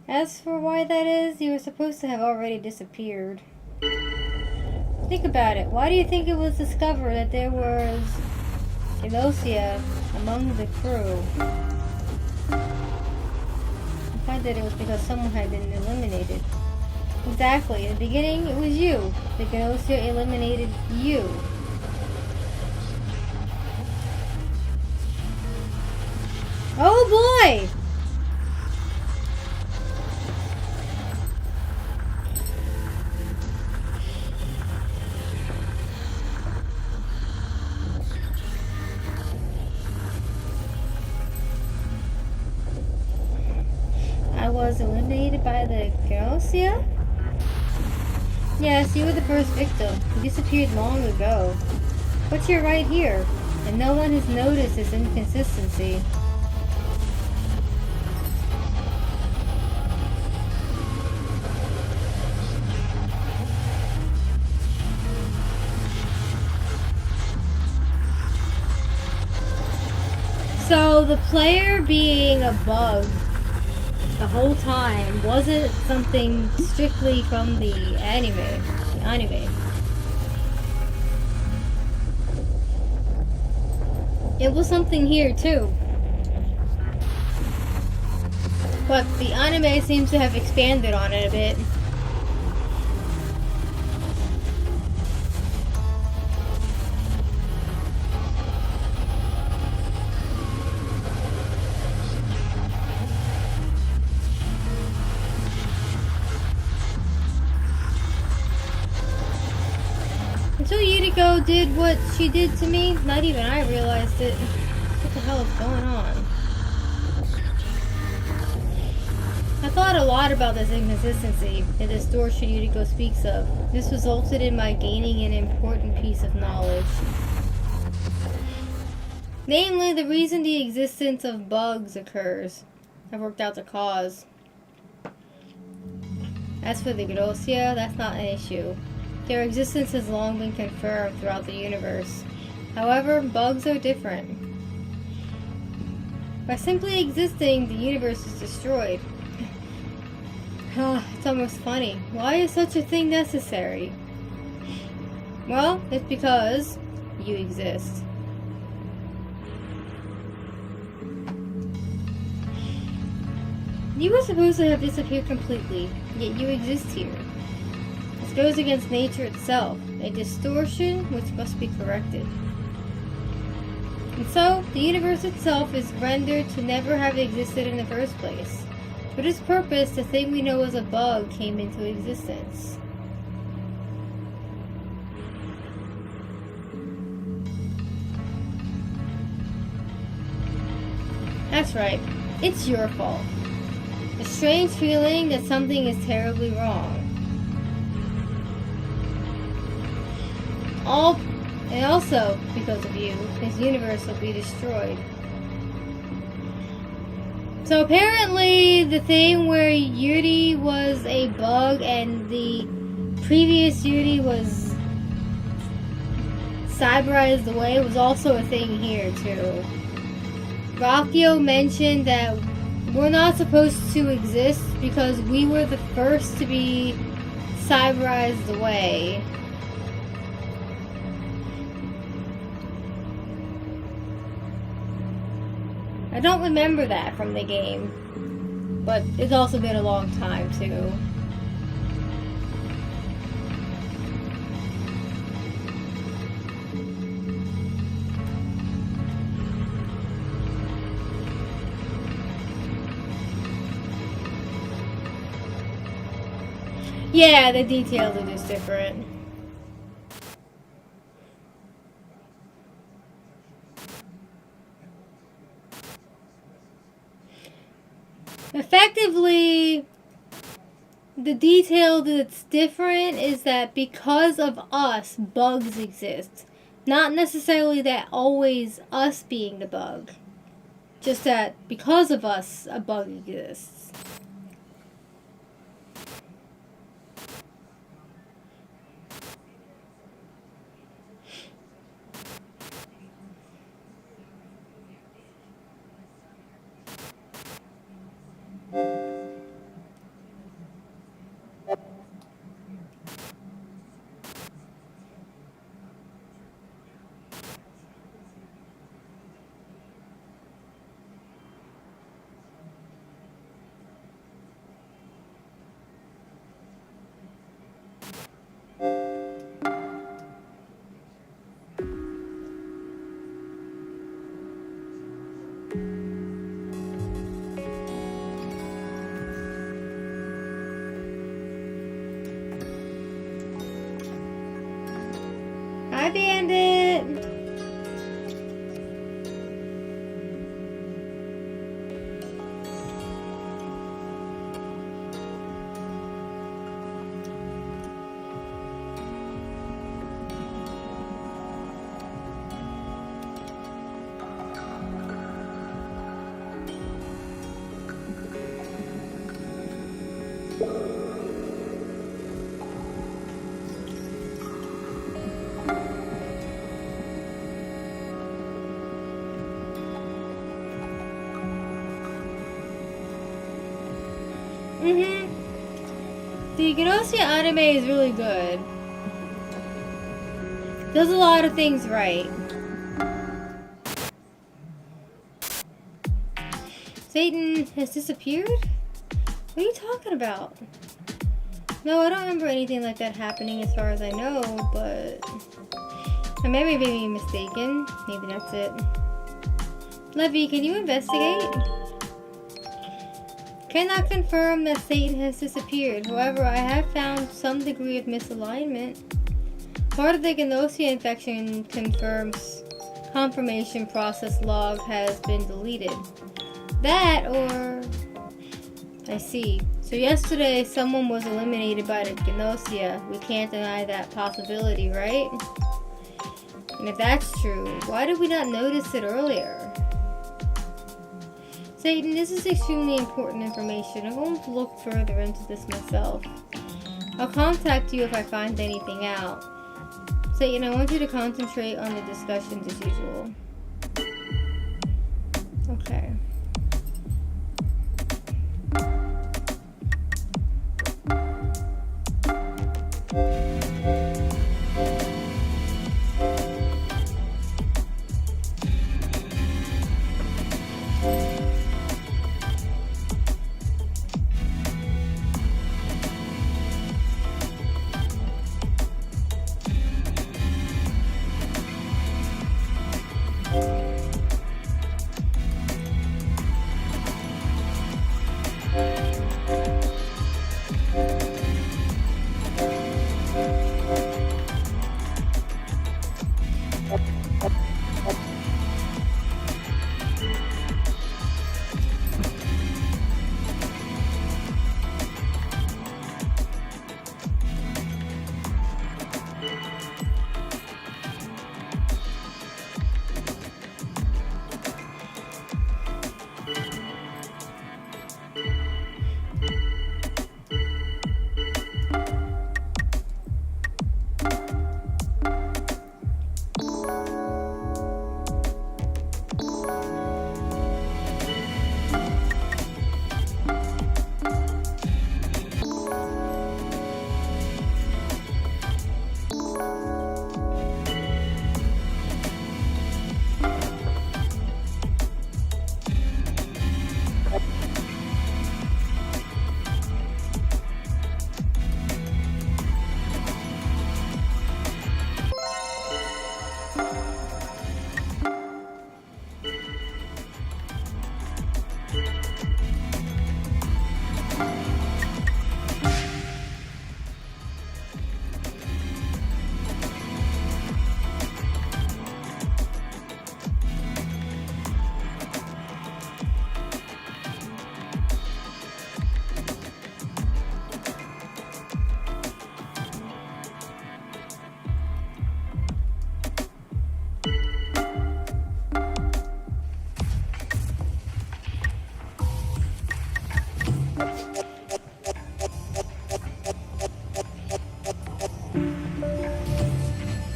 As for why that is, you were supposed to have already disappeared. Think about it. Why do you think it was discovered that there was Gnosia among the crew? I find that it was because someone had been eliminated. Exactly. In the beginning, it was you. The Gnosia eliminated you. Oh boy! I was eliminated by the Gnosia? Yes, you were the first victim. You disappeared long ago. But you're right here. and no one has noticed this inconsistency. So the player being a bug the whole time wasn't something strictly from the anime. It was something here too. But the anime seems to have expanded on it a bit. Until Yuriko did what she did to me, not even I realized it. What the hell is going on? I thought a lot about this inconsistency, the distortion Yuriko speaks of. This resulted in my gaining an important piece of knowledge. Namely, the reason the existence of bugs occurs. I worked out the cause. As for the Gnosia, that's not an issue. Their existence has long been confirmed throughout the universe. However, bugs are different. By simply existing, the universe is destroyed. It's almost funny. Why is such a thing necessary? Well, it's because you exist. You were supposed to have disappeared completely, yet you exist here. This goes against nature itself, a distortion which must be corrected. And so, the universe itself is rendered to never have existed in the first place. For this purpose, the thing we know as a bug came into existence. That's right, it's your fault. A strange feeling that something is terribly wrong. And also, because of you, this universe will be destroyed. So apparently, the thing where Yuri was a bug and the previous Yuri was cyberized away was also a thing here too. Rakio mentioned that we're not supposed to exist because we were the first to be cyberized away. I don't remember that from the game, but it's also been a long time too. Yeah, the details are just different. Effectively, the detail that's different is that because of us, bugs exist. Not necessarily that always us being the bug. Just that because of us, a bug exists. Hi, Bandit! The Gnosia anime is really good. Does a lot of things right. Satyn has disappeared? What are you talking about? No, I don't remember anything like that happening as far as I know, but I may be mistaken. Maybe that's it. Levy, can you investigate? Cannot confirm that Satyn has disappeared. However, I have found some degree of misalignment. Part of the Gnosia infection confirmation process log has been deleted. That or... I see. So yesterday someone was eliminated by the Gnosia. We can't deny that possibility, right? And if that's true, why did we not notice it earlier? Satyn, this is extremely important information. I'm going to look further into this myself. I'll contact you if I find anything out. Satyn, I want you to concentrate on the discussions as usual. Okay.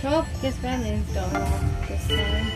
Oh, guess Batman's going off this time.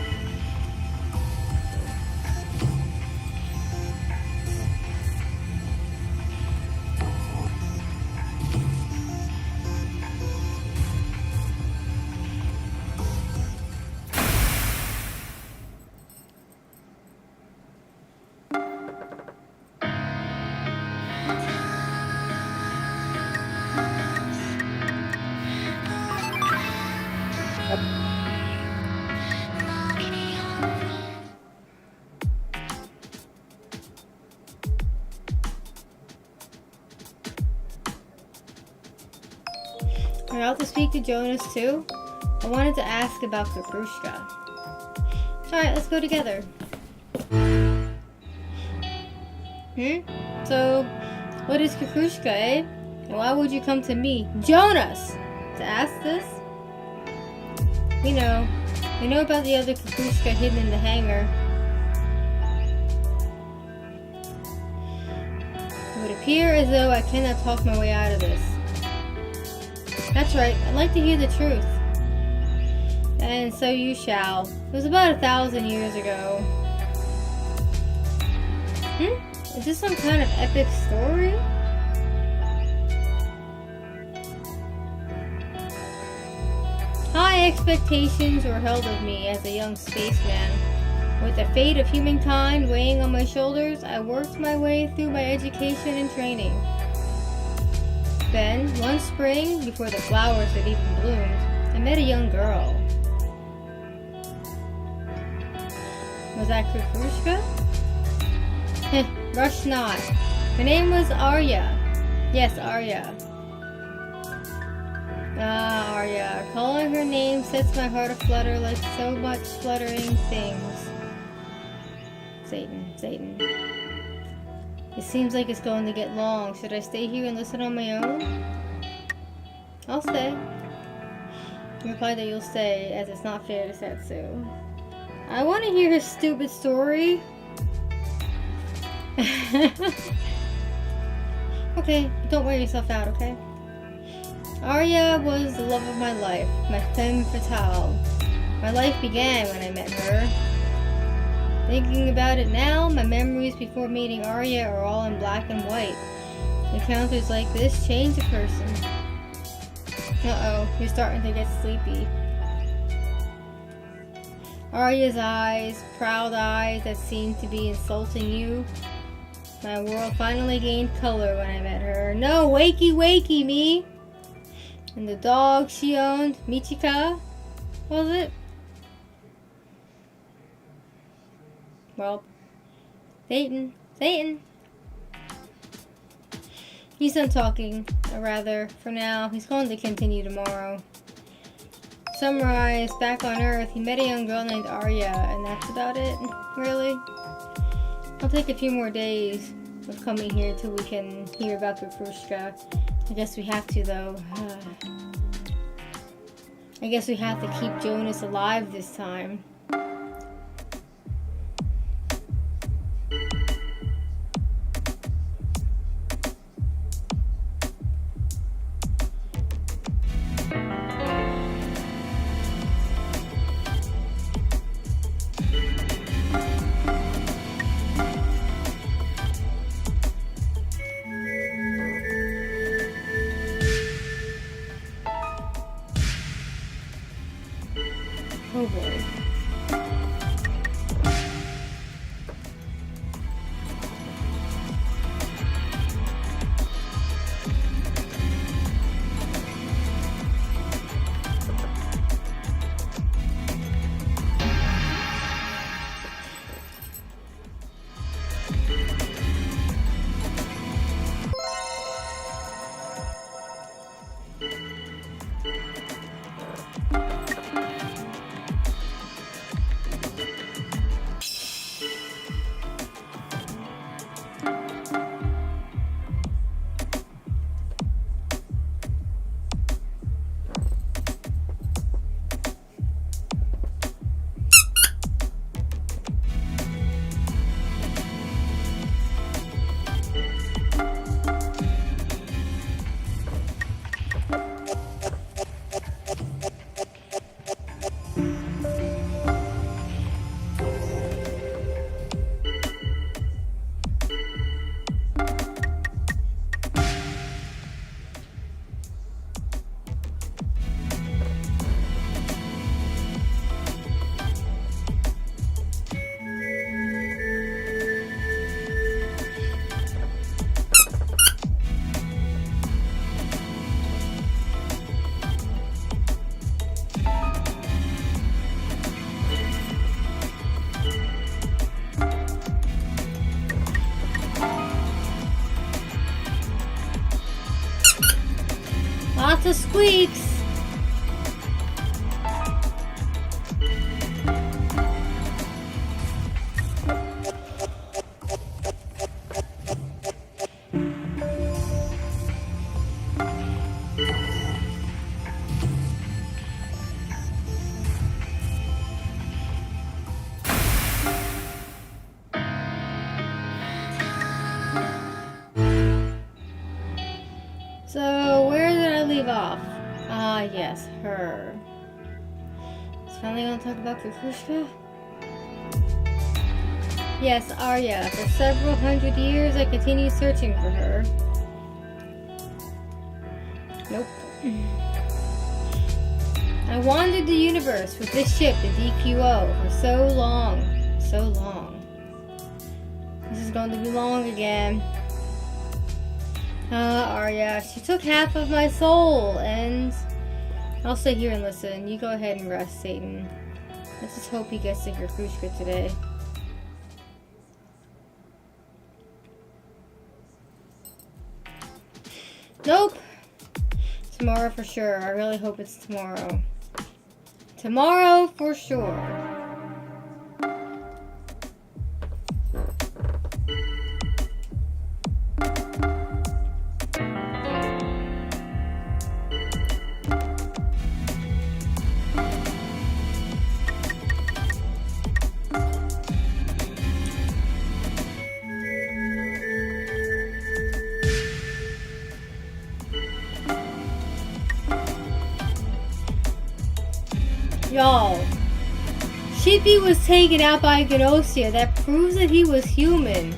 Are you out to speak to Jonas too? I wanted to ask about Kukrushka. Alright, let's go together. So, what is Kukrushka, eh? And why would you come to me, Jonas, to ask this? We know. We know about the other Kukrushka hidden in the hangar. It would appear as though I cannot talk my way out of this. That's right, I'd like to hear the truth. And so you shall. It was about 1,000 years ago. Is this some kind of epic story? High expectations were held of me as a young spaceman. With the fate of humankind weighing on my shoulders, I worked my way through my education and training. Then, one spring, before the flowers had even bloomed, I met a young girl. Was that Kukrushka? Rush not. Her name was Arya. Yes, Arya. Ah, Arya. Calling her name sets my heart aflutter like so much fluttering things. Satyn. It seems like it's going to get long. Should I stay here and listen on my own? I'll stay. You reply that you'll stay, as it's not fair to Satsu. I want to hear his stupid story. Okay, don't wear yourself out, okay? Arya was the love of my life, my femme fatale. My life began when I met her. Thinking about it now, my memories before meeting Arya are all in black and white. Encounters like this change a person. Uh-oh, you're starting to get sleepy. Arya's eyes, proud eyes that seemed to be insulting you. My world finally gained color when I met her. No, wakey, me! And the dog she owned, Michika, was it? Well, Satyn. He's done talking, or rather, for now, he's going to continue tomorrow. Summarize, back on Earth, he met a young girl named Arya, and that's about it, really? I'll take a few more days of coming here till we can hear about Kukrushka. I guess we have to, though. I guess we have to keep Jonas alive this time. Oh boy. Lots of squeaks. So, where did I leave off? Ah, yes, her. Is finally gonna talk about Kukushka? Yes, Arya. For several hundred years, I continued searching for her. Nope. I wandered the universe with this ship, the DQO, for so long. So long. This is going to be long again. Arya, she took half of my soul, and I'll stay here and listen. You go ahead and rest, Satyn. Let's just hope he gets to Kukushka today. Nope. Tomorrow for sure. I really hope it's tomorrow. Tomorrow for sure. Y'all, Shippy was taken out by Gnosia. That proves that he was human.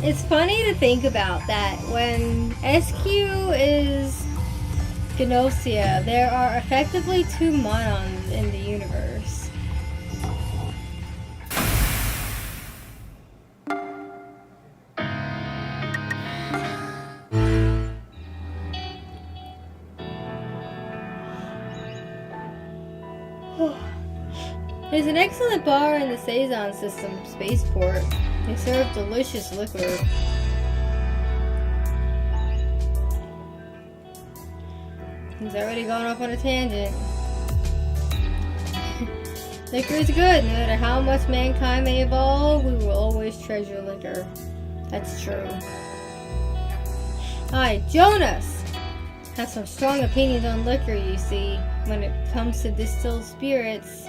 It's funny to think about that when SQ is Gnosia, there are effectively two Monons in the universe. There's an excellent bar in the Saison system spaceport. They serve delicious liquor. He's already gone off on a tangent. Liquor is good. No matter how much mankind may evolve, we will always treasure liquor. That's true. Hi, Jonas! Has some strong opinions on liquor, you see, when it comes to distilled spirits.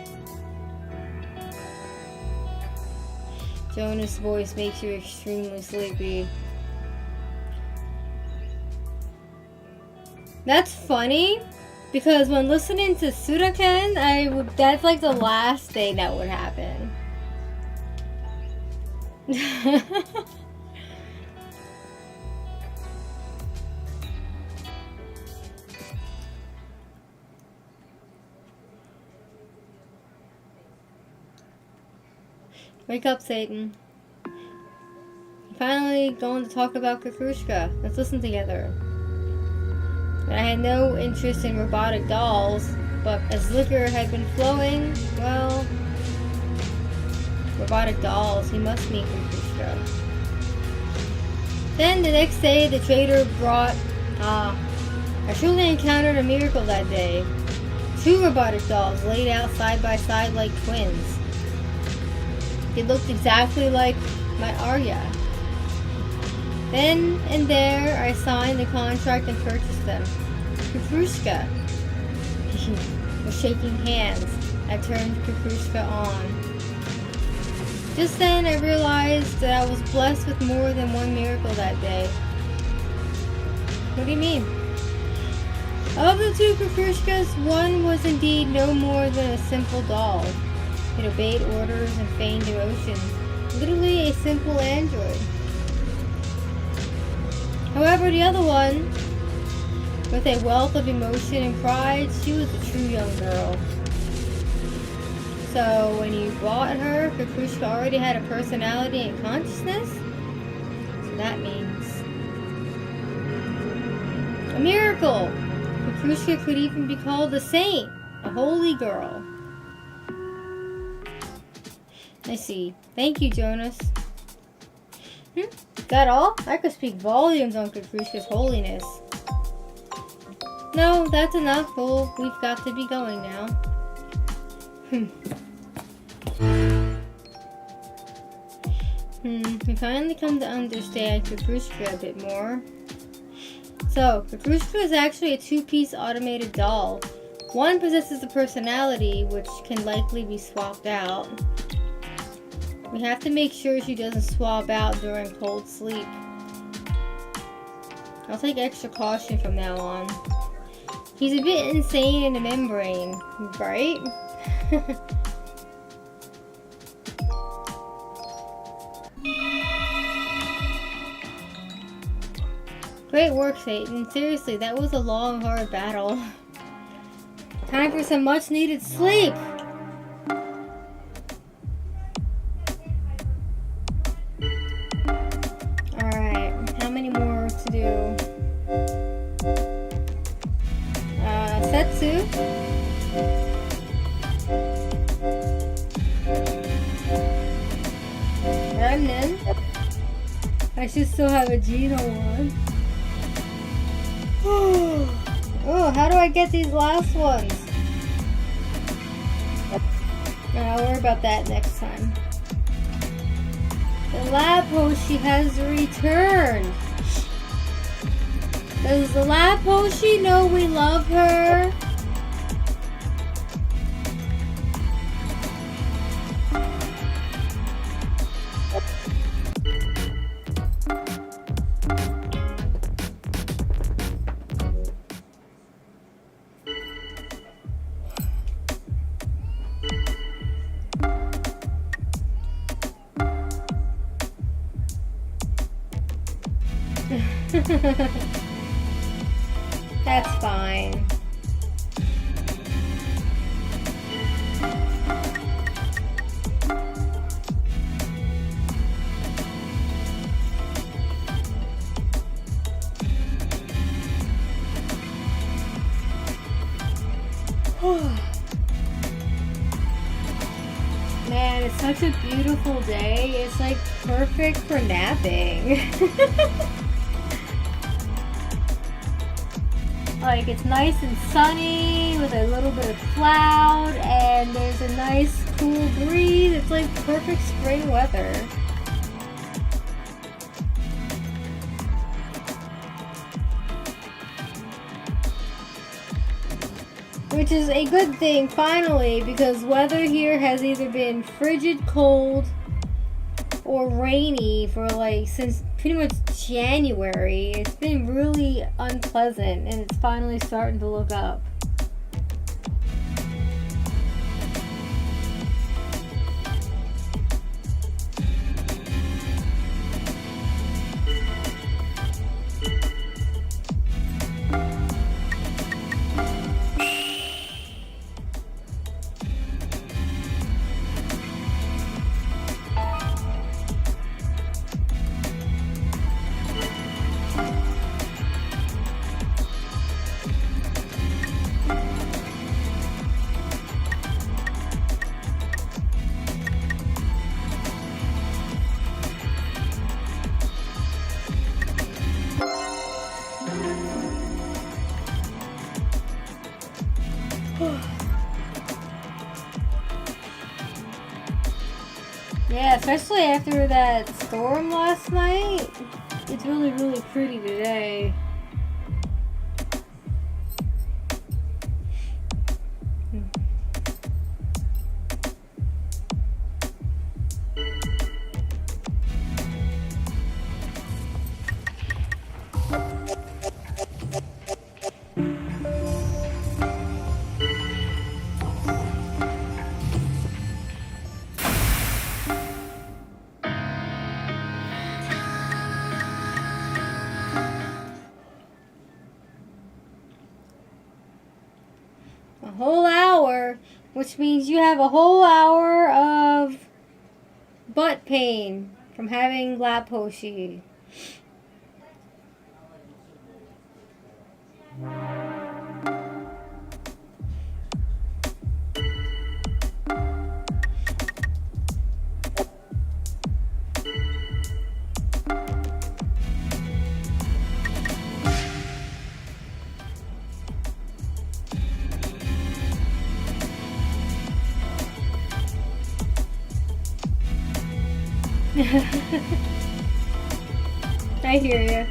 Jonas' voice makes you extremely sleepy. That's funny, because when listening to Suraken, that's like the last thing that would happen. Wake up, Satyn. Finally going to talk about Kukushka. Let's listen together. I had no interest in robotic dolls, but as liquor had been flowing, well, robotic dolls, he must mean Kukushka. Then the next day, the trader brought, I truly encountered a miracle that day. 2 robotic dolls laid out side by side like twins. They looked exactly like my Arya. Then and there, I signed the contract and purchased them. Kukushka. We're shaking hands. I turned Kukushka on. Just then, I realized that I was blessed with more than one miracle that day. What do you mean? Of the 2 Kukushkas, one was indeed no more than a simple doll. It obeyed orders and feigned emotion. Literally a simple android. However, the other one, with a wealth of emotion and pride, she was a true young girl. So when you bought her, Kukrushka already had a personality and consciousness? So that means a miracle! Kukrushka could even be called a saint, a holy girl. I see. Thank you, Jonas. Is that all? I could speak volumes on Kukrushka's holiness. No, that's enough. Well, we've got to be going now. We finally come to understand Kukrushka a bit more. So, Kukrushka is actually a two-piece automated doll. One possesses a personality, which can likely be swapped out. We have to make sure she doesn't swap out during cold sleep. I'll take extra caution from now on. He's a bit insane in the membrane, right? Great work, Satyn. Seriously, that was a long, hard battle. Time for some much-needed sleep! Alright, how many more to do? Setsu. Remnant. I should still have a Geno one. Oh, how do I get these last ones? I'll worry about that next time. The lab Hoshi has returned. Does the lab Hoshi know we love her? That's fine. Man, it's such a beautiful day. It's like perfect for napping. Like, it's nice and sunny with a little bit of cloud, and there's a nice cool breeze. It's like perfect spring weather. Which is a good thing, finally, because weather here has either been frigid cold or rainy for like since pretty much January. It's been really unpleasant, and it's finally starting to look up. Yeah, especially after that storm last night. It's really, really pretty today. which means you have a whole hour of butt pain from having lap poshi. I hear you.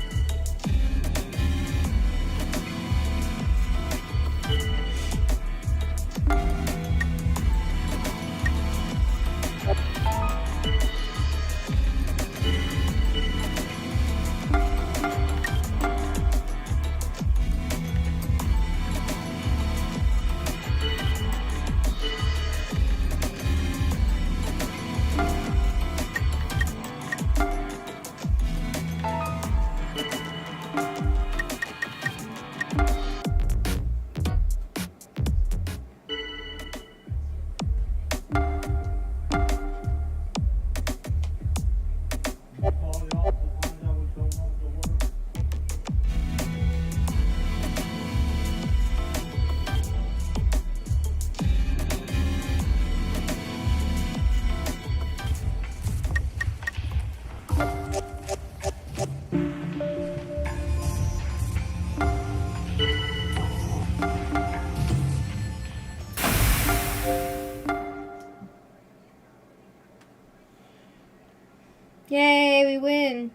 Yay, we win.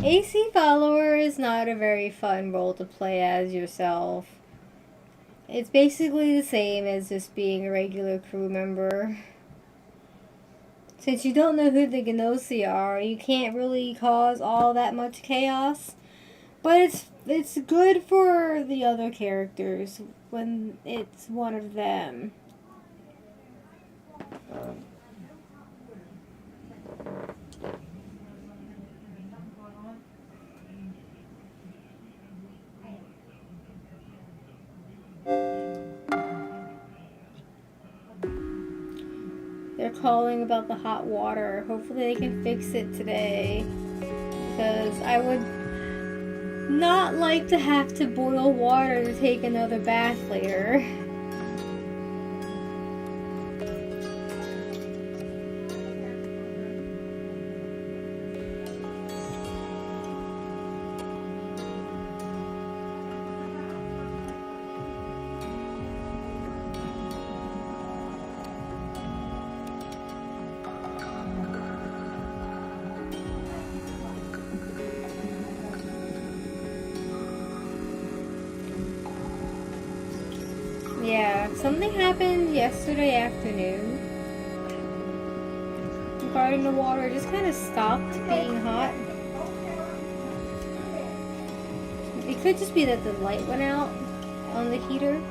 AC follower is not a very fun role to play as yourself. It's basically the same as just being a regular crew member. Since you don't know who the Gnosia are, you can't really cause all that much chaos. But it's good for the other characters when it's one of them. They're calling about the hot water. Hopefully they can fix it today. Because I would not like to have to boil water to take another bath later. Yeah, something happened yesterday afternoon regarding the water. It just kind of stopped being hot. It could just be that the light went out on the heater.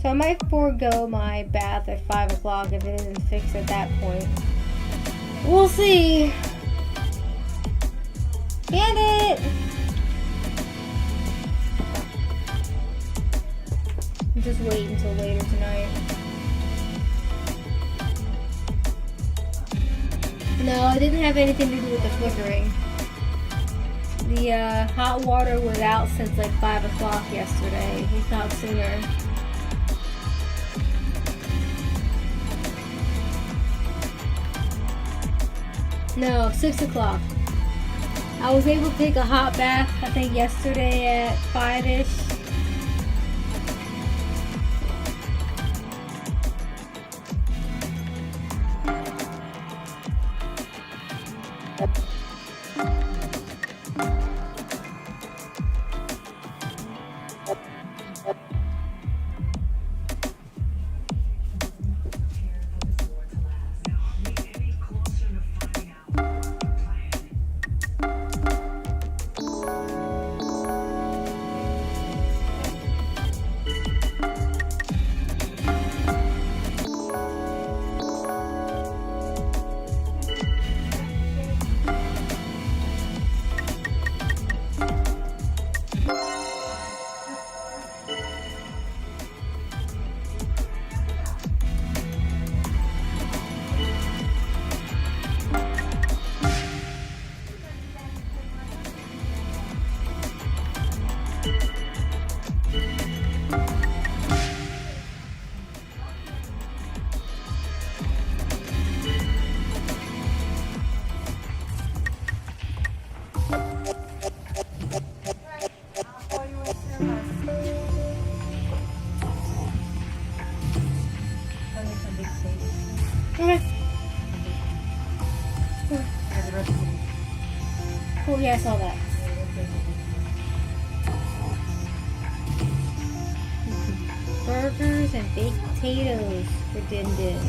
So I might forego my bath at 5 o'clock if it isn't fixed at that point. We'll see. Bandit! Just wait until later tonight. No, it didn't have anything to do with the flickering. The hot water was out since like 5 o'clock yesterday, if not sooner. No, 6 o'clock. I was able to take a hot bath, I think yesterday at 5-ish. Okay. Has the recipe. Cool, yeah, I saw that. Burgers and baked potatoes for Din Din.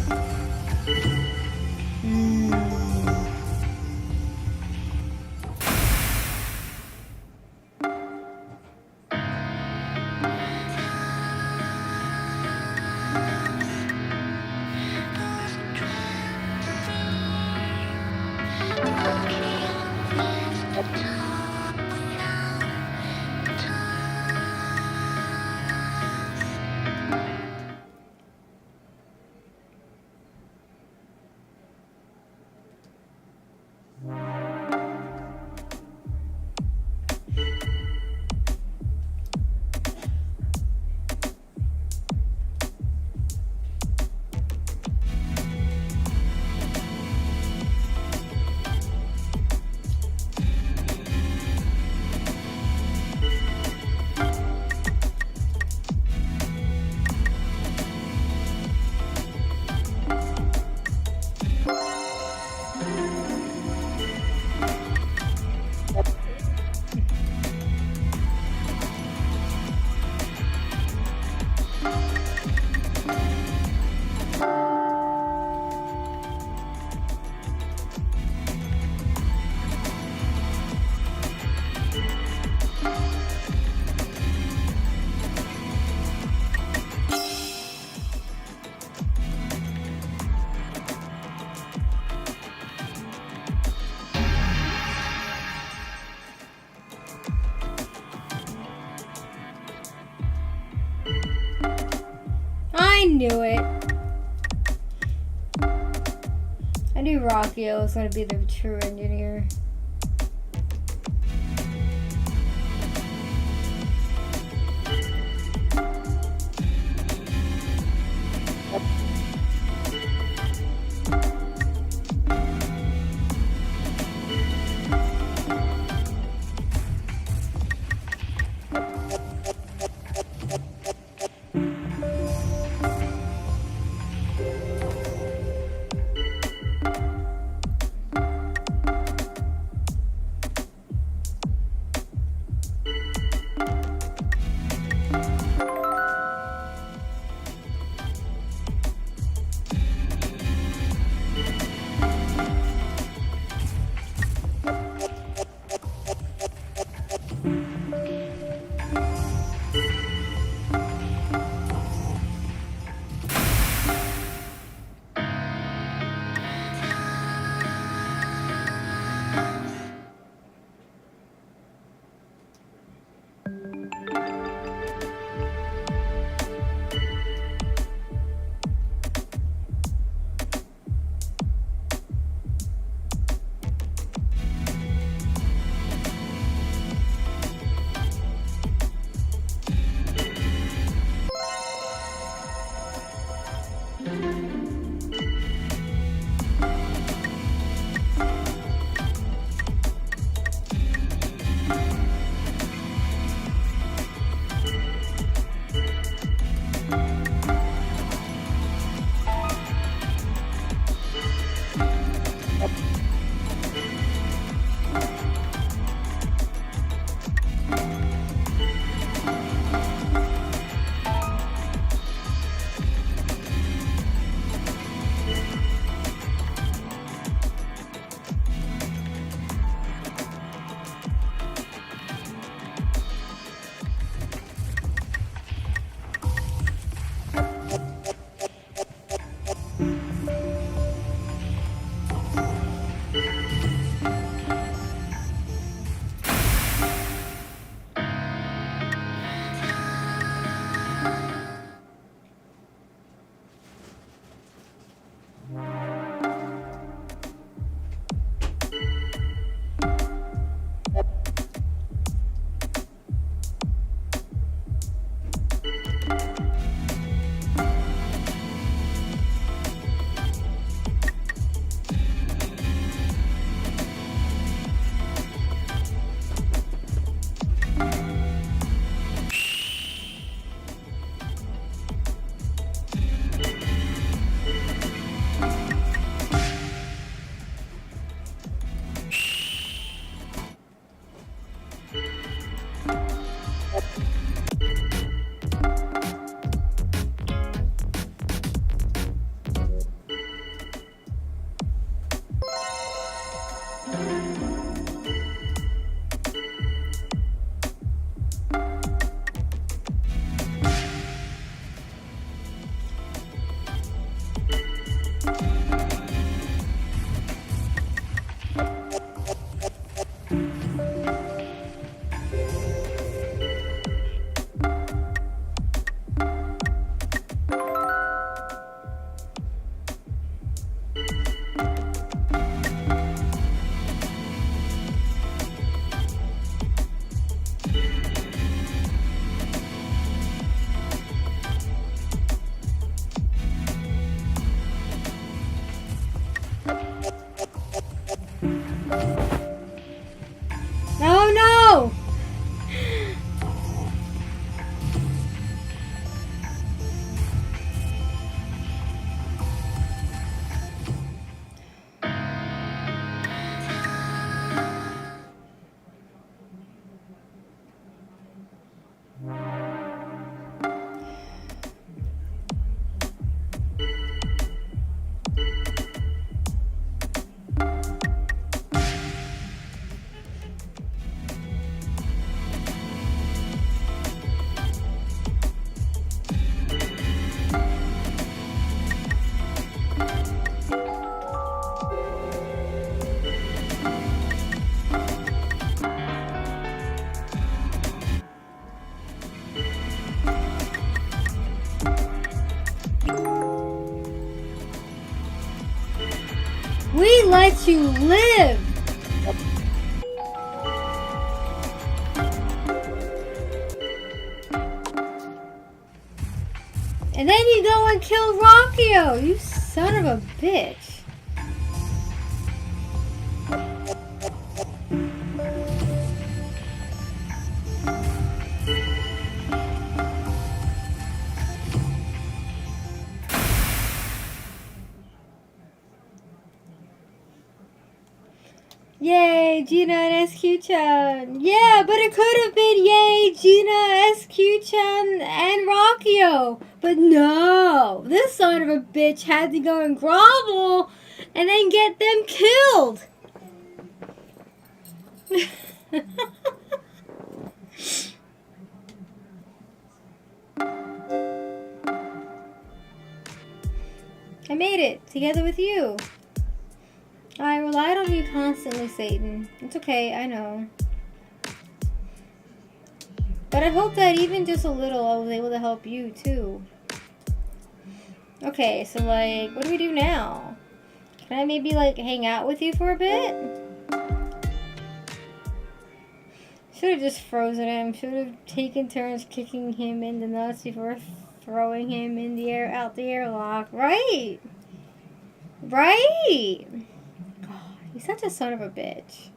I knew it. I knew Rockio was going to be the true engineer. let you live. And then you go and kill Rockio, you son of a bitch. Yay, Gina and SQ-chan. Yeah, but it could have been yay, Gina, SQ-chan, and Rockio. But no, this son of a bitch had to go and grovel and then get them killed. I made it, together with you. I relied on you constantly, Satyn. It's okay, I know. But I hope that even just a little I was able to help you, too. Okay, so, like, what do we do now? Can I maybe, like, hang out with you for a bit? Should have just frozen him. Should have taken turns kicking him in the nuts before throwing him in the air, out the airlock. Right! Right! He's such a son of a bitch.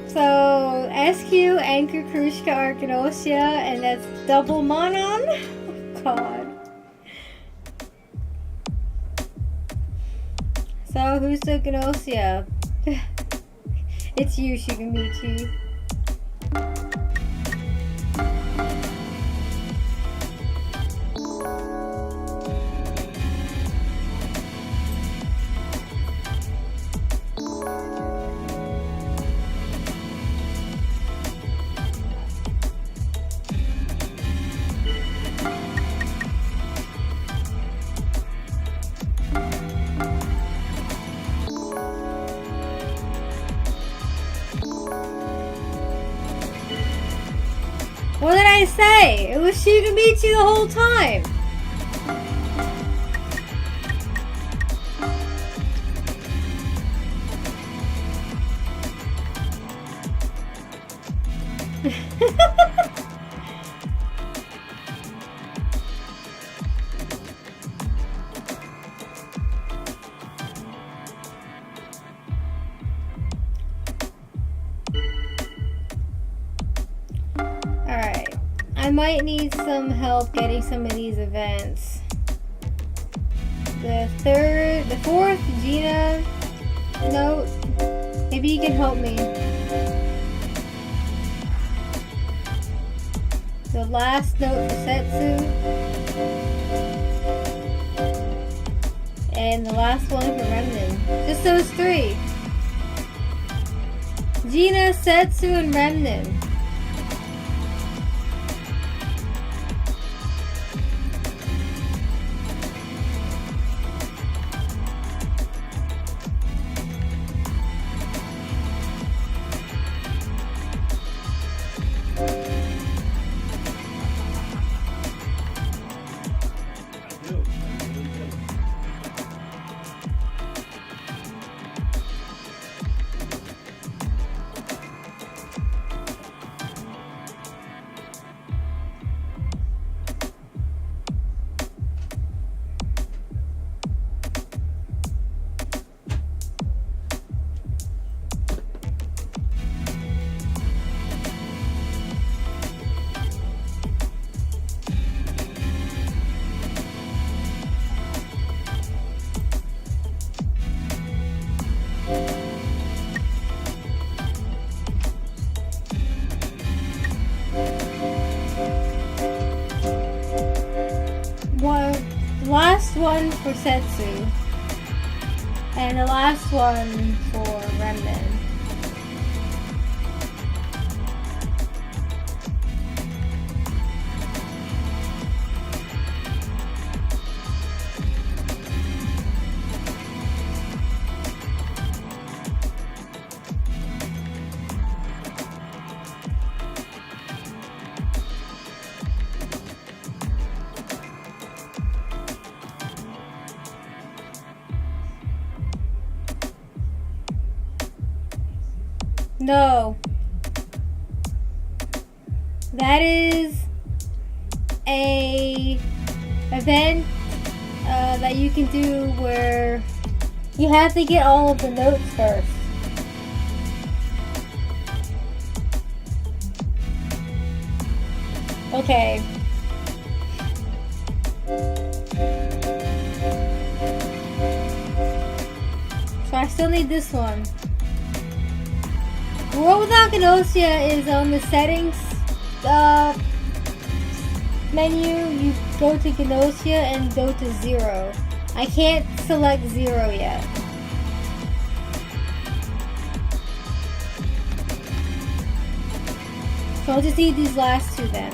So, SQ, Anchor, Krushka, are Gnosia, and that's double Manon? Oh, God. So, who's the Gnosia? It's you, Shigamichi. What did I say? It was Shigamichi the whole time. Alright, I might need some help getting some of these events. The fourth, Gina note, maybe you can help me. The last note for Setsu. And the last one for Remnant. Just those three. Gina, Setsu, and Remnant. Last one for Setsu, and the last one for Remnant. No. That is a event that you can do where you have to get all of the notes first. Okay. So I still need this one. World Without Gnosia is on the settings menu. You go to Gnosia and go to 0. I can't select 0 yet. So I'll just need these last two then.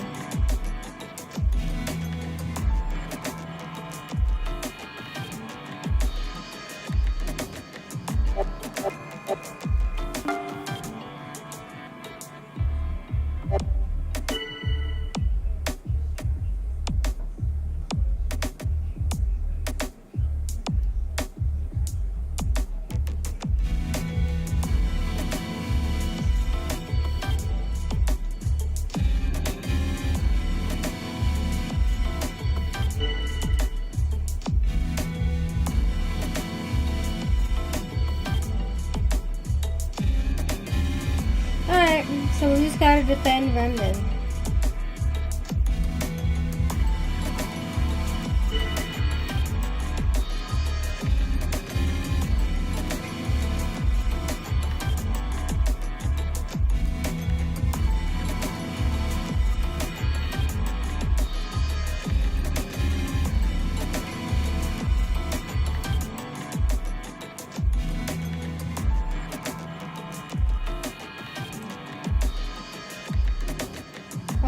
Alright, so we just gotta defend Remnant.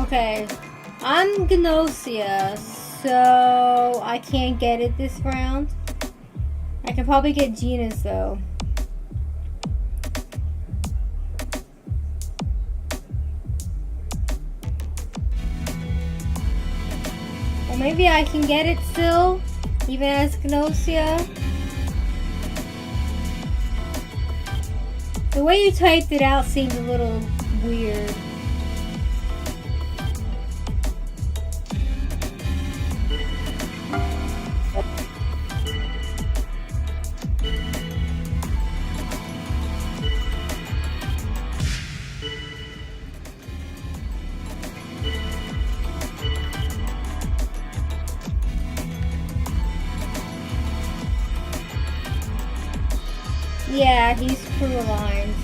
Okay, I'm Gnosia, so I can't get it this round. I can probably get Gina's though. Or maybe I can get it still, even as Gnosia. The way you typed it out seems a little weird. Yeah, he's crew aligned.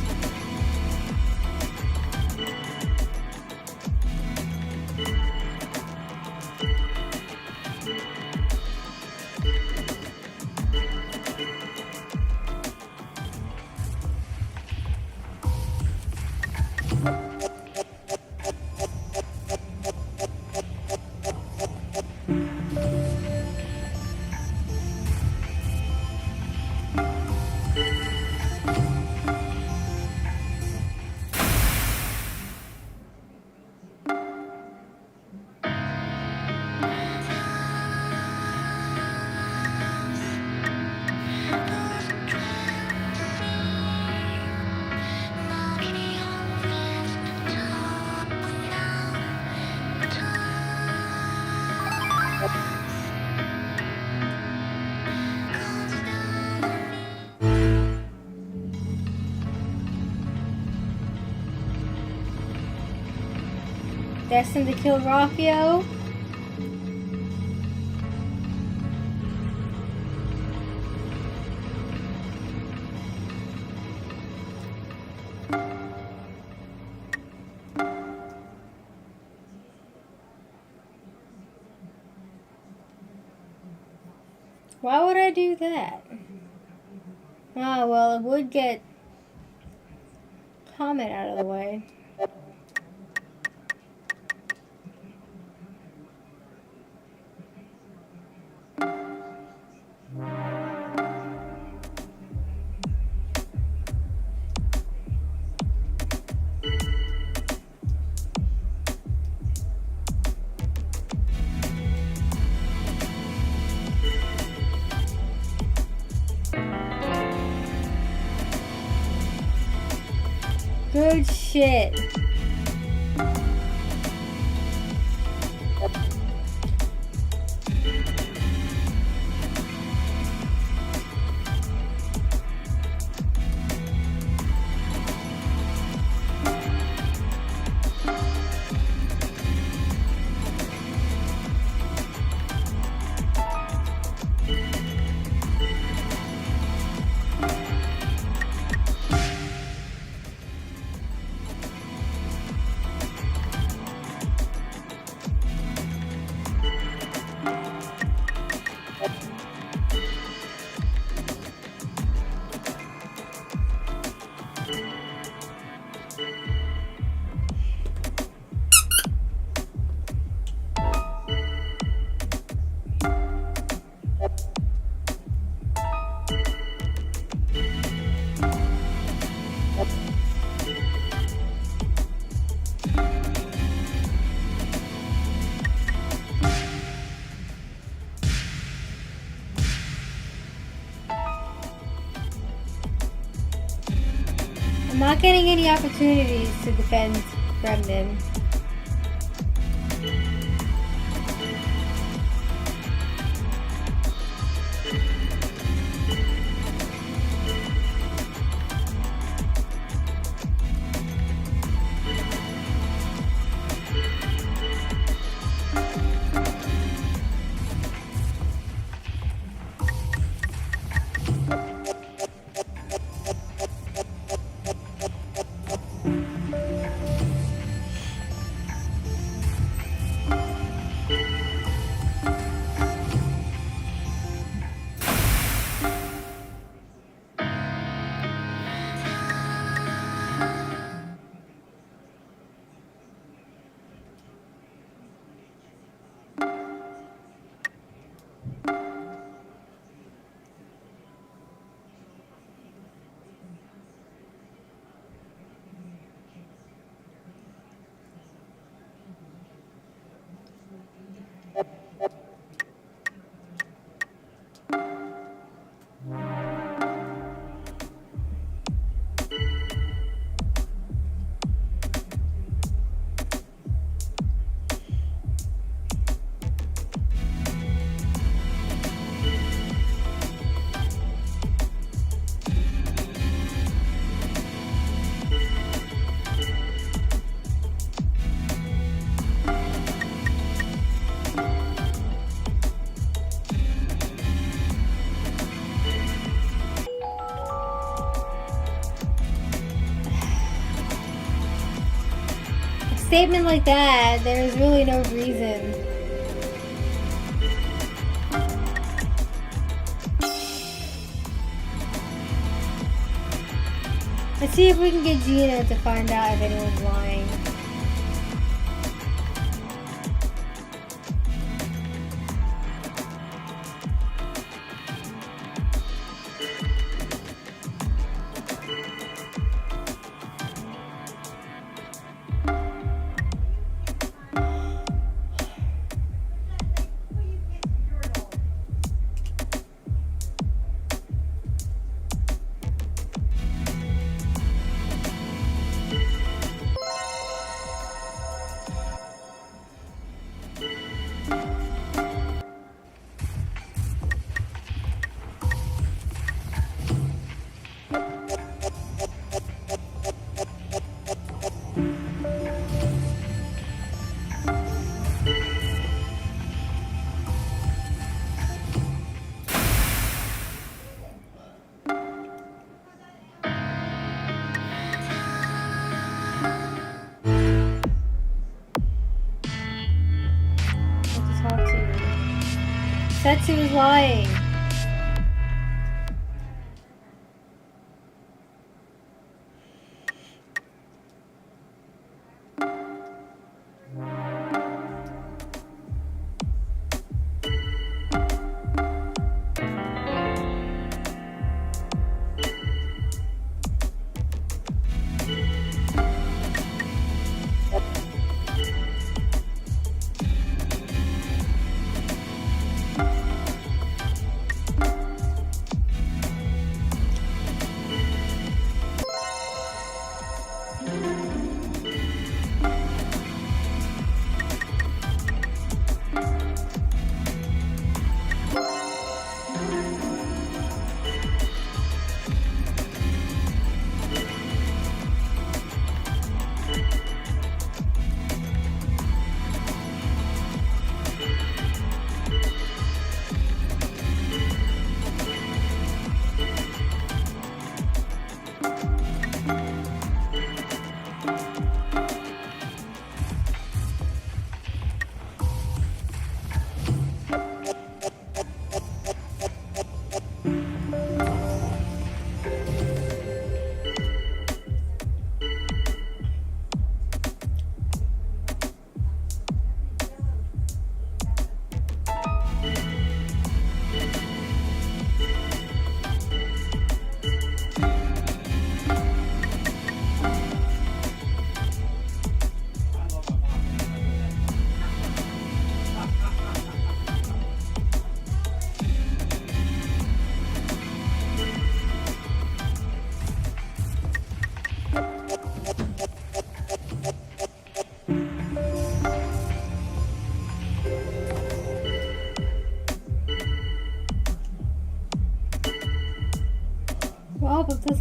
Destined to kill Raphael. Why would I do that? Ah, well, it would get Comet out of the way. Good shit. I'm not getting any opportunities to defend Gremlin. Statement like that, there is really no reason. Let's see if we can get Gina to find out if anyone's lying. Satyn was lying.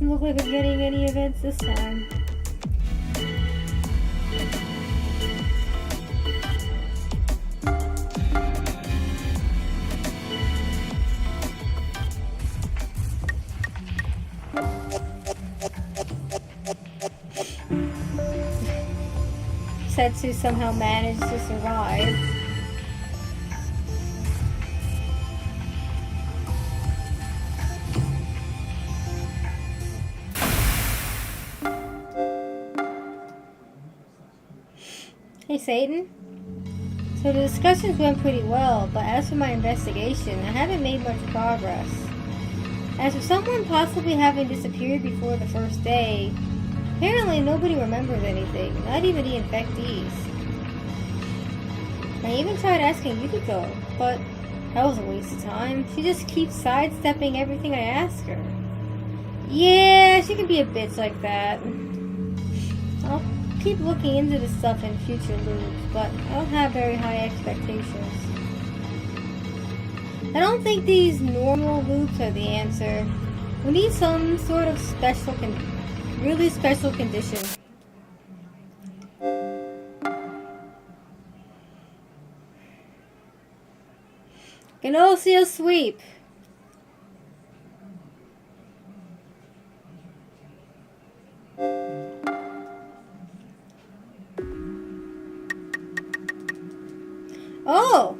doesn't look like I'm getting any events this time. Setsu somehow managed to survive. Hey Satyn. So the discussions went pretty well, but as for my investigation, I haven't made much progress. As for someone possibly having disappeared before the first day, apparently nobody remembers anything, not even the infectees. I even tried asking Yukiko, but that was a waste of time. She just keeps sidestepping everything I ask her. Yeah, she can be a bitch like that. I'll keep looking into this stuff in future loops, but I don't have very high expectations. I don't think these normal loops are the answer. We need some sort of special really special condition. Gnosia sweep. Oh!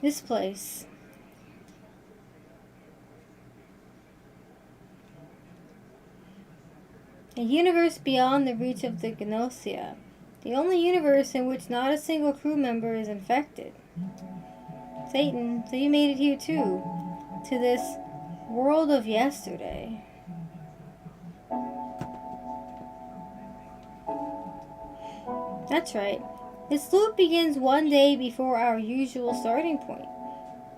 This place. A universe beyond the reach of the Gnosia. The only universe in which not a single crew member is infected. Satyn, so you made it here too. To this world of yesterday. That's right. This loop begins one day before our usual starting point.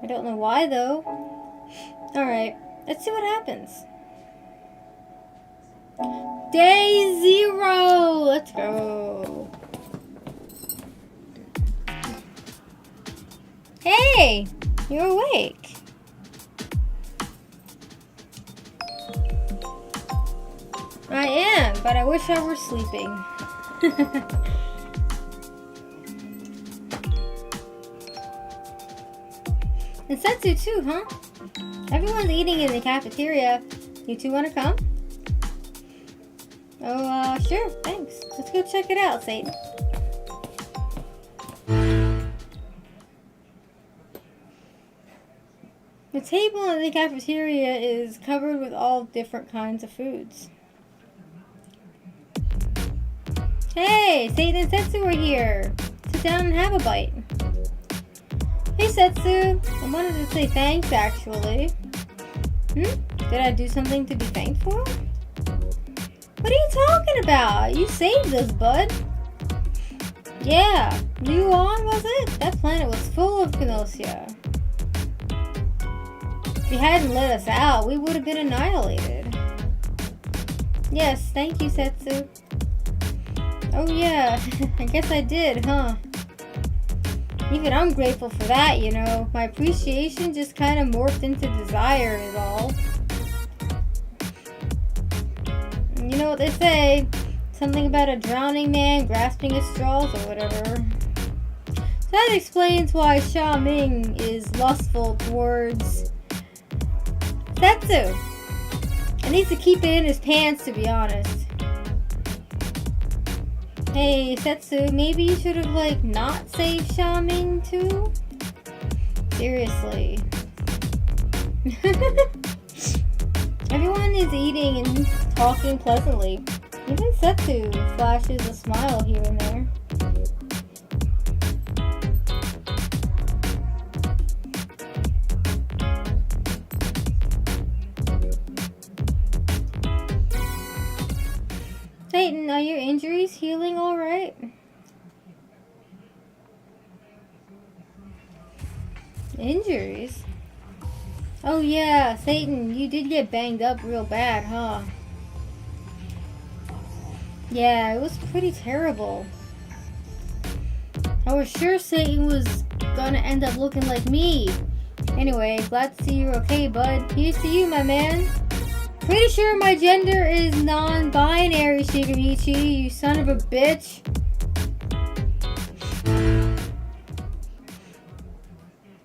I don't know why though. Alright, let's see what happens. Day 0! Let's go. Hey! You're awake. I am, but I wish I were sleeping. And Setsu too, huh? Everyone's eating in the cafeteria. You two wanna come? Oh, sure, thanks. Let's go check it out, Satyn. The table in the cafeteria is covered with all different kinds of foods. Hey, Satyn and Setsu are here. Sit down and have a bite. Hey Setsu, I wanted to say thanks actually. Did I do something to be thanked for? What are you talking about? You saved us, bud. Yeah, you on, was it? That planet was full of Gnosia. If you hadn't let us out, we would have been annihilated. Yes, thank you, Setsu. Oh yeah, I guess I did, huh? Even I'm grateful for that, you know. My appreciation just kind of morphed into desire is all. You know what they say, something about a drowning man grasping at straws or whatever. So that explains why Xia Ming is lustful towards Setsu. I need to keep it in his pants, to be honest. Hey, Setsu, maybe you should have, like, not saved Xia Ming, too? Seriously. Everyone is eating and talking pleasantly. Even Setsu flashes a smile here and there. Satyn, are your injuries healing alright? Injuries? Oh yeah, Satyn, you did get banged up real bad, huh? Yeah, it was pretty terrible. I was sure Satyn was gonna end up looking like me. Anyway, glad to see you're okay, bud. Here's to you, my man. Pretty sure my gender is non-binary, Shigamichi, you son of a bitch.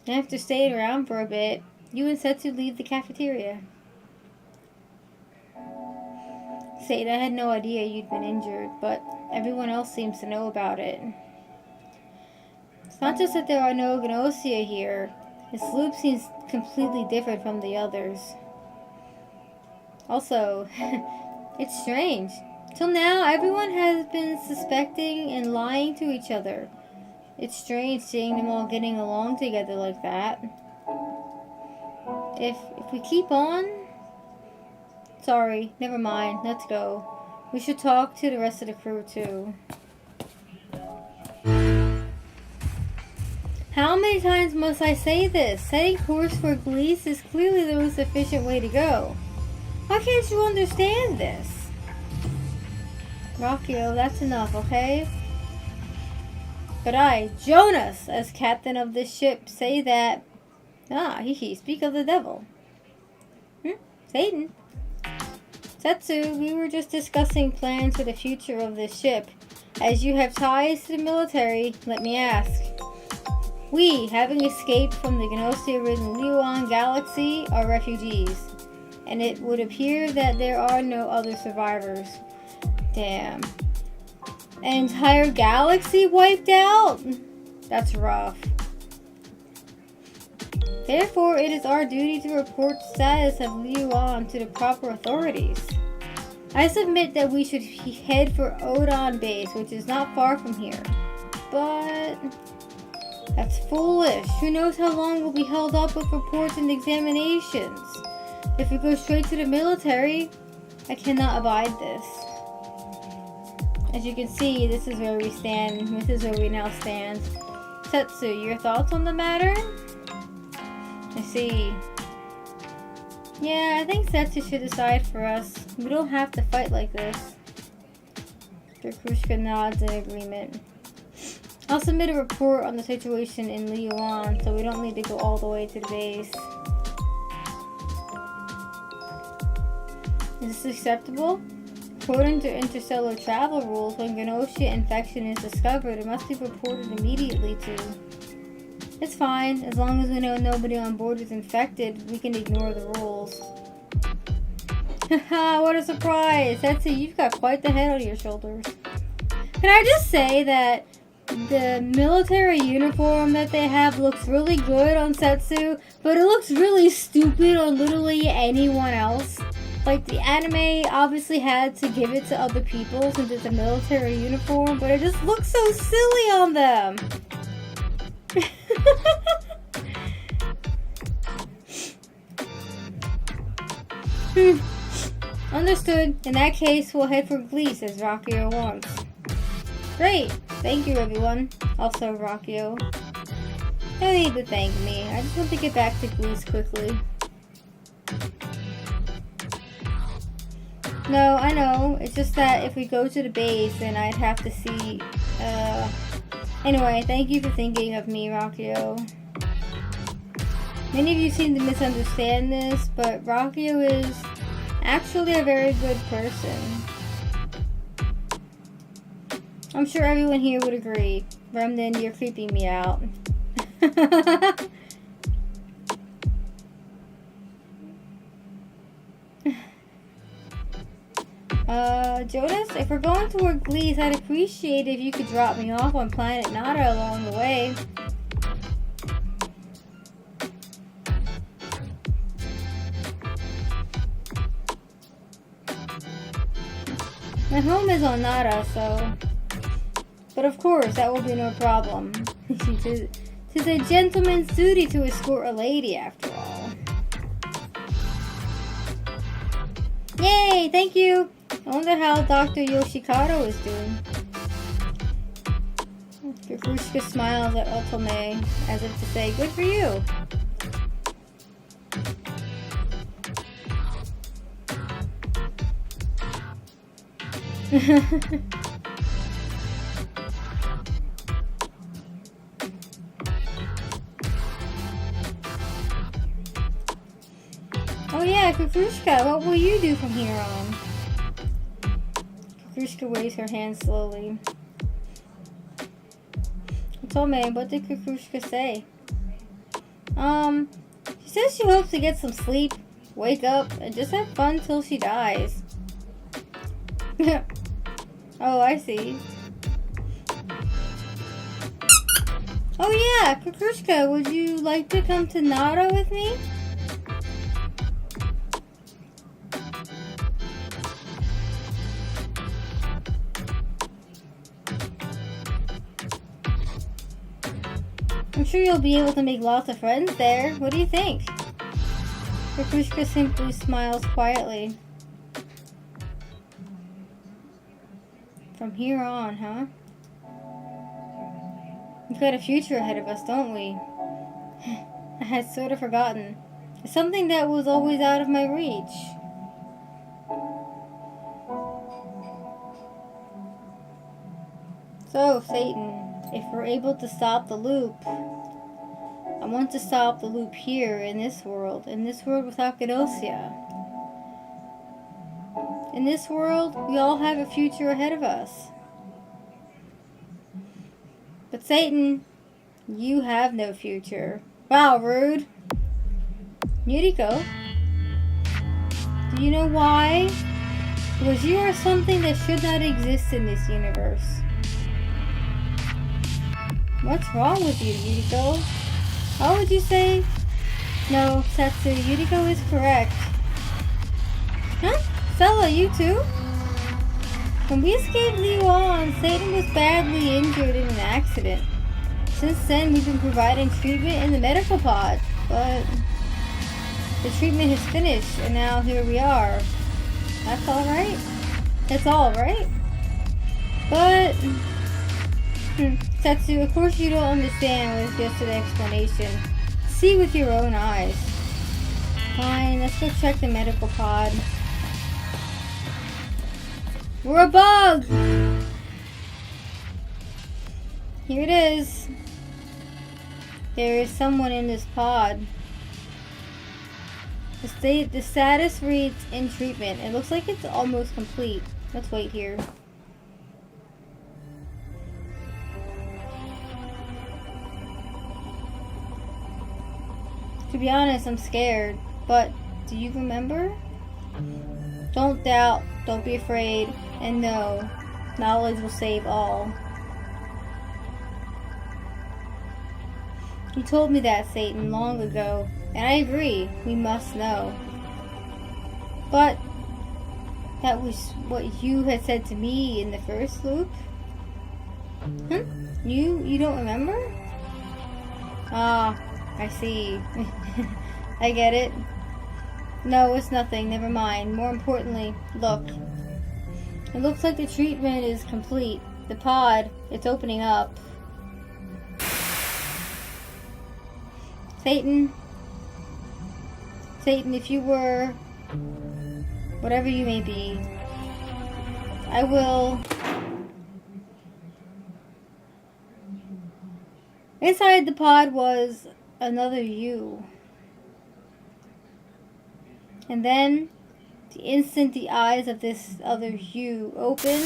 After staying around for a bit, you and Setsu leave the cafeteria. Satyn, I had no idea you'd been injured, but everyone else seems to know about it. It's not just that there are no Gnosia here. This loop seems completely different from the others. Also, it's strange. Till now, everyone has been suspecting and lying to each other. It's strange seeing them all getting along together like that. If we keep on... Sorry, never mind. Let's go. We should talk to the rest of the crew too. How many times must I say this? Setting course for Gliese is clearly the most efficient way to go. Why can't you understand this? Rockio, that's enough, okay? But I, Jonas, as captain of this ship, say that... Ah, speak of the devil. Satyn. Setsu, we were just discussing plans for the future of this ship. As you have ties to the military, let me ask. We, having escaped from the Gnosia-ridden Liyuan galaxy, are refugees. And it would appear that there are no other survivors. Damn. An entire galaxy wiped out? That's rough. Therefore, it is our duty to report the status of Liyuan to the proper authorities. I submit that we should head for Odon Base, which is not far from here. But... that's foolish. Who knows how long we'll be held up with reports and examinations. If we go straight to the military, I cannot abide this. As you can see, this is where we stand. This is where we now stand. Setsu, your thoughts on the matter? I see. Yeah, I think Setsu should decide for us. We don't have to fight like this. Krushka nods in agreement. I'll submit a report on the situation in Liyuan, so we don't need to go all the way to the base. Is this acceptable? According to interstellar travel rules, when Gnosia infection is discovered, it must be reported immediately to. It's fine. As long as we know nobody on board is infected, we can ignore the rules. Haha, what a surprise! Setsu, you've got quite the head on your shoulders. Can I just say that the military uniform that they have looks really good on Setsu, but it looks really stupid on literally anyone else. Like, the anime obviously had to give it to other people since it's a military uniform, but it just looks so silly on them. Understood. In that case, we'll head for Gliese as Rockio wants. Great. Thank you, everyone. Also, Rockio. No need to thank me. I just want to get back to Gliese quickly. No, I know. It's just that if we go to the base, then I'd have to see... Anyway, thank you for thinking of me, Rockio. Many of you seem to misunderstand this, but Rockio is actually a very good person. I'm sure everyone here would agree. Remden, you're creeping me out. Jonas, if we're going toward Gliese, I'd appreciate if you could drop me off on planet Nada along the way. My home is on Nada, so... But of course, that will be no problem. Tis a gentleman's duty to escort a lady, after all. Yay! Thank you! I wonder how Dr. Yoshikado is doing. Oh yeah, Kukrushka, what will you do from here on? Kukrushka waves her hand slowly. So man, what did Kukrushka say? She says she hopes to get some sleep, wake up, and just have fun till she dies. Oh, I see. Oh yeah, Kukrushka, would you like to come to Nara with me? I'm sure you'll be able to make lots of friends there. What do you think? Kukrushka simply smiles quietly. From here on, huh? We've got a future ahead of us, don't we? I had sort of forgotten. It's something that was always out of my reach. So, Satyn, if we're able to stop the loop, I want to stop the loop here in this world without Gnosia. In this world, we all have a future ahead of us. But Satyn, you have no future. Wow, rude. Yuriko, do you know why? Because you are something that should not exist in this universe. What's wrong with you, Yuriko? How would you say? No, Satsu, Yuriko is correct. Huh? Stella, you too? When we escaped Liyuan, Satyn was badly injured in an accident. Since then, we've been providing treatment in the medical pod, but the treatment has finished, and now here we are. That's all right? That's all, right? But Satsu, of course you don't understand with just an explanation. See with your own eyes. Fine, let's go check the medical pod. We're a bug! Here it is. There is someone in this pod. The status reads in treatment. It looks like it's almost complete. Let's wait here. To be honest, I'm scared. But do you remember? Don't doubt, don't be afraid, and know, knowledge will save all. You told me that, Satyn, long ago, and I agree, we must know. But that was what you had said to me in the first loop? You don't remember? Ah, I see. I get it. No, it's nothing. Never mind. More importantly, look. It looks like the treatment is complete. The pod, it's opening up. Satyn, if you were whatever you may be, I will. Inside the pod was another you. And then, the instant the eyes of this other you open,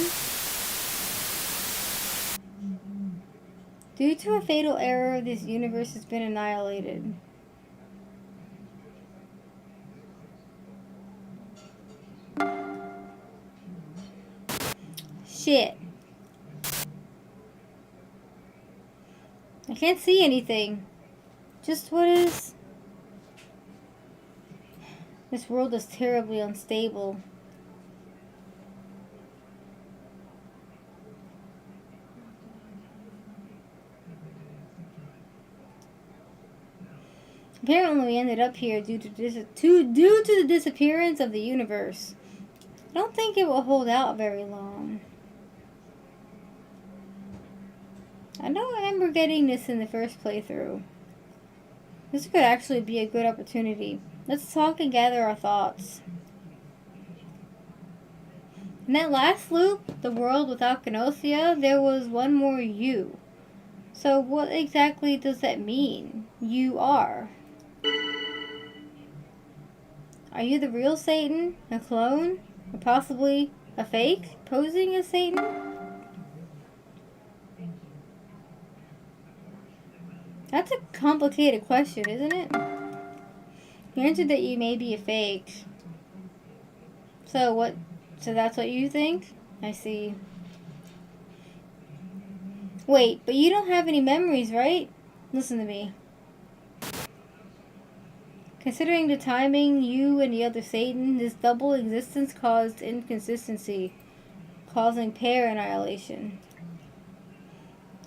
due to a fatal error, this universe has been annihilated. Shit. I can't see anything. Just what is... This world is terribly unstable. Apparently we ended up here due to the disappearance of the universe. I don't think it will hold out very long. I don't remember getting this in the first playthrough. This could actually be a good opportunity. Let's talk and gather our thoughts. In that last loop, the world without Gnosia, there was one more you. So what exactly does that mean? You are. Are you the real Satyn? A clone? Or possibly a fake? Posing as Satyn? That's a complicated question, isn't it? You answered that you may be a fake. So that's what you think? I see. Wait, but you don't have any memories, right? Listen to me. Considering the timing, you and the other Satyn, this double existence caused inconsistency, causing pair annihilation.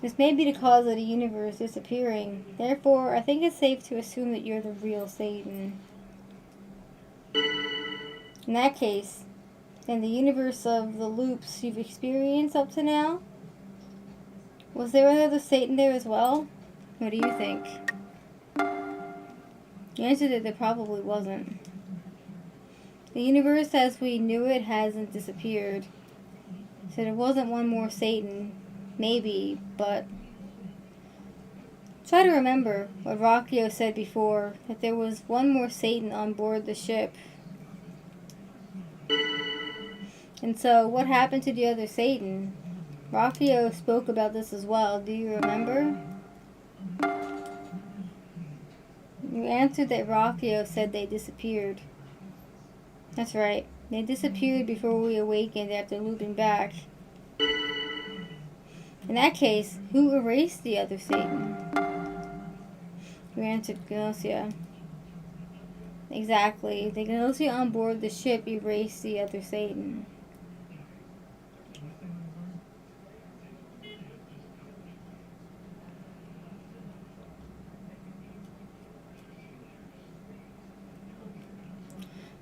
This may be the cause of the universe disappearing. Therefore, I think it's safe to assume that you're the real Satyn. In that case, then the universe of the loops you've experienced up to now, was there another Satyn there as well? What do you think? You answered that there probably wasn't. The universe as we knew it hasn't disappeared. So there wasn't one more Satyn. Maybe, but... Try to remember what Rakio said before, that there was one more Satyn on board the ship. And so, what happened to the other Satyn? Rakio spoke about this as well. Do you remember? You answered that Rakio said they disappeared. That's right. They disappeared before we awakened after looping back. In that case, who erased the other Satyn? You answered Gnosia. Exactly. The Gnosia on board the ship erased the other Satyn.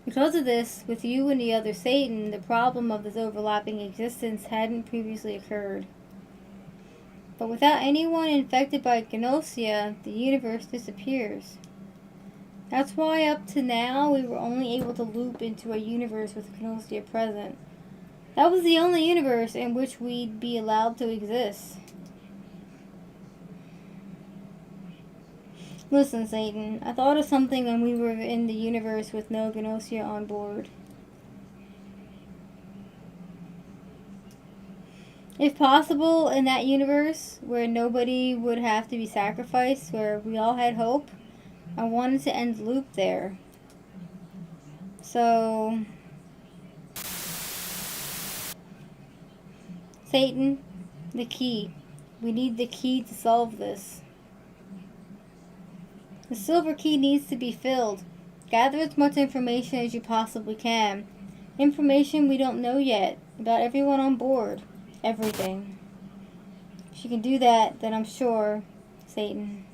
Because of this, with you and the other Satyn, the problem of this overlapping existence hadn't previously occurred. But without anyone infected by Gnosia, the universe disappears. That's why up to now, we were only able to loop into a universe with Gnosia present. That was the only universe in which we'd be allowed to exist. Listen, Satyn, I thought of something when we were in the universe with no Gnosia on board. If possible, in that universe, where nobody would have to be sacrificed, where we all had hope, I wanted to end the loop there. So... Satyn, the key. We need the key to solve this. The silver key needs to be filled. Gather as much information as you possibly can. Information we don't know yet, about everyone on board. Everything. If you can do that, then I'm sure, Satyn.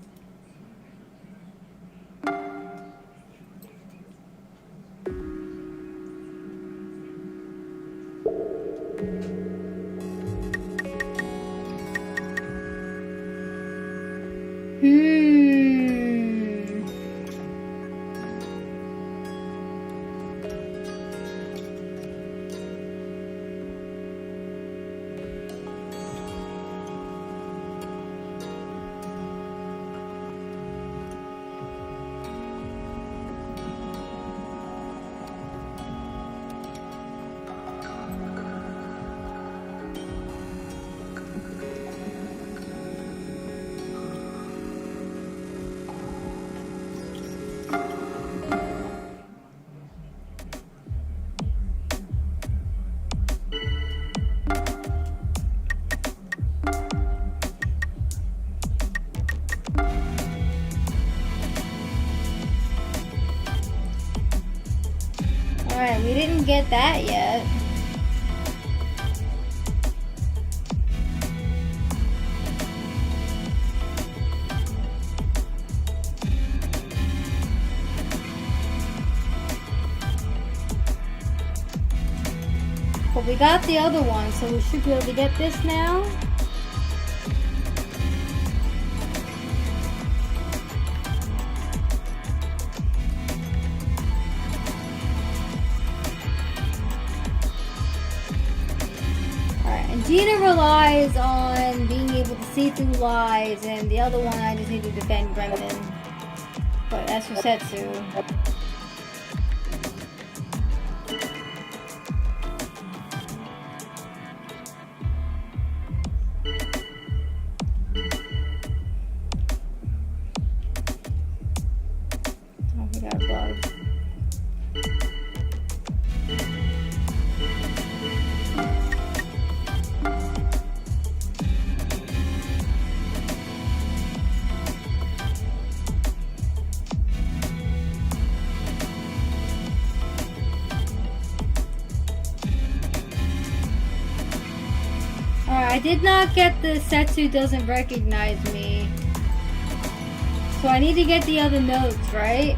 Alright, we didn't get that yet. But we got the other one, so we should be able to get this now. Gina relies on being able to see through lies, and the other one I just need to defend Gremlin. But as for Setsu... Oh, we got a bug. I did not get the Setsu doesn't recognize me. So I need to get the other notes, right?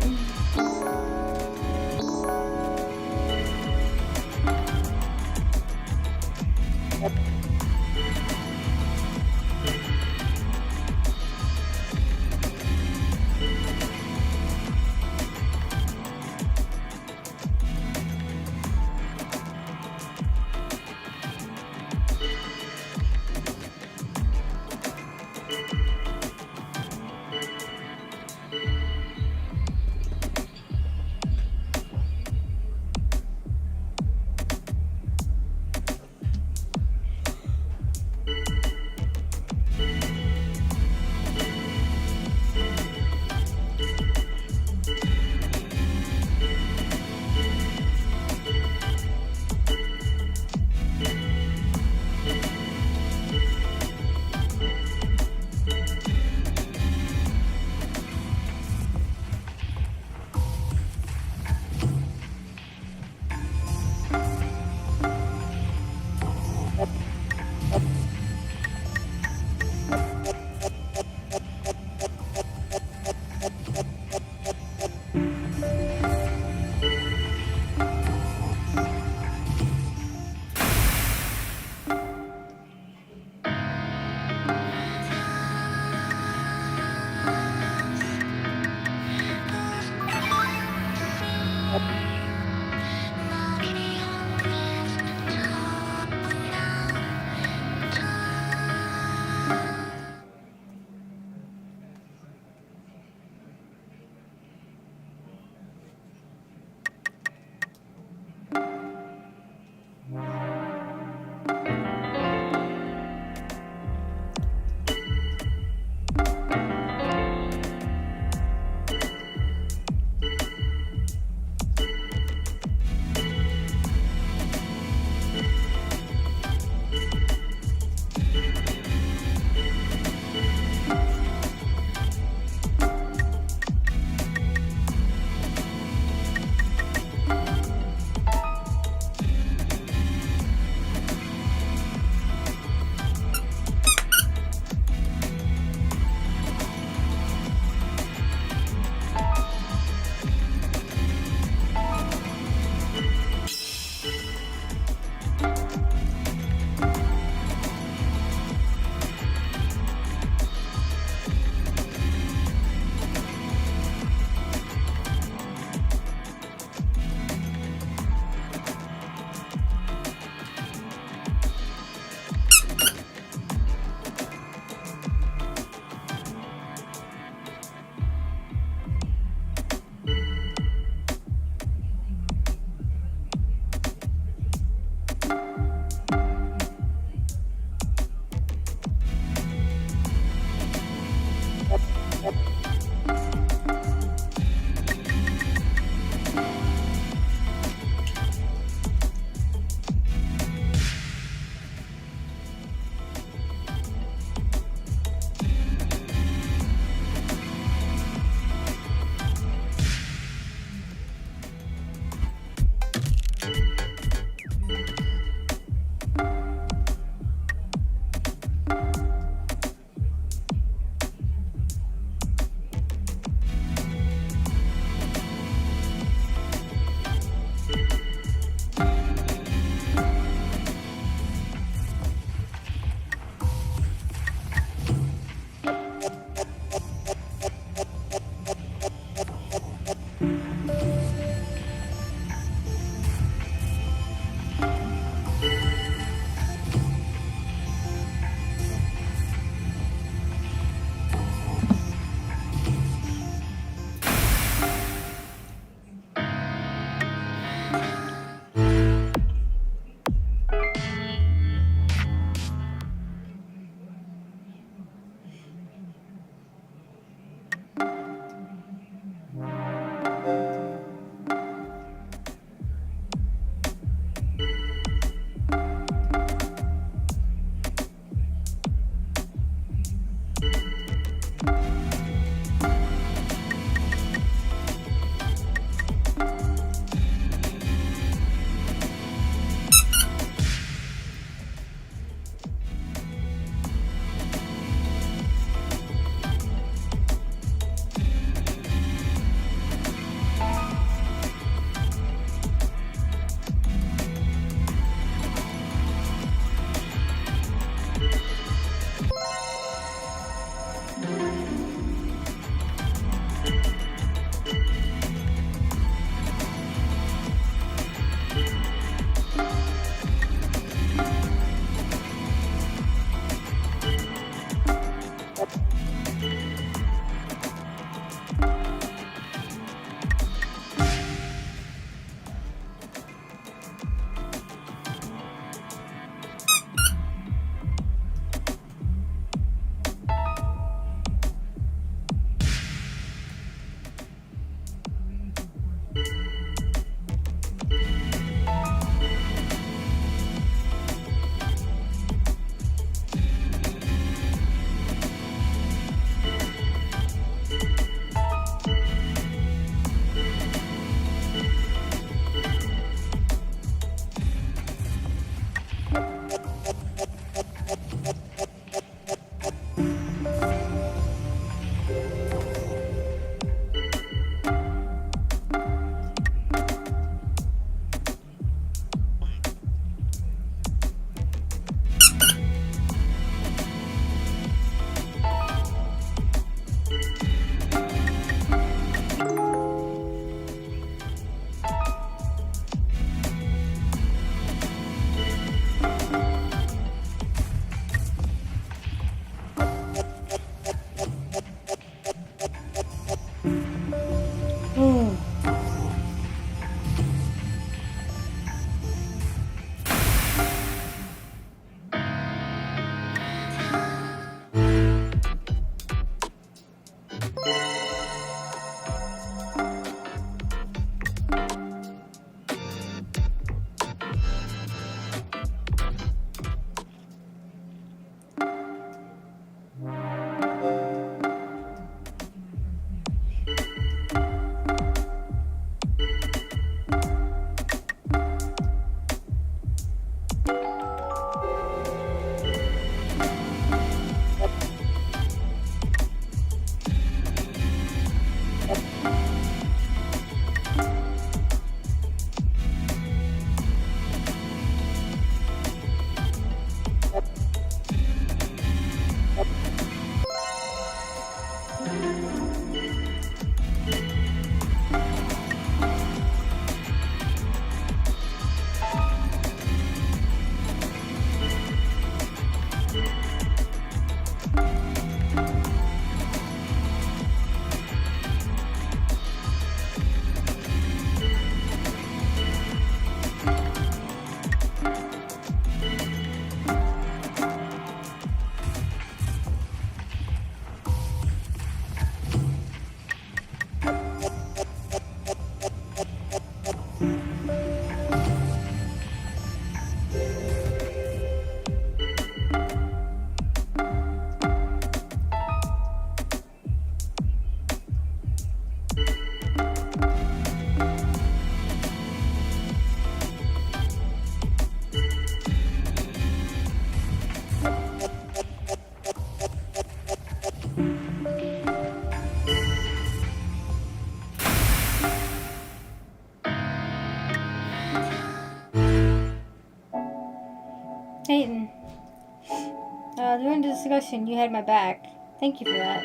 During the discussion, you had my back. Thank you for that.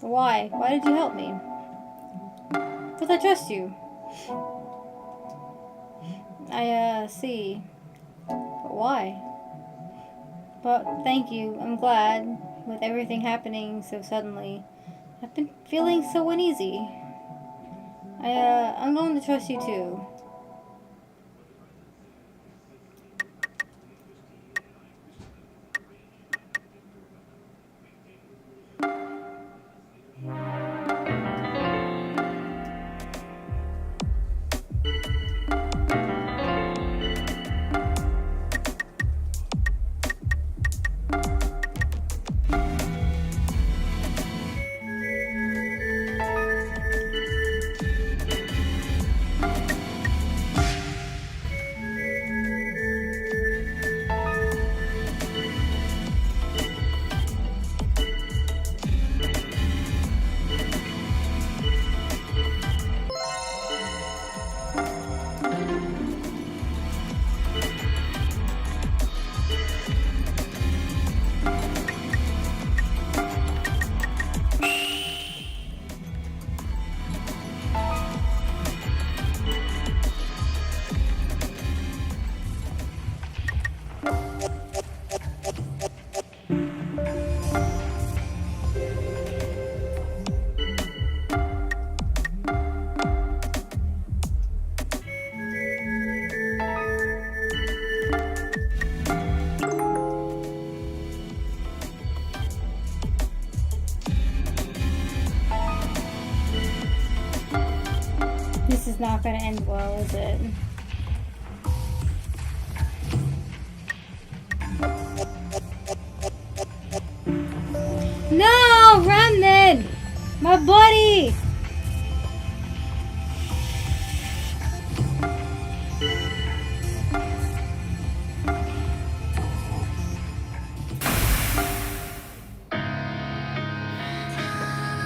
Why? Why did you help me? Because I trust you. I see. But why? But thank you. I'm glad. With everything happening so suddenly, I've been feeling so uneasy. I'm going to trust you too. This is not going to end well, is it? No! Remnant! My buddy!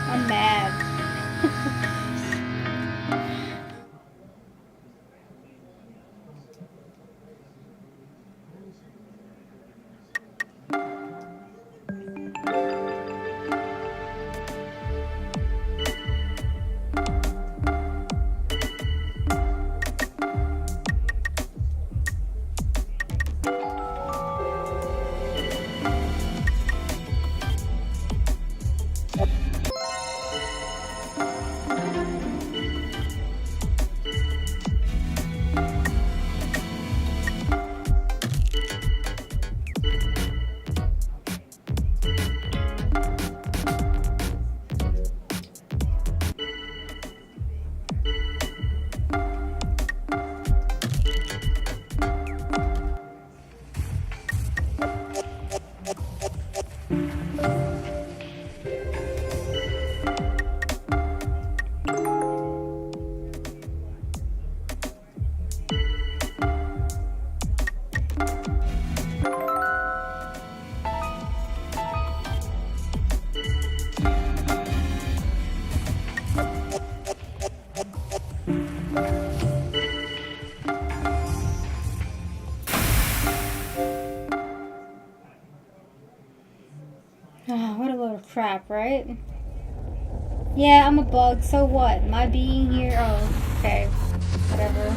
I'm mad. Oh, what a load of crap, right? Yeah, I'm a bug, so what? My being here? Oh, okay. Whatever.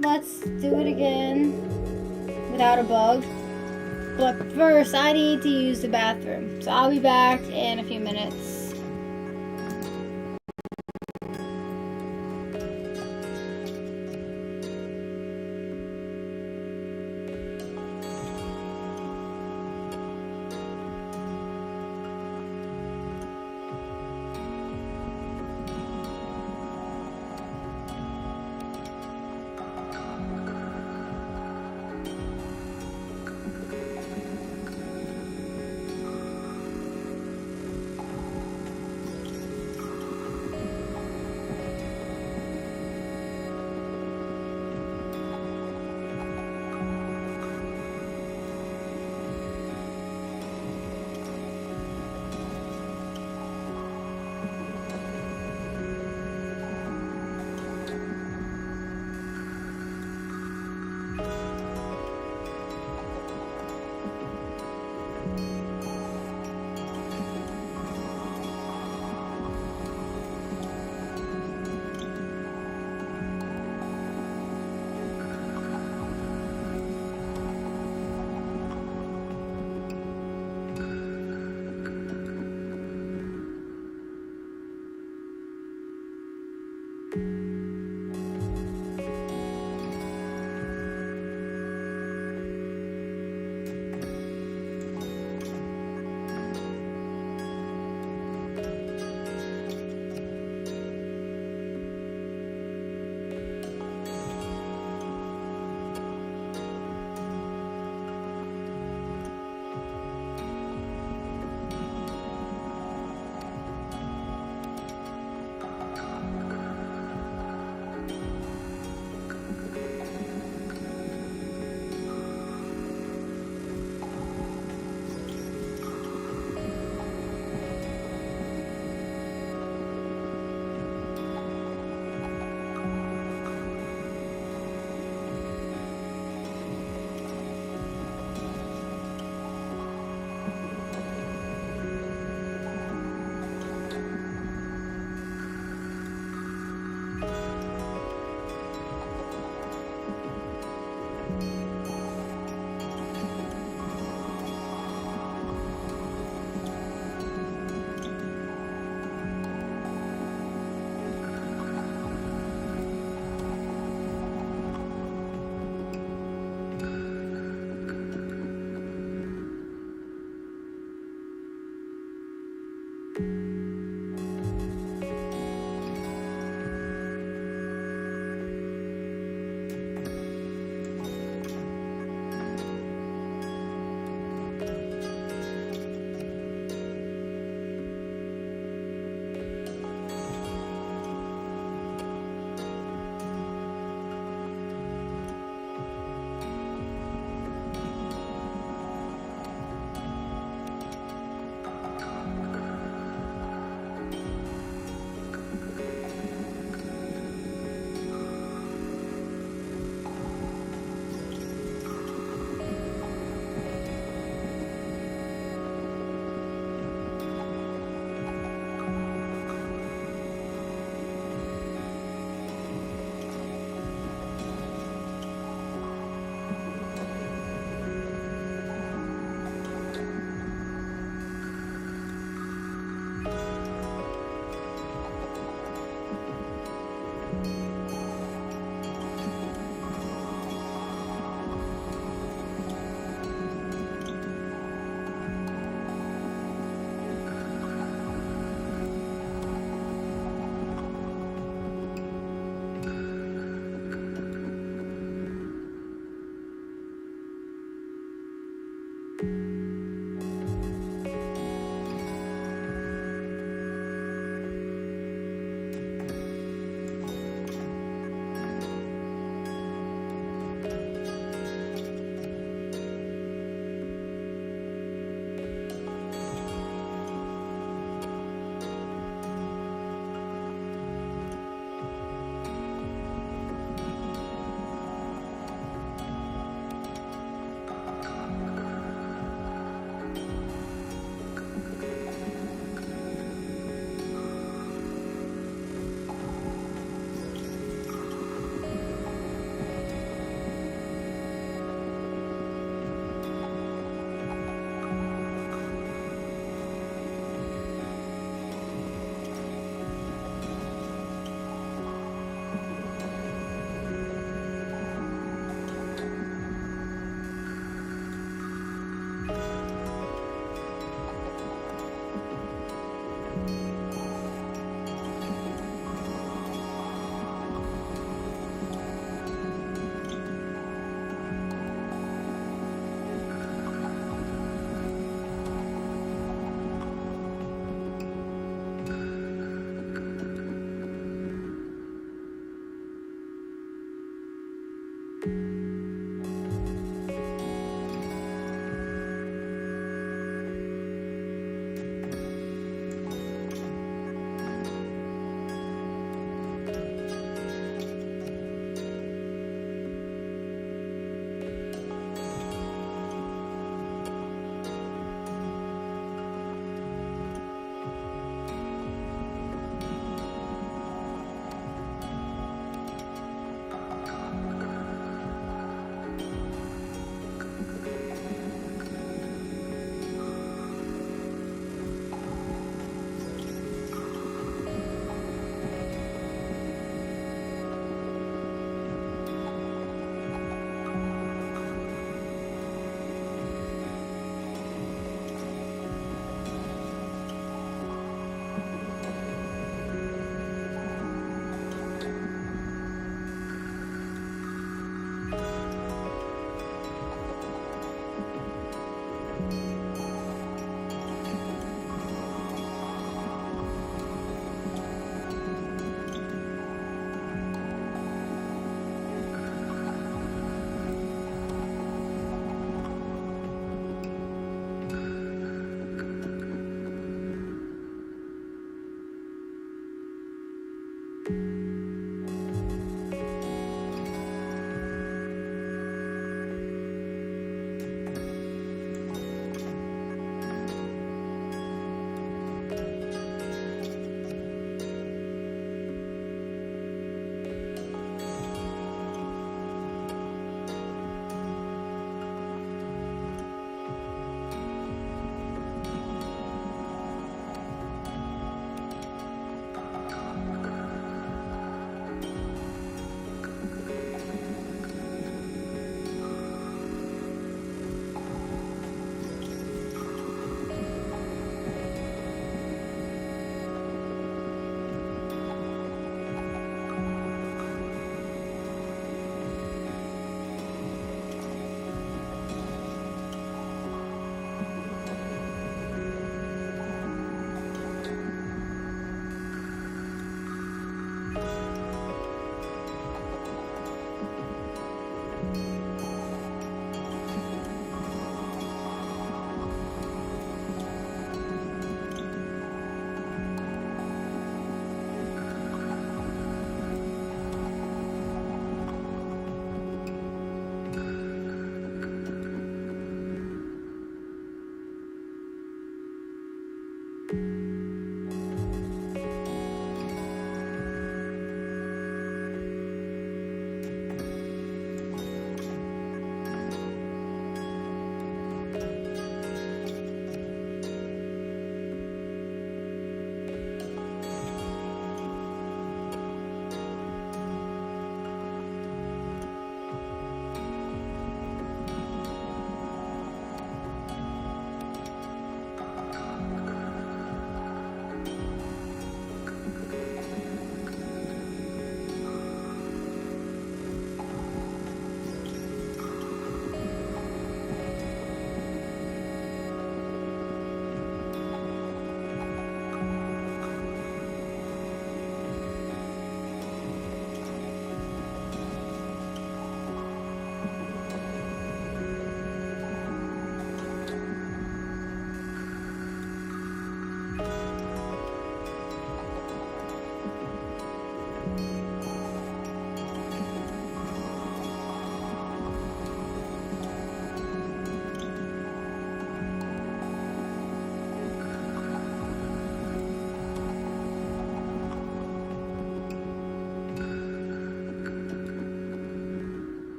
Let's do it again without a bug. But first, I need to use the bathroom. So I'll be back in a few minutes.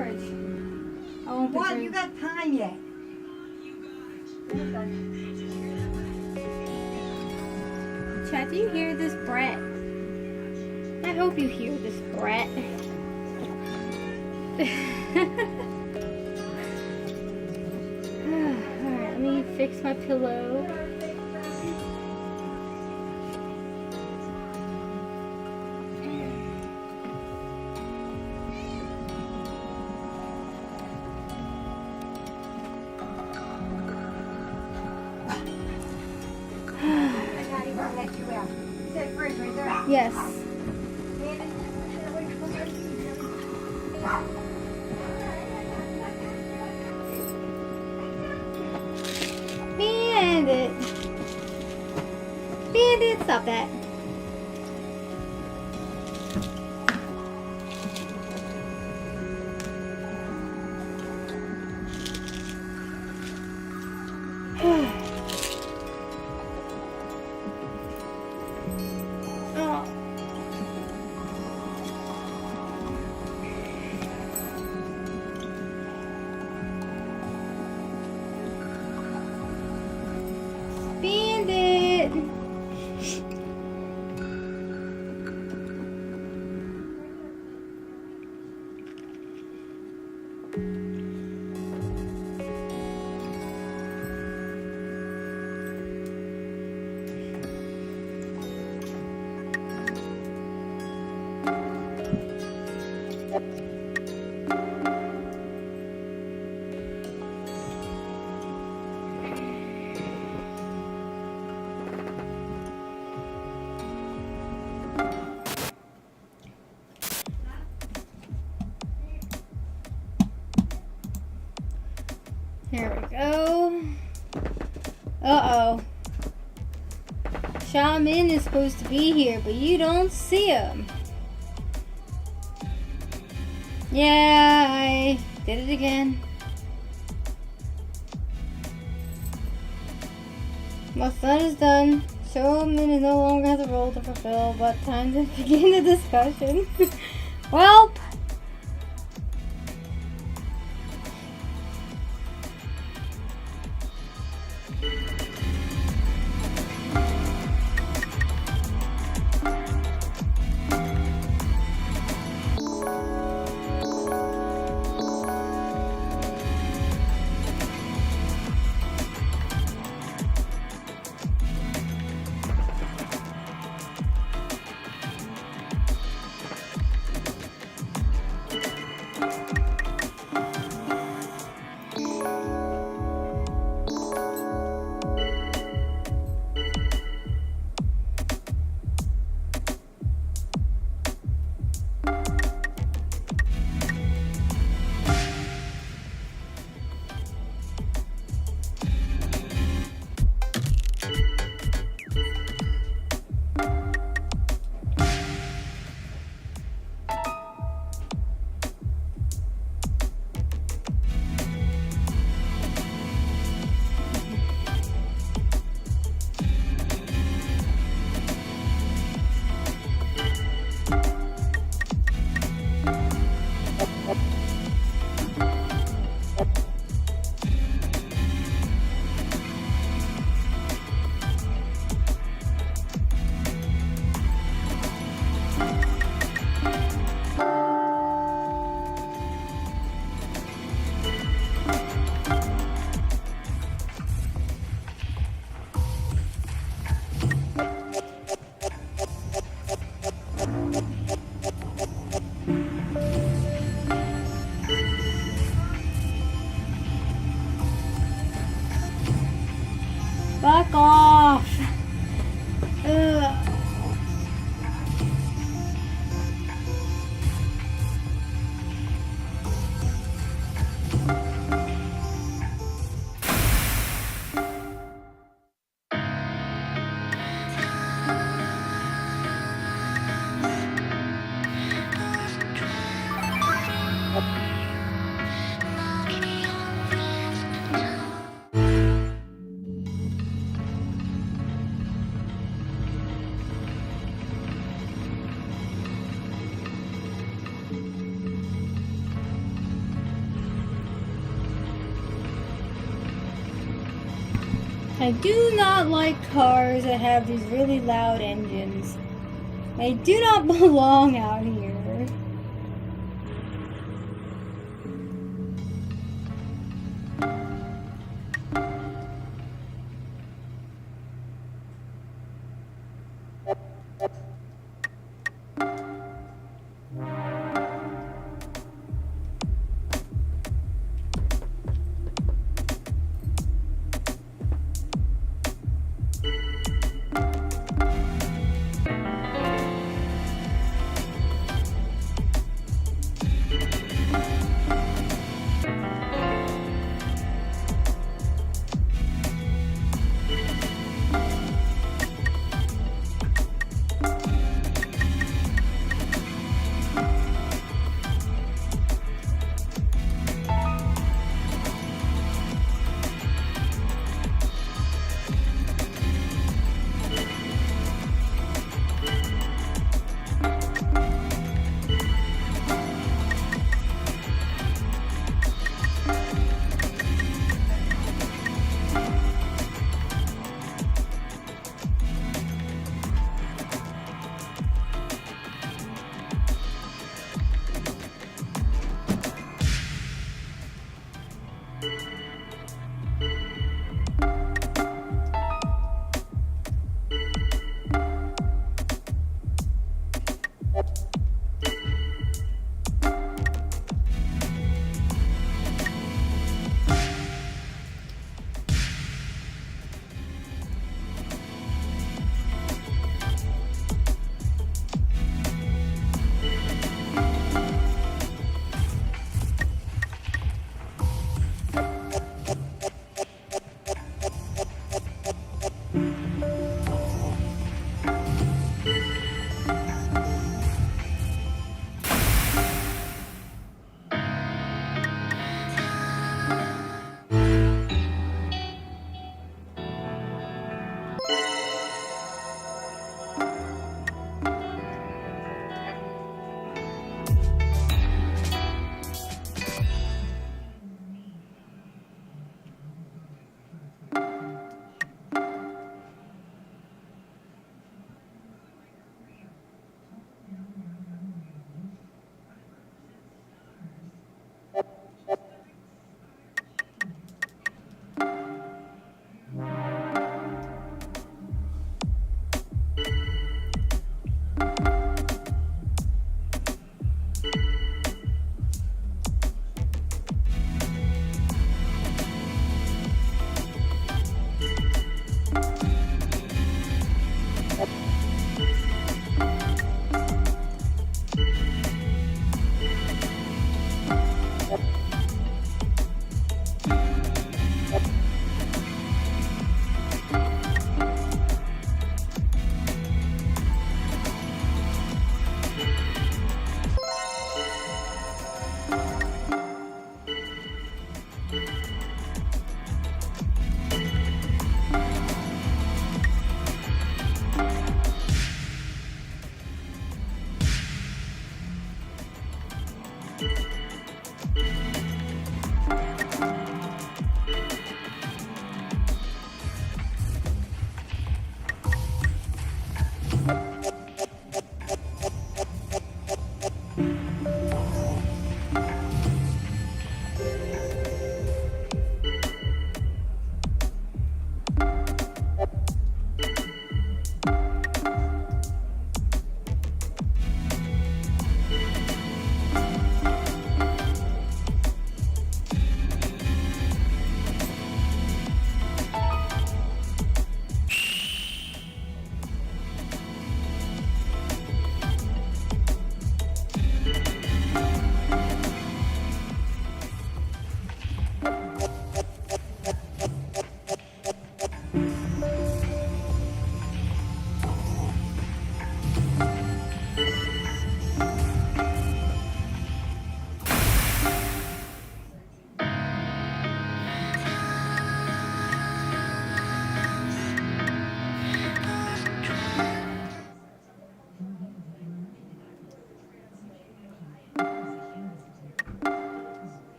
fridge. I won't What? You got time yet? Chat, do you hear this, Brett? I hope you hear this, Brett. Alright, let me fix my pillow. Yes. Bandit. Bandit, stop that. Bandit! There we go. Uh-oh. Shaman is supposed to be here, but you don't see him. Yeah, I did it again. My son is done. Shaman no longer has a role to fulfill, but time to begin the discussion. Welp! Fuck off! Ugh. I do not like cars that have these really loud engines. They do not belong out here.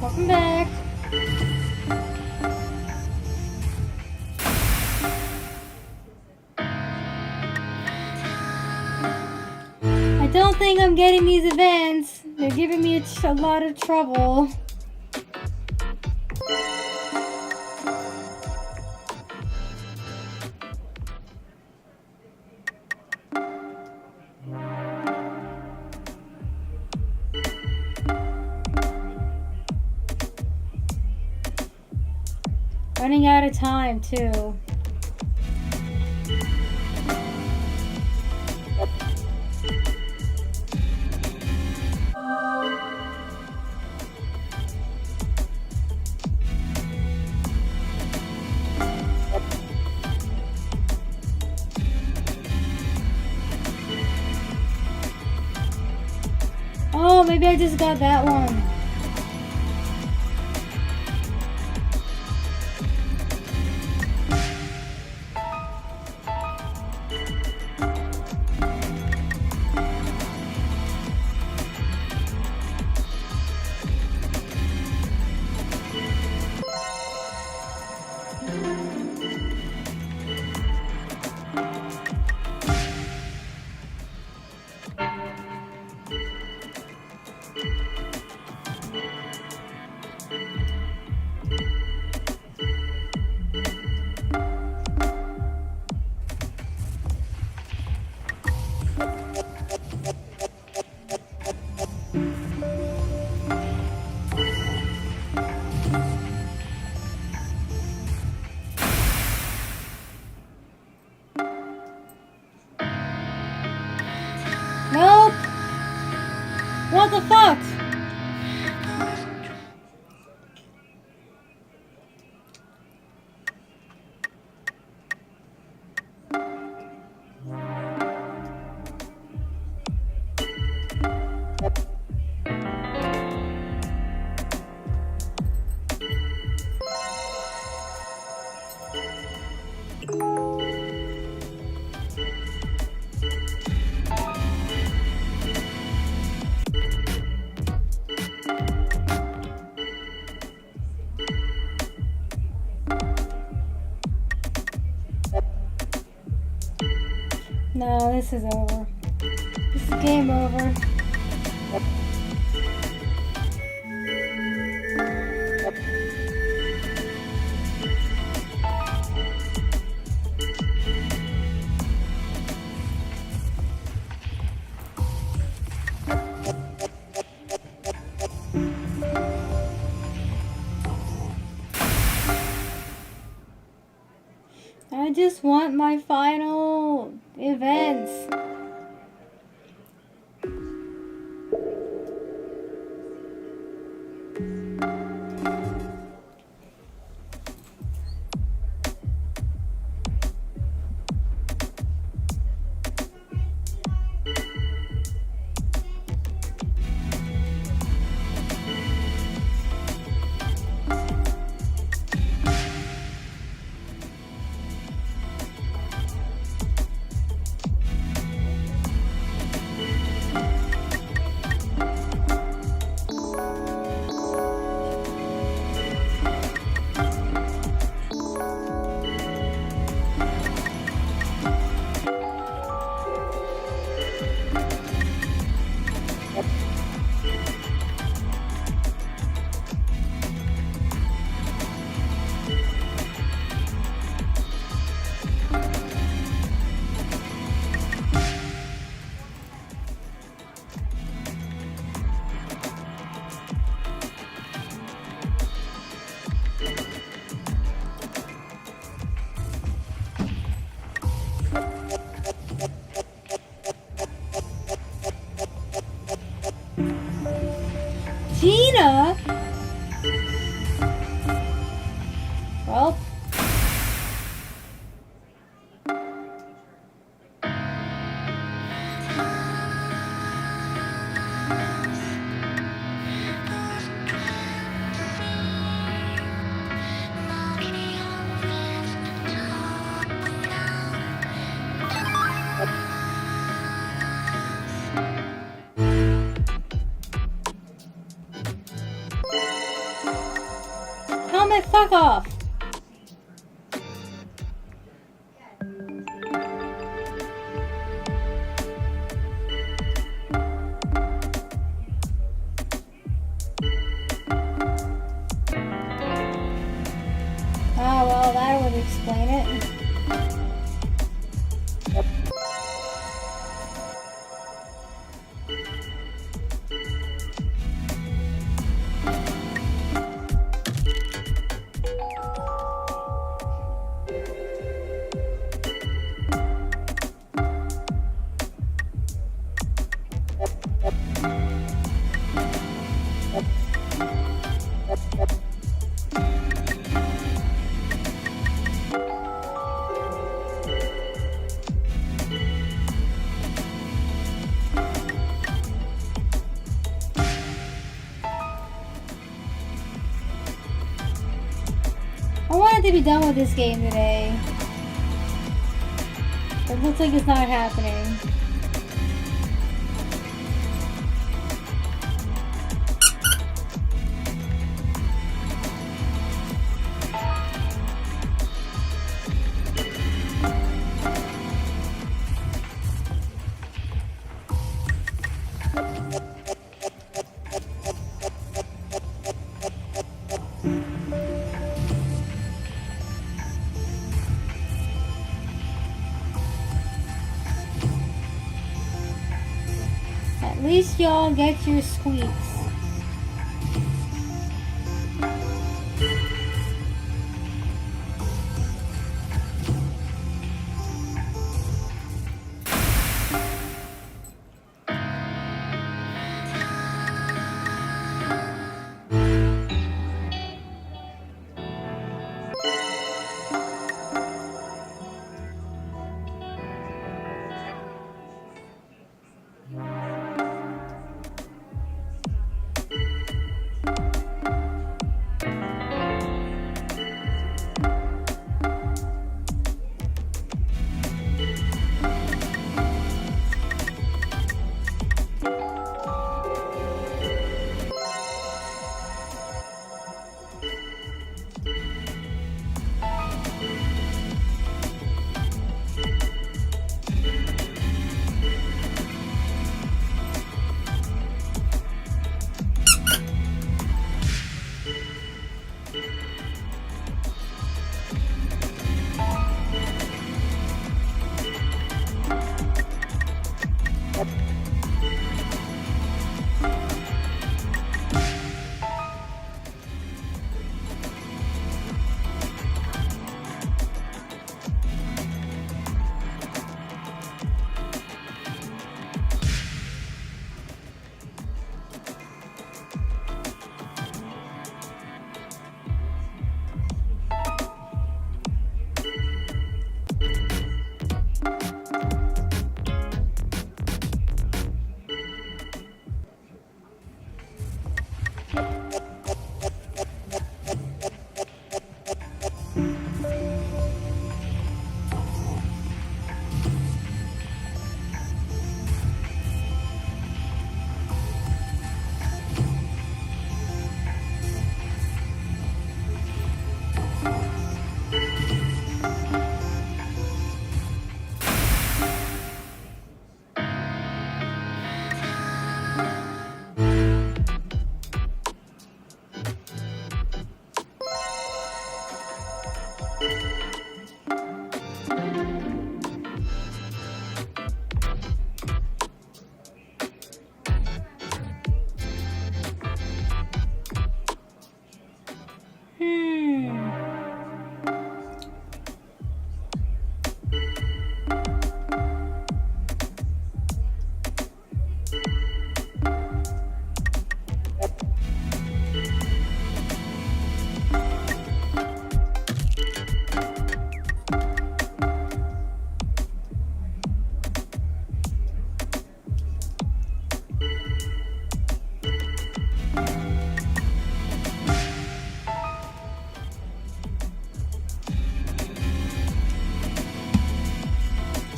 Welcome back. I don't think I'm getting these events. They're giving me a lot of trouble. Running out of time, too. Oh, maybe I just got that one. Nope! What the fuck? No, this is over. This is game over. I just want my final events. Gina? Well. Helmet, fuck off! Oh, well, that would explain it. be done with this game today. It looks like it's not happening. At least y'all get your squeaks.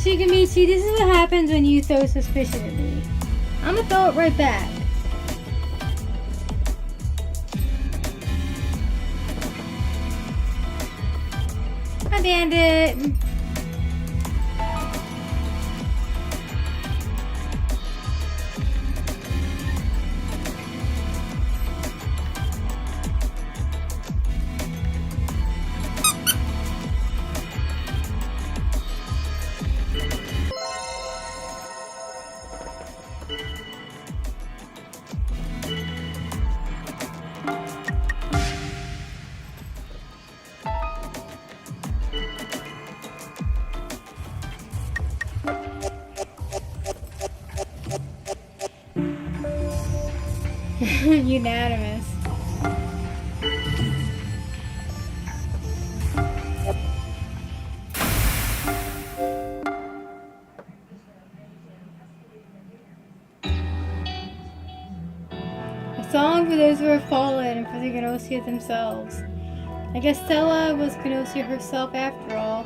Shikamichi, this is what happens when you throw suspicion at me. I'm gonna throw it right back. Hi, Bandit. Unanimous. A song for those who have fallen and for the Gnosia themselves. I guess Stella was Gnosia herself after all.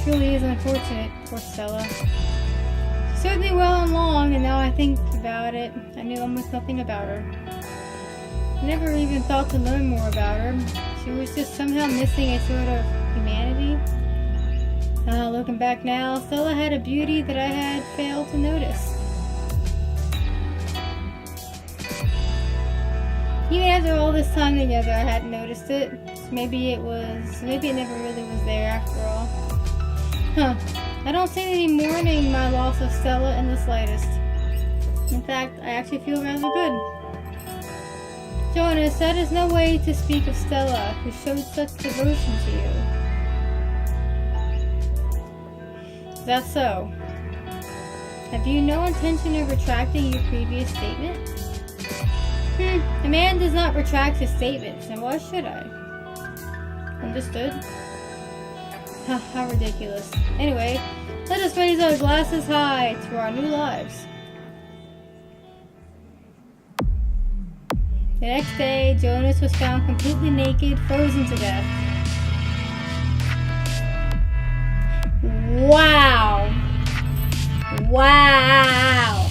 Truly is unfortunate, poor Stella. She served me well and long, and now I think about it, I knew almost nothing about her. I never even thought to learn more about her. She was just somehow missing a sort of humanity. Looking back now, Stella had a beauty that I had failed to notice. Even after all this time together, I hadn't noticed it. Maybe it never really was there after all. I don't seem to be mourning my loss of Stella in the slightest. In fact, I actually feel rather good. Jonas, that is no way to speak of Stella, who showed such devotion to you. Is that so? Have you no intention of retracting your previous statement? A man does not retract his statements, and why should I? Understood? How ridiculous. Anyway, let us raise our glasses high to our new lives. The next day, Jonas was found completely naked, frozen to death. Wow! Wow!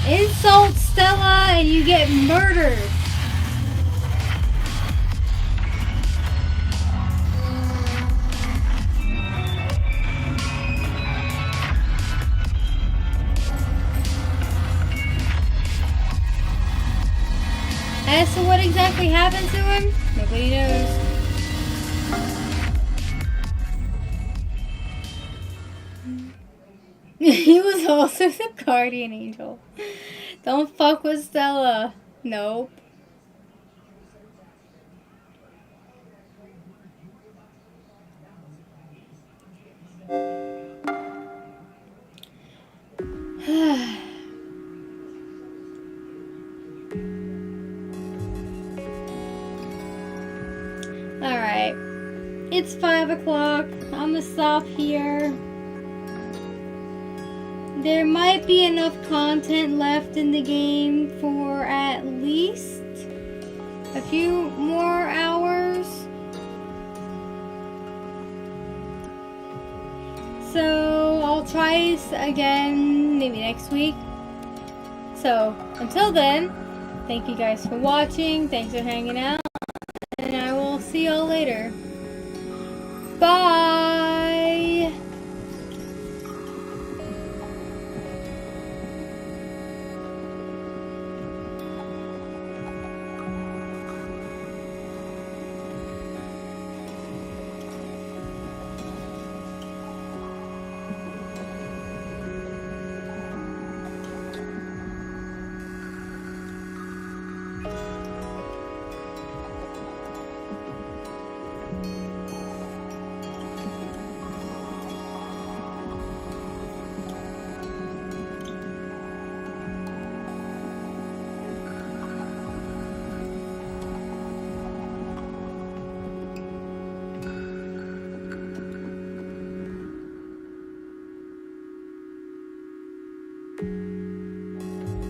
Insult Stella and you get murdered! As to what exactly happened to him, nobody knows. He was also the guardian angel. Don't fuck with Stella. Nope. Alright. It's 5 o'clock. I'm gonna stop here. There might be enough content left in the game for at least a few more hours. So I'll try again maybe next week. So until then, thank you guys for watching. Thanks for hanging out. And I will see y'all later. Bye! you